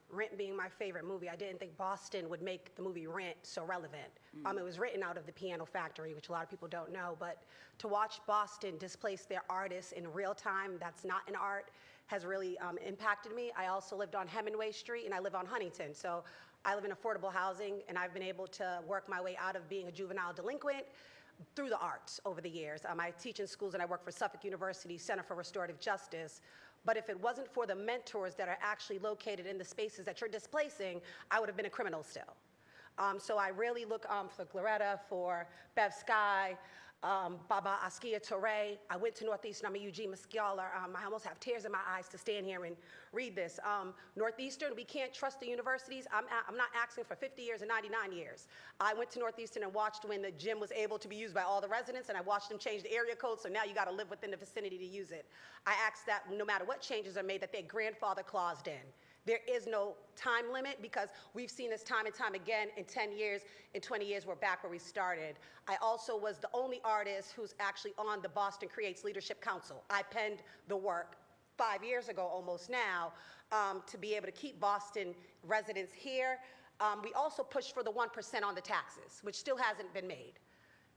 S19: Rent being my favorite movie, I didn't think Boston would make the movie Rent so relevant. It was written out of the Piano Factory, which a lot of people don't know, but to watch Boston displace their artists in real time, that's not an art, has really impacted me. I also lived on Hemingway Street, and I live on Huntington. So I live in affordable housing, and I've been able to work my way out of being a juvenile delinquent through the arts over the years. I teach in schools, and I work for Suffolk University Center for Restorative Justice. But if it wasn't for the mentors that are actually located in the spaces that you're displacing, I would have been a criminal still. So I really look for Gloretta, for Bev Sky, Baba Askia Touré. I went to Northeastern. I'm a Eugene Scholar. I almost have tears in my eyes to stand here and read this. Northeastern, we can't trust the universities. I'm not asking for 50 years and 99 years. I went to Northeastern and watched when the gym was able to be used by all the residents, and I watched them change the area code, so now you got to live within the vicinity to use it. I asked that no matter what changes are made, that they're grandfather claused in. There is no time limit because we've seen this time and time again. In 10 years, in 20 years, we're back where we started. I also was the only artist who's actually on the Boston Creates Leadership Council. I penned the work 5 years ago, almost now, to be able to keep Boston residents here. We also pushed for the 1% on the taxes, which still hasn't been made.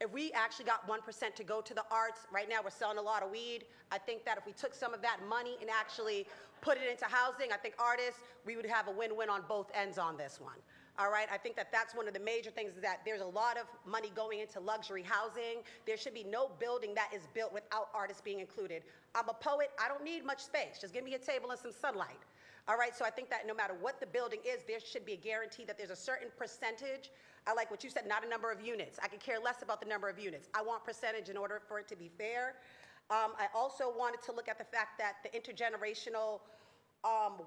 S19: If we actually got 1% to go to the arts, right now we're selling a lot of weed. I think that if we took some of that money and actually put it into housing, I think artists, we would have a win-win on both ends on this one. All right, I think that that's one of the major things, is that there's a lot of money going into luxury housing. There should be no building that is built without artists being included. I'm a poet, I don't need much space. Just give me a table and some sunlight. All right, so I think that no matter what the building is, there should be a guarantee that there's a certain percentage. I like what you said, not a number of units. I could care less about the number of units. I want percentage in order for it to be fair. I also wanted to look at the fact that the intergenerational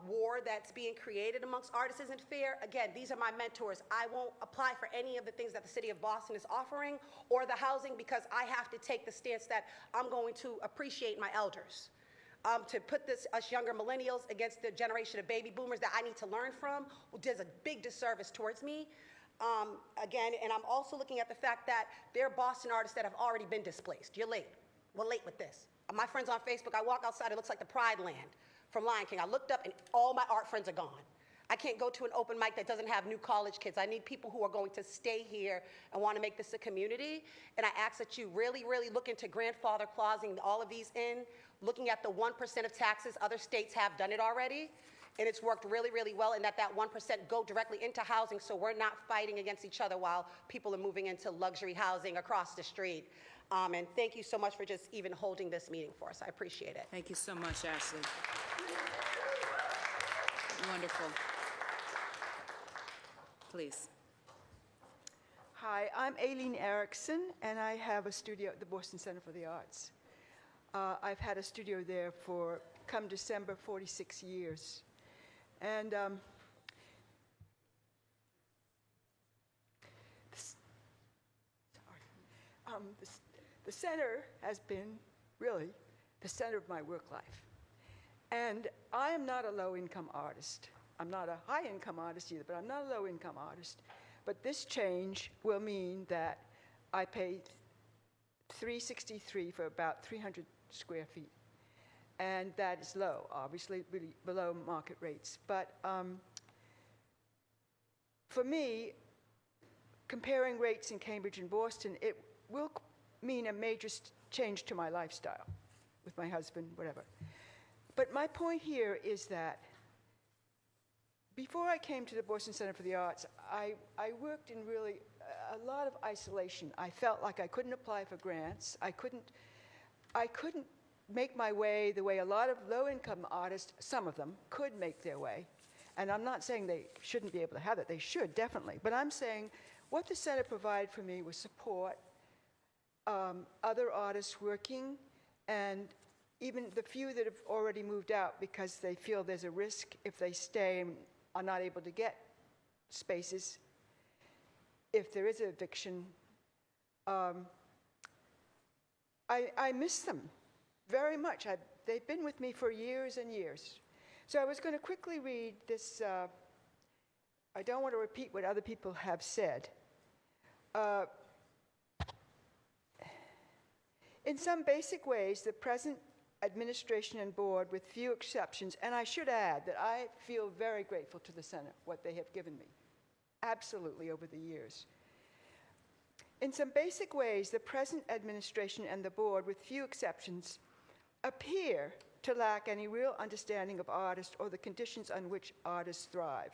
S19: war that's being created amongst artists isn't fair. Again, these are my mentors. I won't apply for any of the things that the city of Boston is offering or the housing, because I have to take the stance that I'm going to appreciate my elders. To put us younger millennials against the generation of baby boomers that I need to learn from does a big disservice towards me. Again, and I'm also looking at the fact that there are Boston artists that have already been displaced. You're late. We're late with this. My friends on Facebook, I walk outside, it looks like the Pride Land from Lion King. I looked up and all my art friends are gone. I can't go to an open mic that doesn't have new college kids. I need people who are going to stay here and want to make this a community. And I ask that you really, really look into grandfather clausing all of these in, looking at the 1% of taxes. Other states have done it already, and it's worked really, really well, and that 1% go directly into housing, so we're not fighting against each other while people are moving into luxury housing across the street. And thank you so much for just even holding this meeting for us. I appreciate it.
S1: Thank you so much, Ashley. Wonderful. Please.
S20: Hi, I'm Aileen Erickson, and I have a studio at the Boston Center for the Arts. I've had a studio there for, come December, 46 years. And the center has been really the center of my work life. And I am not a low-income artist. I'm not a high-income artist either, but I'm not a low-income artist. But this change will mean that I pay $363 for about 300 square feet. And that is low, obviously, really below market rates. But for me, comparing rates in Cambridge and Boston, it will mean a major change to my lifestyle with my husband, whatever. But my point here is that before I came to the Boston Center for the Arts, I worked in really a lot of isolation. I felt like I couldn't apply for grants. I couldn't make my way the way a lot of low-income artists, some of them, could make their way. And I'm not saying they shouldn't be able to have that. They should, definitely. But I'm saying what the center provided for me was support, other artists working, and even the few that have already moved out because they feel there's a risk if they stay and are not able to get spaces. If there is an eviction, I miss them very much. They've been with me for years and years. So I was going to quickly read this. I don't want to repeat what other people have said. In some basic ways, the present administration and board, with few exceptions, and I should add that I feel very grateful to the Senate, what they have given me, absolutely, over the years. In some basic ways, the present administration and the board, with few exceptions, appear to lack any real understanding of artists or the conditions on which artists thrive.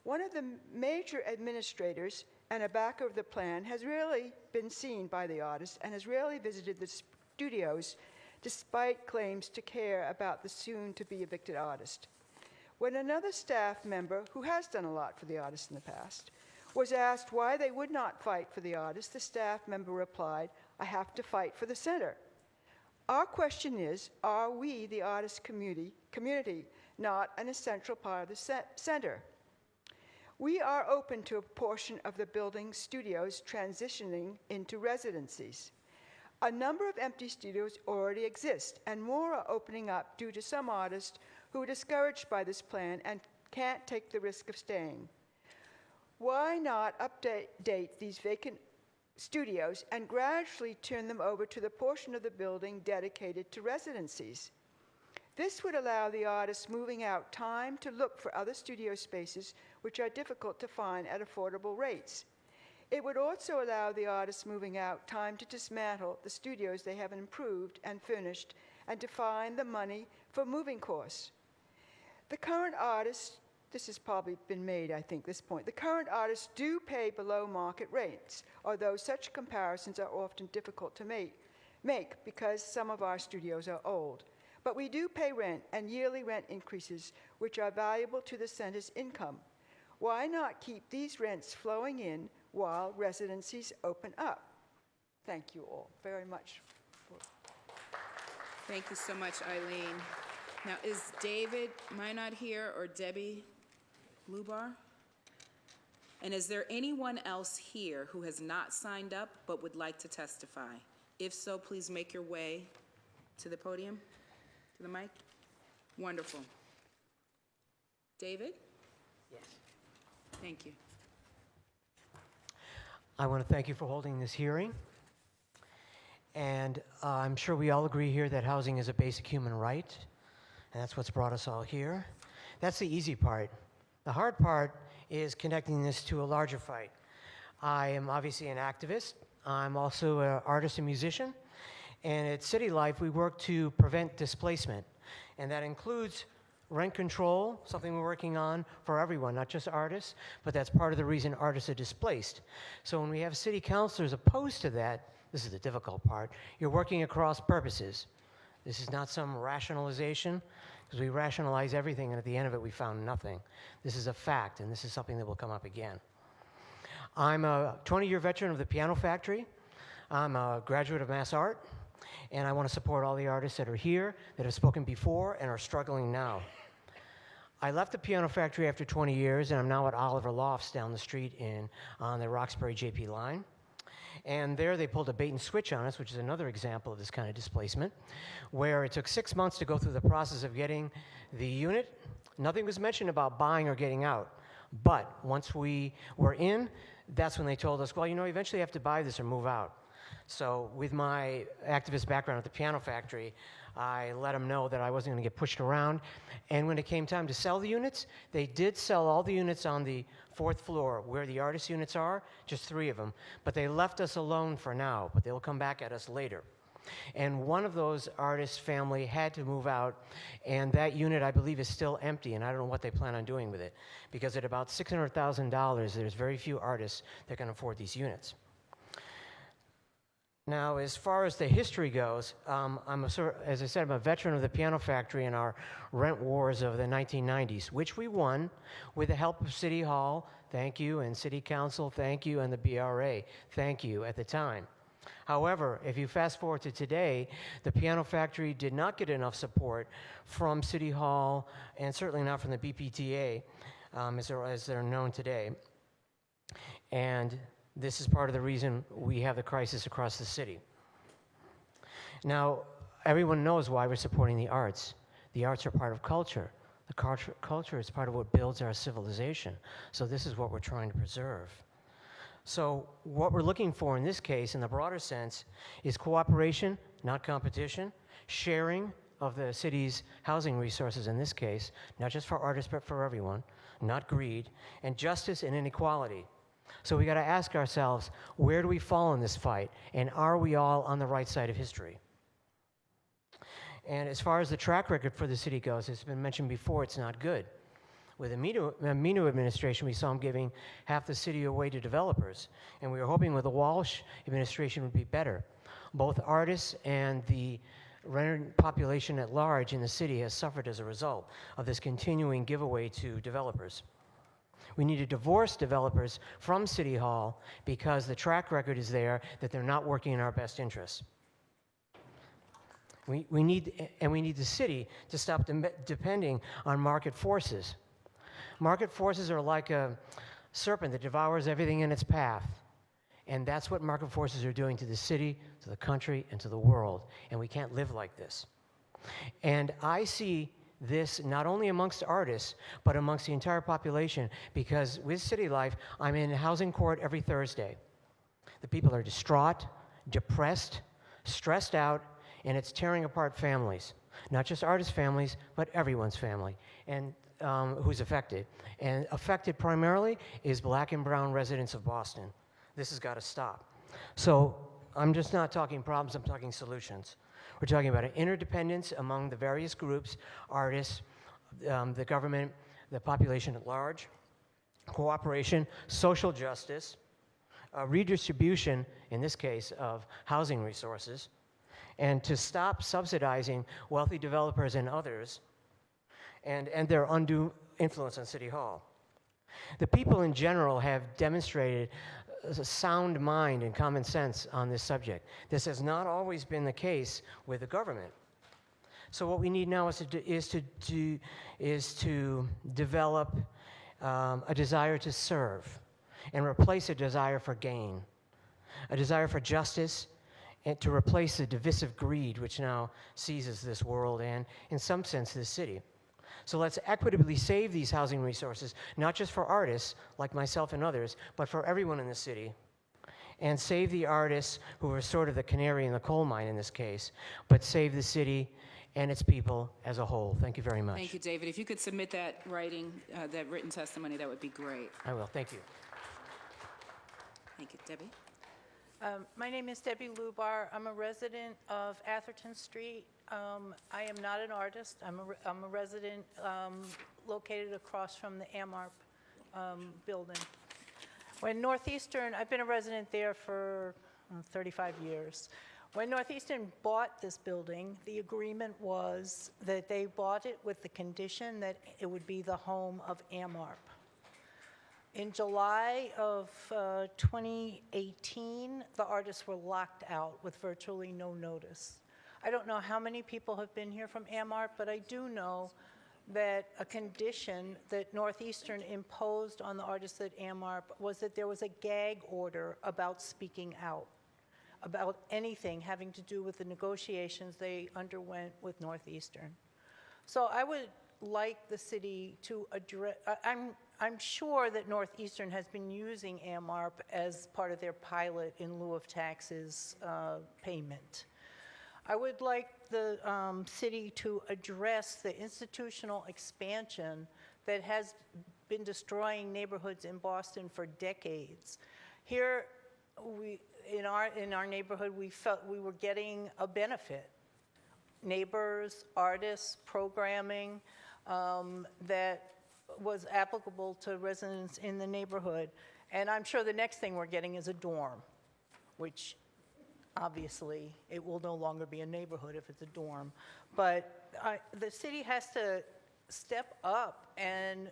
S20: One of the major administrators and a backer of the plan has rarely been seen by the artists and has rarely visited the studios despite claims to care about the soon-to-be evicted artist. When another staff member, who has done a lot for the artist in the past, was asked why they would not fight for the artist, the staff member replied, "I have to fight for the center." Our question is, are we, the artist community, not an essential part of the center? We are open to a portion of the building studios transitioning into residencies. A number of empty studios already exist, and more are opening up due to some artists who are discouraged by this plan and can't take the risk of staying. Why not update these vacant studios and gradually turn them over to the portion of the building dedicated to residencies? This would allow the artists moving out time to look for other studio spaces which are difficult to find at affordable rates. It would also allow the artists moving out time to dismantle the studios they have improved and finished and to find the money for moving costs. The current artists, this has probably been made, I think, this point. The current artists do pay below market rates, although such comparisons are often difficult to make because some of our studios are old. But we do pay rent and yearly rent increases, which are valuable to the center's income. Why not keep these rents flowing in while residencies open up? Thank you all very much.
S1: Thank you so much, Eileen. Now, is David Minot here or Debbie Lubar? And is there anyone else here who has not signed up but would like to testify? If so, please make your way to the podium, to the mic. Wonderful. David?
S21: Yes.
S1: Thank you.
S21: I want to thank you for holding this hearing. And I'm sure we all agree here that housing is a basic human right, and that's what's brought us all here. That's the easy part. The hard part is connecting this to a larger fight. I am obviously an activist. I'm also an artist and musician. And at City Life, we work to prevent displacement. And that includes rent control, something we're working on for everyone, not just artists, but that's part of the reason artists are displaced. So when we have city councilors opposed to that, this is the difficult part, you're working across purposes. This is not some rationalization, because we rationalize everything, and at the end of it, we found nothing. This is a fact, and this is something that will come up again. I'm a 20-year veteran of the Piano Factory. I'm a graduate of Mass Art, and I want to support all the artists that are here, that have spoken before, and are struggling now. I left the Piano Factory after 20 years, and I'm now at Oliver Lofts down the street on the Roxbury JP line. And there they pulled a bait and switch on us, which is another example of this kind of displacement, where it took 6 months to go through the process of getting the unit. Nothing was mentioned about buying or getting out. But once we were in, that's when they told us, well, you know, eventually you have to buy this or move out. So with my activist background at the Piano Factory, I let them know that I wasn't going to get pushed around. And when it came time to sell the units, they did sell all the units on the 4th floor where the artist units are, just 3 of them. But they left us alone for now, but they'll come back at us later. And one of those artists' family had to move out, and that unit, I believe, is still empty, and I don't know what they plan on doing with it. Because at about $600,000, there's very few artists that can afford these units. Now, as far as the history goes, as I said, I'm a veteran of the Piano Factory in our rent wars of the 1990s, which we won with the help of City Hall, thank you, and City Council, thank you, and the BRA, thank you, at the time. However, if you fast forward to today, the Piano Factory did not get enough support from City Hall, and certainly not from the BPTA, as they're known today. And this is part of the reason we have the crisis across the city. Now, everyone knows why we're supporting the arts. The arts are part of culture. The culture is part of what builds our civilization. So this is what we're trying to preserve. So what we're looking for in this case, in the broader sense, is cooperation, not competition, sharing of the city's housing resources in this case, not just for artists, but for everyone, not greed, and justice and inequality. So we got to ask ourselves, where do we fall in this fight? And are we all on the right side of history? And as far as the track record for the city goes, it's been mentioned before, it's not good. With the Minu administration, we saw them giving half the city away to developers. And we were hoping with the Walsh administration would be better. Both artists and the rented population at large in the city has suffered as a result of this continuing giveaway to developers. We need to divorce developers from City Hall because the track record is there that they're not working in our best interests. We need the city to stop depending on market forces. Market forces are like a serpent that devours everything in its path. And that's what market forces are doing to the city, to the country, and to the world. And we can't live like this. And I see this not only amongst artists, but amongst the entire population, because with City Life, I'm in housing court every Thursday. The people are distraught, depressed, stressed out, and it's tearing apart families. Not just artist families, but everyone's family, and who's affected. And affected primarily is black and brown residents of Boston. This has got to stop. So I'm just not talking problems, I'm talking solutions. We're talking about an interdependence among the various groups, artists, the government, the population at large, cooperation, social justice, redistribution, in this case, of housing resources, and to stop subsidizing wealthy developers and others and their undue influence on City Hall. The people in general have demonstrated a sound mind and common sense on this subject. This has not always been the case with the government. So what we need now is to develop a desire to serve and replace a desire for gain, a desire for justice, and to replace the divisive greed which now seizes this world and, in some sense, this city. So let's equitably save these housing resources, not just for artists like myself and others, but for everyone in the city. And save the artists who are sort of the canary in the coal mine in this case, but save the city and its people as a whole. Thank you very much.
S1: Thank you, David. If you could submit that written testimony, that would be great.
S21: I will. Thank you.
S1: Thank you. Debbie?
S3: My name is Debbie Lubar. I'm a resident of Atherton Street. I am not an artist. I'm a resident located across from the AMARP building. When Northeastern, I've been a resident there for 35 years. When Northeastern bought this building, the agreement was that they bought it with the condition that it would be the home of AMARP. In July of 2018, the artists were locked out with virtually no notice. I don't know how many people have been here from AMARP, but I do know that a condition that Northeastern imposed on the artists at AMARP was that there was a gag order about speaking out, about anything having to do with the negotiations they underwent with Northeastern. So I would like the city to address, I'm sure that Northeastern has been using AMARP as part of their pilot in lieu of taxes payment. I would like the city to address the institutional expansion that has been destroying neighborhoods in Boston for decades. Here, in our neighborhood, we felt we were getting a benefit. Neighbors, artists, programming that was applicable to residents in the neighborhood. And I'm sure the next thing we're getting is a dorm, which obviously it will no longer be a neighborhood if it's a dorm. But the city has to step up and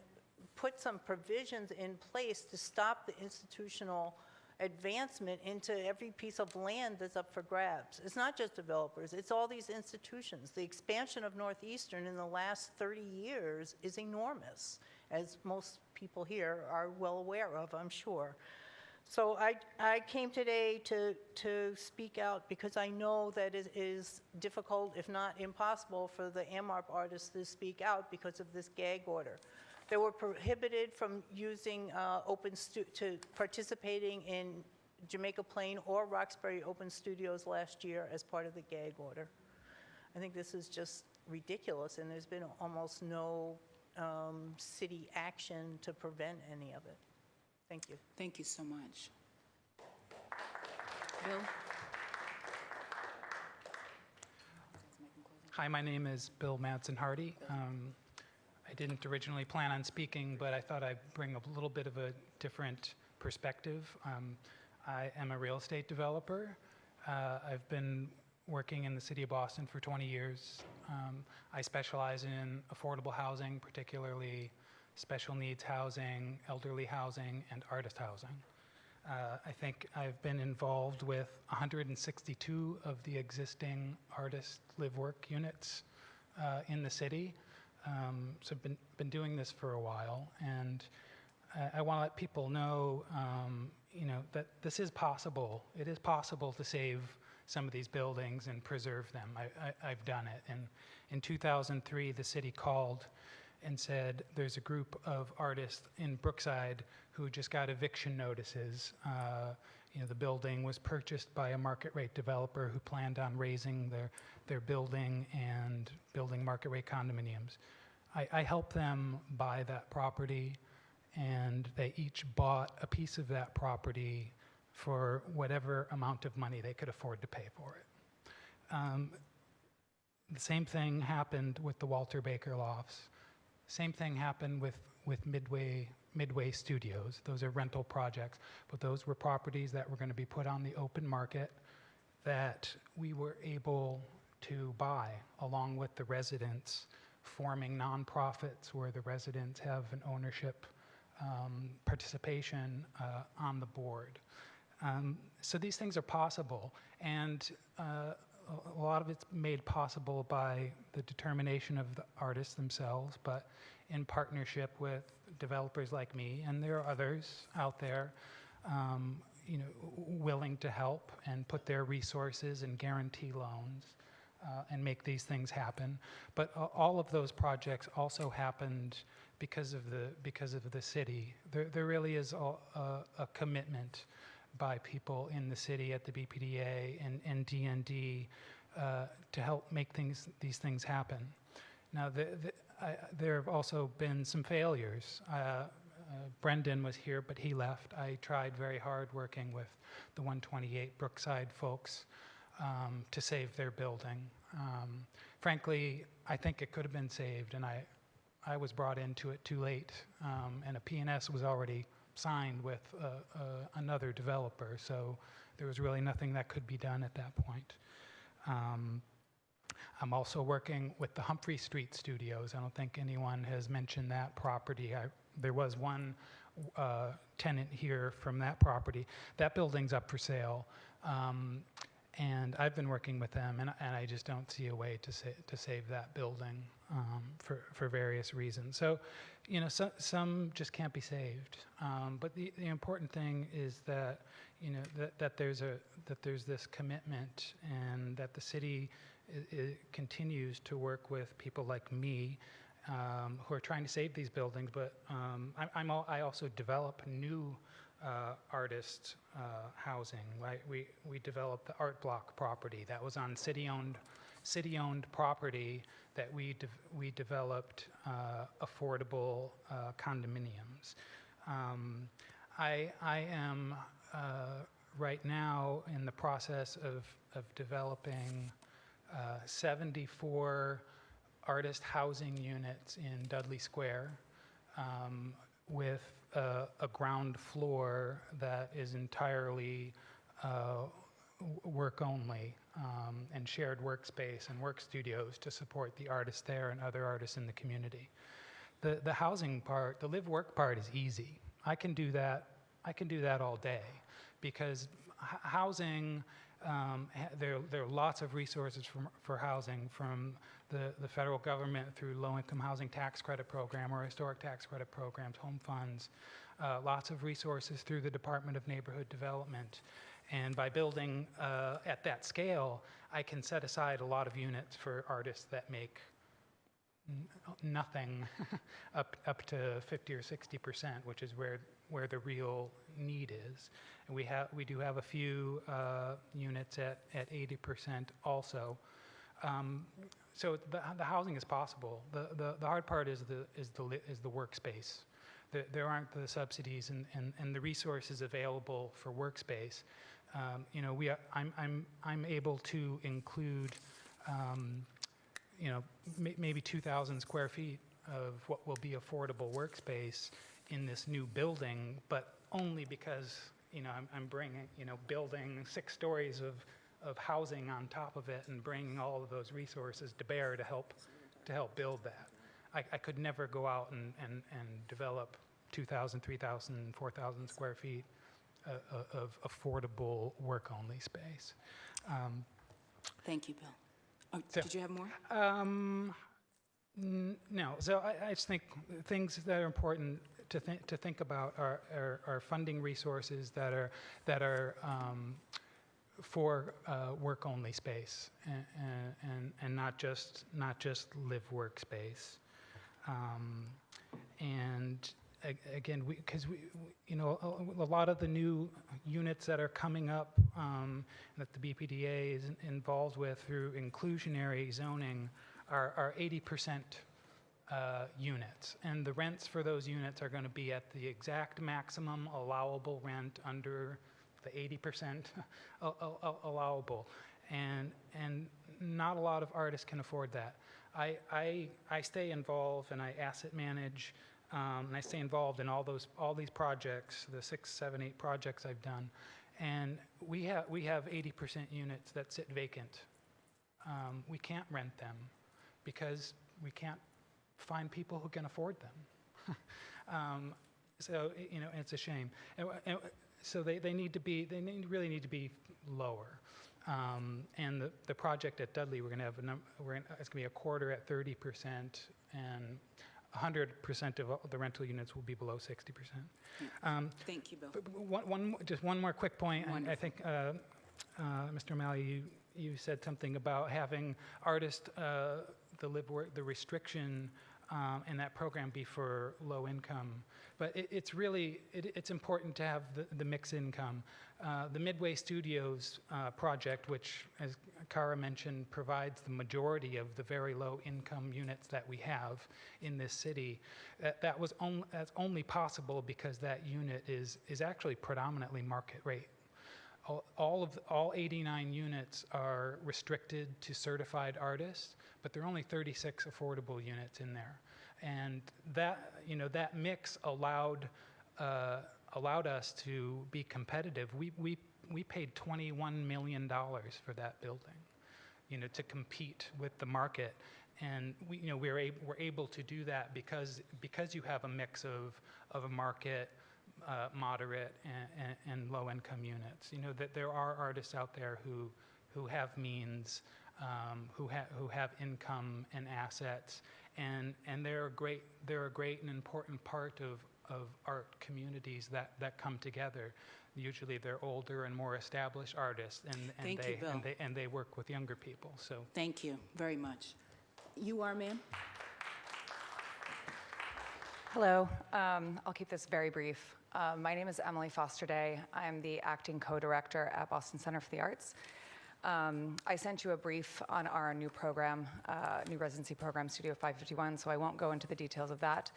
S3: put some provisions in place to stop the institutional advancement into every piece of land that's up for grabs. It's not just developers, it's all these institutions. The expansion of Northeastern in the last 30 years is enormous, as most people here are well aware of, I'm sure. So I came today to speak out because I know that it is difficult, if not impossible, for the AMARP artists to speak out because of this gag order. They were prohibited from using participating in Jamaica Plain or Roxbury Open Studios last year as part of the gag order. I think this is just ridiculous, and there's been almost no city action to prevent any of it. Thank you.
S1: Thank you so much. Bill?
S5: Hi, my name is Bill Madsen-Hardy. I didn't originally plan on speaking, but I thought I'd bring a little bit of a different perspective. I am a real estate developer. I've been working in the city of Boston for 20 years. I specialize in affordable housing, particularly special needs housing, elderly housing, and artist housing. I think I've been involved with 162 of the existing artist live-work units in the city. So I've been doing this for a while, and I want to let people know, that this is possible. It is possible to save some of these buildings and preserve them. I've done it. And in 2003, the city called and said there's a group of artists in Brookside who just got eviction notices. The building was purchased by a market rate developer who planned on raising their building and building market rate condominiums. I helped them buy that property, and they each bought a piece of that property for whatever amount of money they could afford to pay for it. The same thing happened with the Walter Baker Lofts. Same thing happened with Midway Studios. Those are rental projects, but those were properties that were going to be put on the open market that we were able to buy along with the residents, forming nonprofits where the residents have an ownership participation on the board. So these things are possible, and a lot of it's made possible by the determination of the artists themselves, but in partnership with developers like me, and there are others out there, willing to help and put their resources and guarantee loans and make these things happen. But all of those projects also happened because of the city. There really is a commitment by people in the city at the BPDA and DND to help make these things happen. Now, there have also been some failures. Brendan was here, but he left. I tried very hard working with the 128 Brookside folks to save their building. Frankly, I think it could have been saved, and I was brought into it too late, and a P&S was already signed with another developer, so there was really nothing that could be done at that point. I'm also working with the Humphrey Street Studios. I don't think anyone has mentioned that property. There was one tenant here from that property. That building's up for sale, and I've been working with them, and I just don't see a way to save that building for various reasons. So, some just can't be saved. But the important thing is that that there's this commitment, and that the city continues to work with people like me who are trying to save these buildings. But I also develop new artist housing. Right? We developed the Art Block property that was on city-owned property that we developed affordable condominiums. I am right now in the process of developing 74 artist housing units in Dudley Square with a ground floor that is entirely work only, and shared workspace and work studios to support the artists there and other artists in the community. The housing part, the live-work part is easy. I can do that all day, because housing, there are lots of resources for housing from the federal government through low-income housing tax credit program or historic tax credit programs, home funds, lots of resources through the Department of Neighborhood Development. And by building at that scale, I can set aside a lot of units for artists that make nothing up to 50 or 60%, which is where the real need is. And we do have a few units at 80% also. So the housing is possible. The hard part is the workspace. There aren't the subsidies and the resources available for workspace. I'm able to include maybe 2,000 square feet of what will be affordable workspace in this new building, but only because, I'm bringing, building 6 stories of housing on top of it and bringing all of those resources to bear to help build that. I could never go out and develop 2,000, 3,000, 4,000 square feet of affordable work-only space.
S1: Thank you, Bill. Oh, did you have more?
S5: No. So I just think things that are important to think about are funding resources that are for work-only space and not just live workspace. And again, because a lot of the new units that are coming up that the BPDA is involved with through inclusionary zoning are 80% units, and the rents for those units are going to be at the exact maximum allowable rent under the 80% allowable, and not a lot of artists can afford that. I stay involved and I asset manage. And I stay involved in all these projects, the 6, 7, 8 projects I've done, and we have 80% units that sit vacant. We can't rent them because we can't find people who can afford them. So it's a shame. So they really need to be lower. And the project at Dudley, we're going to have it's going to be a quarter at 30%, and 100% of the rental units will be below 60%.
S1: Thank you, Bill.
S5: Just one more quick point.
S1: Wonderful.
S5: I think, Mr. O'Malley, you said something about having artists, the restriction in that program be for low income. But it's important to have the mixed income. The Midway Studios project, which, as Cara mentioned, provides the majority of the very low income units that we have in this city, that's only possible because that unit is actually predominantly market rate. All 89 units are restricted to certified artists, but there are only 36 affordable units in there. And that mix allowed us to be competitive. We paid $21 million for that building, to compete with the market, and we're able to do that because you have a mix of a market, moderate, and low income units. That there are artists out there who have means, who have income and assets. And they're a great and important part of art communities that come together. Usually they're older and more established artists, and they work with younger people. So
S1: thank you very much. You are, ma'am?
S4: Hello. I'll keep this very brief. My name is Emily Foster Day. I'm the acting co-director at Boston Center for the Arts. I sent you a brief on our new program, new residency program, Studio 551, so I won't go into the details of that.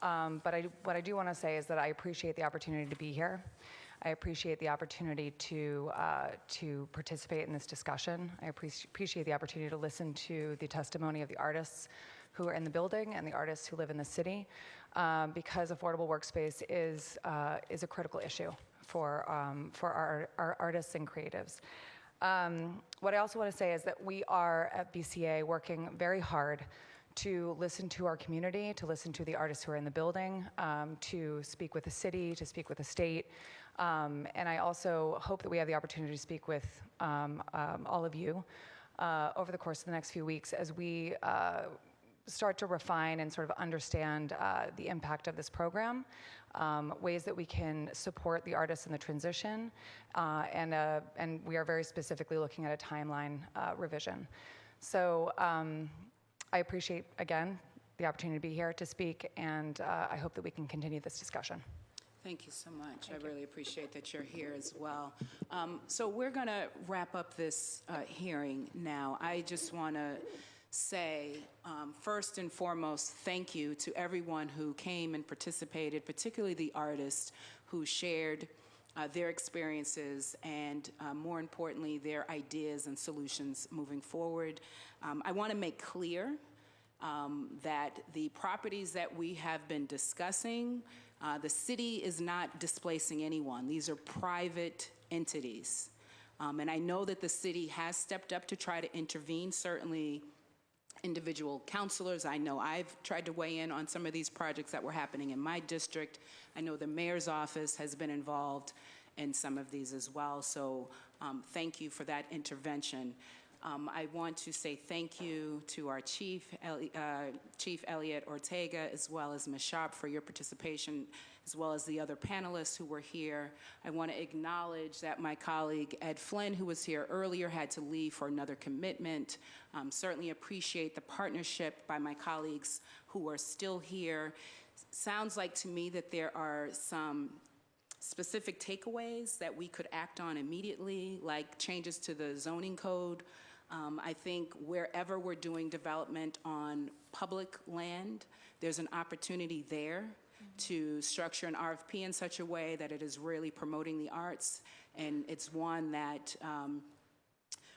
S4: But what I do want to say is that I appreciate the opportunity to be here. I appreciate the opportunity to participate in this discussion. I appreciate the opportunity to listen to the testimony of the artists who are in the building and the artists who live in the city, because affordable workspace is a critical issue for our artists and creatives. What I also want to say is that we are at BCA working very hard to listen to our community, to listen to the artists who are in the building, to speak with the city, to speak with the state. And I also hope that we have the opportunity to speak with all of you over the course of the next few weeks as we start to refine and sort of understand the impact of this program, ways that we can support the artists in the transition, and we are very specifically looking at a timeline revision. So I appreciate, again, the opportunity to be here to speak, and I hope that we can continue this discussion.
S1: Thank you so much. I really appreciate that you're here as well. So we're going to wrap up this hearing now. I just want to say, first and foremost, thank you to everyone who came and participated, particularly the artists who shared their experiences, and more importantly, their ideas and solutions moving forward. I want to make clear that the properties that we have been discussing, the city is not displacing anyone. These are private entities. And I know that the city has stepped up to try to intervene, certainly individual councilors. I know I've tried to weigh in on some of these projects that were happening in my district. I know the mayor's office has been involved in some of these as well. So thank you for that intervention. I want to say thank you to our Chief Elliot Ortega, as well as Ms. Sharp, for your participation, as well as the other panelists who were here. I want to acknowledge that my colleague Ed Flynn, who was here earlier, had to leave for another commitment. Certainly appreciate the partnership by my colleagues who are still here. Sounds like to me that there are some specific takeaways that we could act on immediately, like changes to the zoning code. I think wherever we're doing development on public land, there's an opportunity there to structure an RFP in such a way that it is really promoting the arts, and it's one that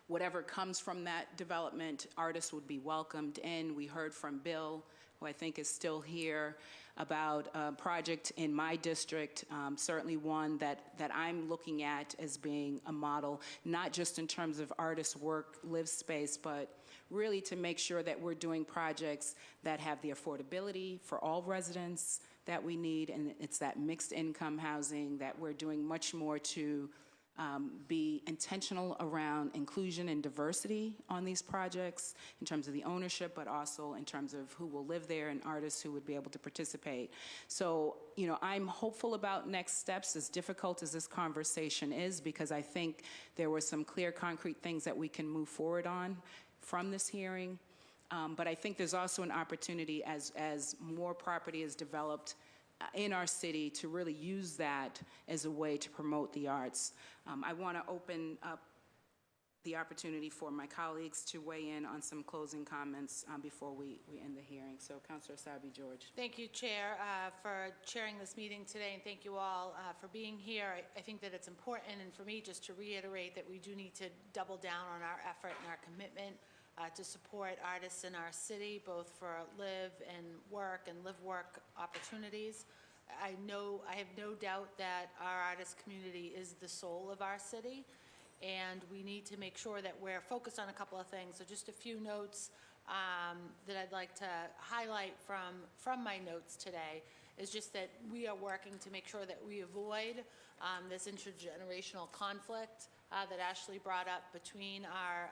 S1: whatever comes from that development, artists would be welcomed in. We heard from Bill, who I think is still here, about a project in my district, certainly one that I'm looking at as being a model, not just in terms of artist work, live space, but really to make sure that we're doing projects that have the affordability for all residents that we need, and it's that mixed income housing, that we're doing much more to be intentional around inclusion and diversity on these projects in terms of the ownership, but also in terms of who will live there and artists who would be able to participate. So, you know, I'm hopeful about next steps, as difficult as this conversation is, because I think there were some clear, concrete things that we can move forward on from this hearing. But I think there's also an opportunity as more property is developed in our city to really use that as a way to promote the arts. I want to open up the opportunity for my colleagues to weigh in on some closing comments before we end the hearing. So, Councilor Sabi George.
S2: Thank you, Chair, for chairing this meeting today, and thank you all for being here. I think that it's important, and for me, just to reiterate that we do need to double down on our effort and our commitment to support artists in our city, both for live work opportunities. I have no doubt that our artist community is the soul of our city, and we need to make sure that we're focused on a couple of things. So just a few notes that I'd like to highlight from my notes today is just that we are working to make sure that we avoid this intergenerational conflict that Ashley brought up between our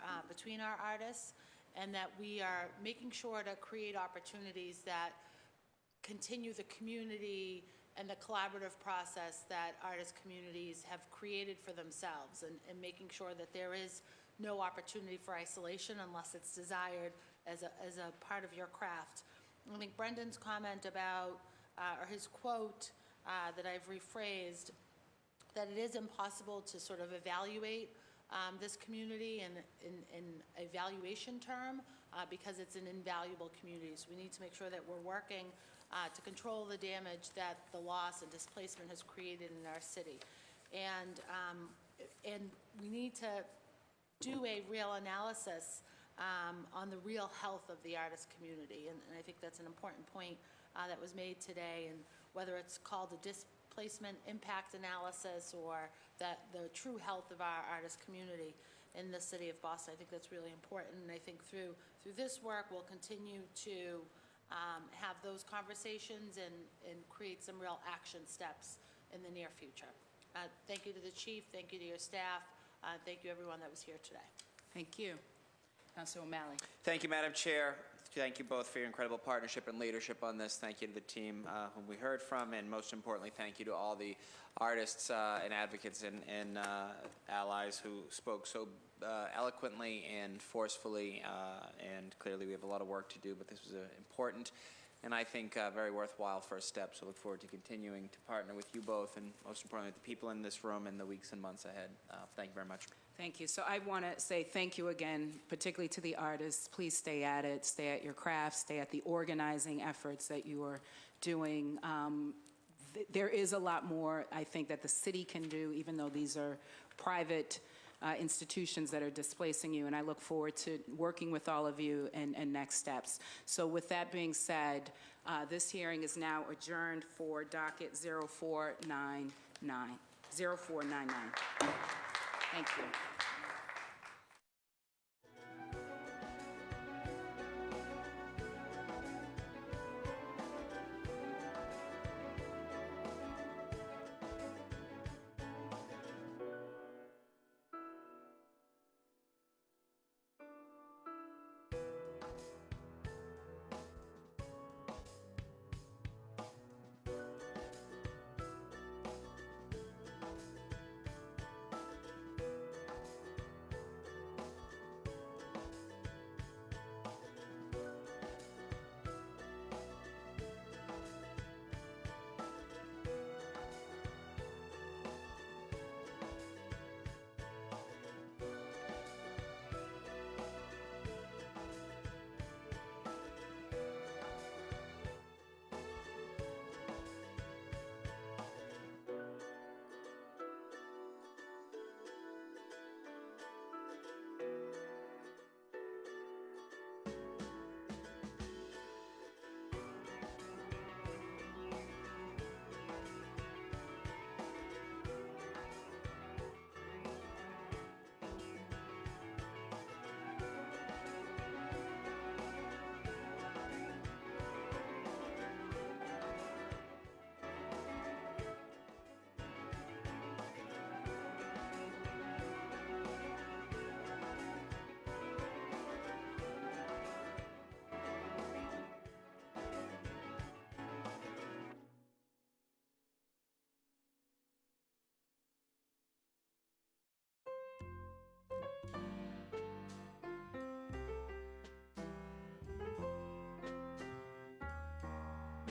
S2: artists, and that we are making sure to create opportunities that continue the community and the collaborative process that artist communities have created for themselves, and making sure that there is no opportunity for isolation unless it's desired as a part of your craft. I think Brendan's comment about, or his quote that I've rephrased, that it is impossible to sort of evaluate this community in evaluation term because it's an invaluable community. So we need to make sure that we're working to control the damage that the loss and displacement has created in our city. And we need to do a real analysis on the real health of the artist community. And I think that's an important point that was made today. And whether it's called a displacement impact analysis or the true health of our artist community in the city of Boston, I think that's really important. And I think through this work, we'll continue to have those conversations and create some real action steps in the near future. Thank you to the chief, thank you to your staff, thank you everyone that was here today.
S1: Thank you. Councilor O'Malley.
S8: Thank you, Madam Chair. Thank you both for your incredible partnership and leadership on this. Thank you to the team whom we heard from, and most importantly, thank you to all the artists and advocates and allies who spoke so eloquently and forcefully, and clearly we have a lot of work to do, but this was important and I think very worthwhile first step. So look forward to continuing to partner with you both, and most importantly, the people in this room in the weeks and months ahead. Thank you very much.
S1: Thank you. So I want to say thank you again, particularly to the artists. Please stay at it, stay at your craft, stay at the organizing efforts that you are doing. there is a lot more, I think, that the city can do, even though these are private institutions that are displacing you, and I look forward to working with all of you and next steps. So with that being said, this hearing is now adjourned for docket 0499. 0499. Thank you.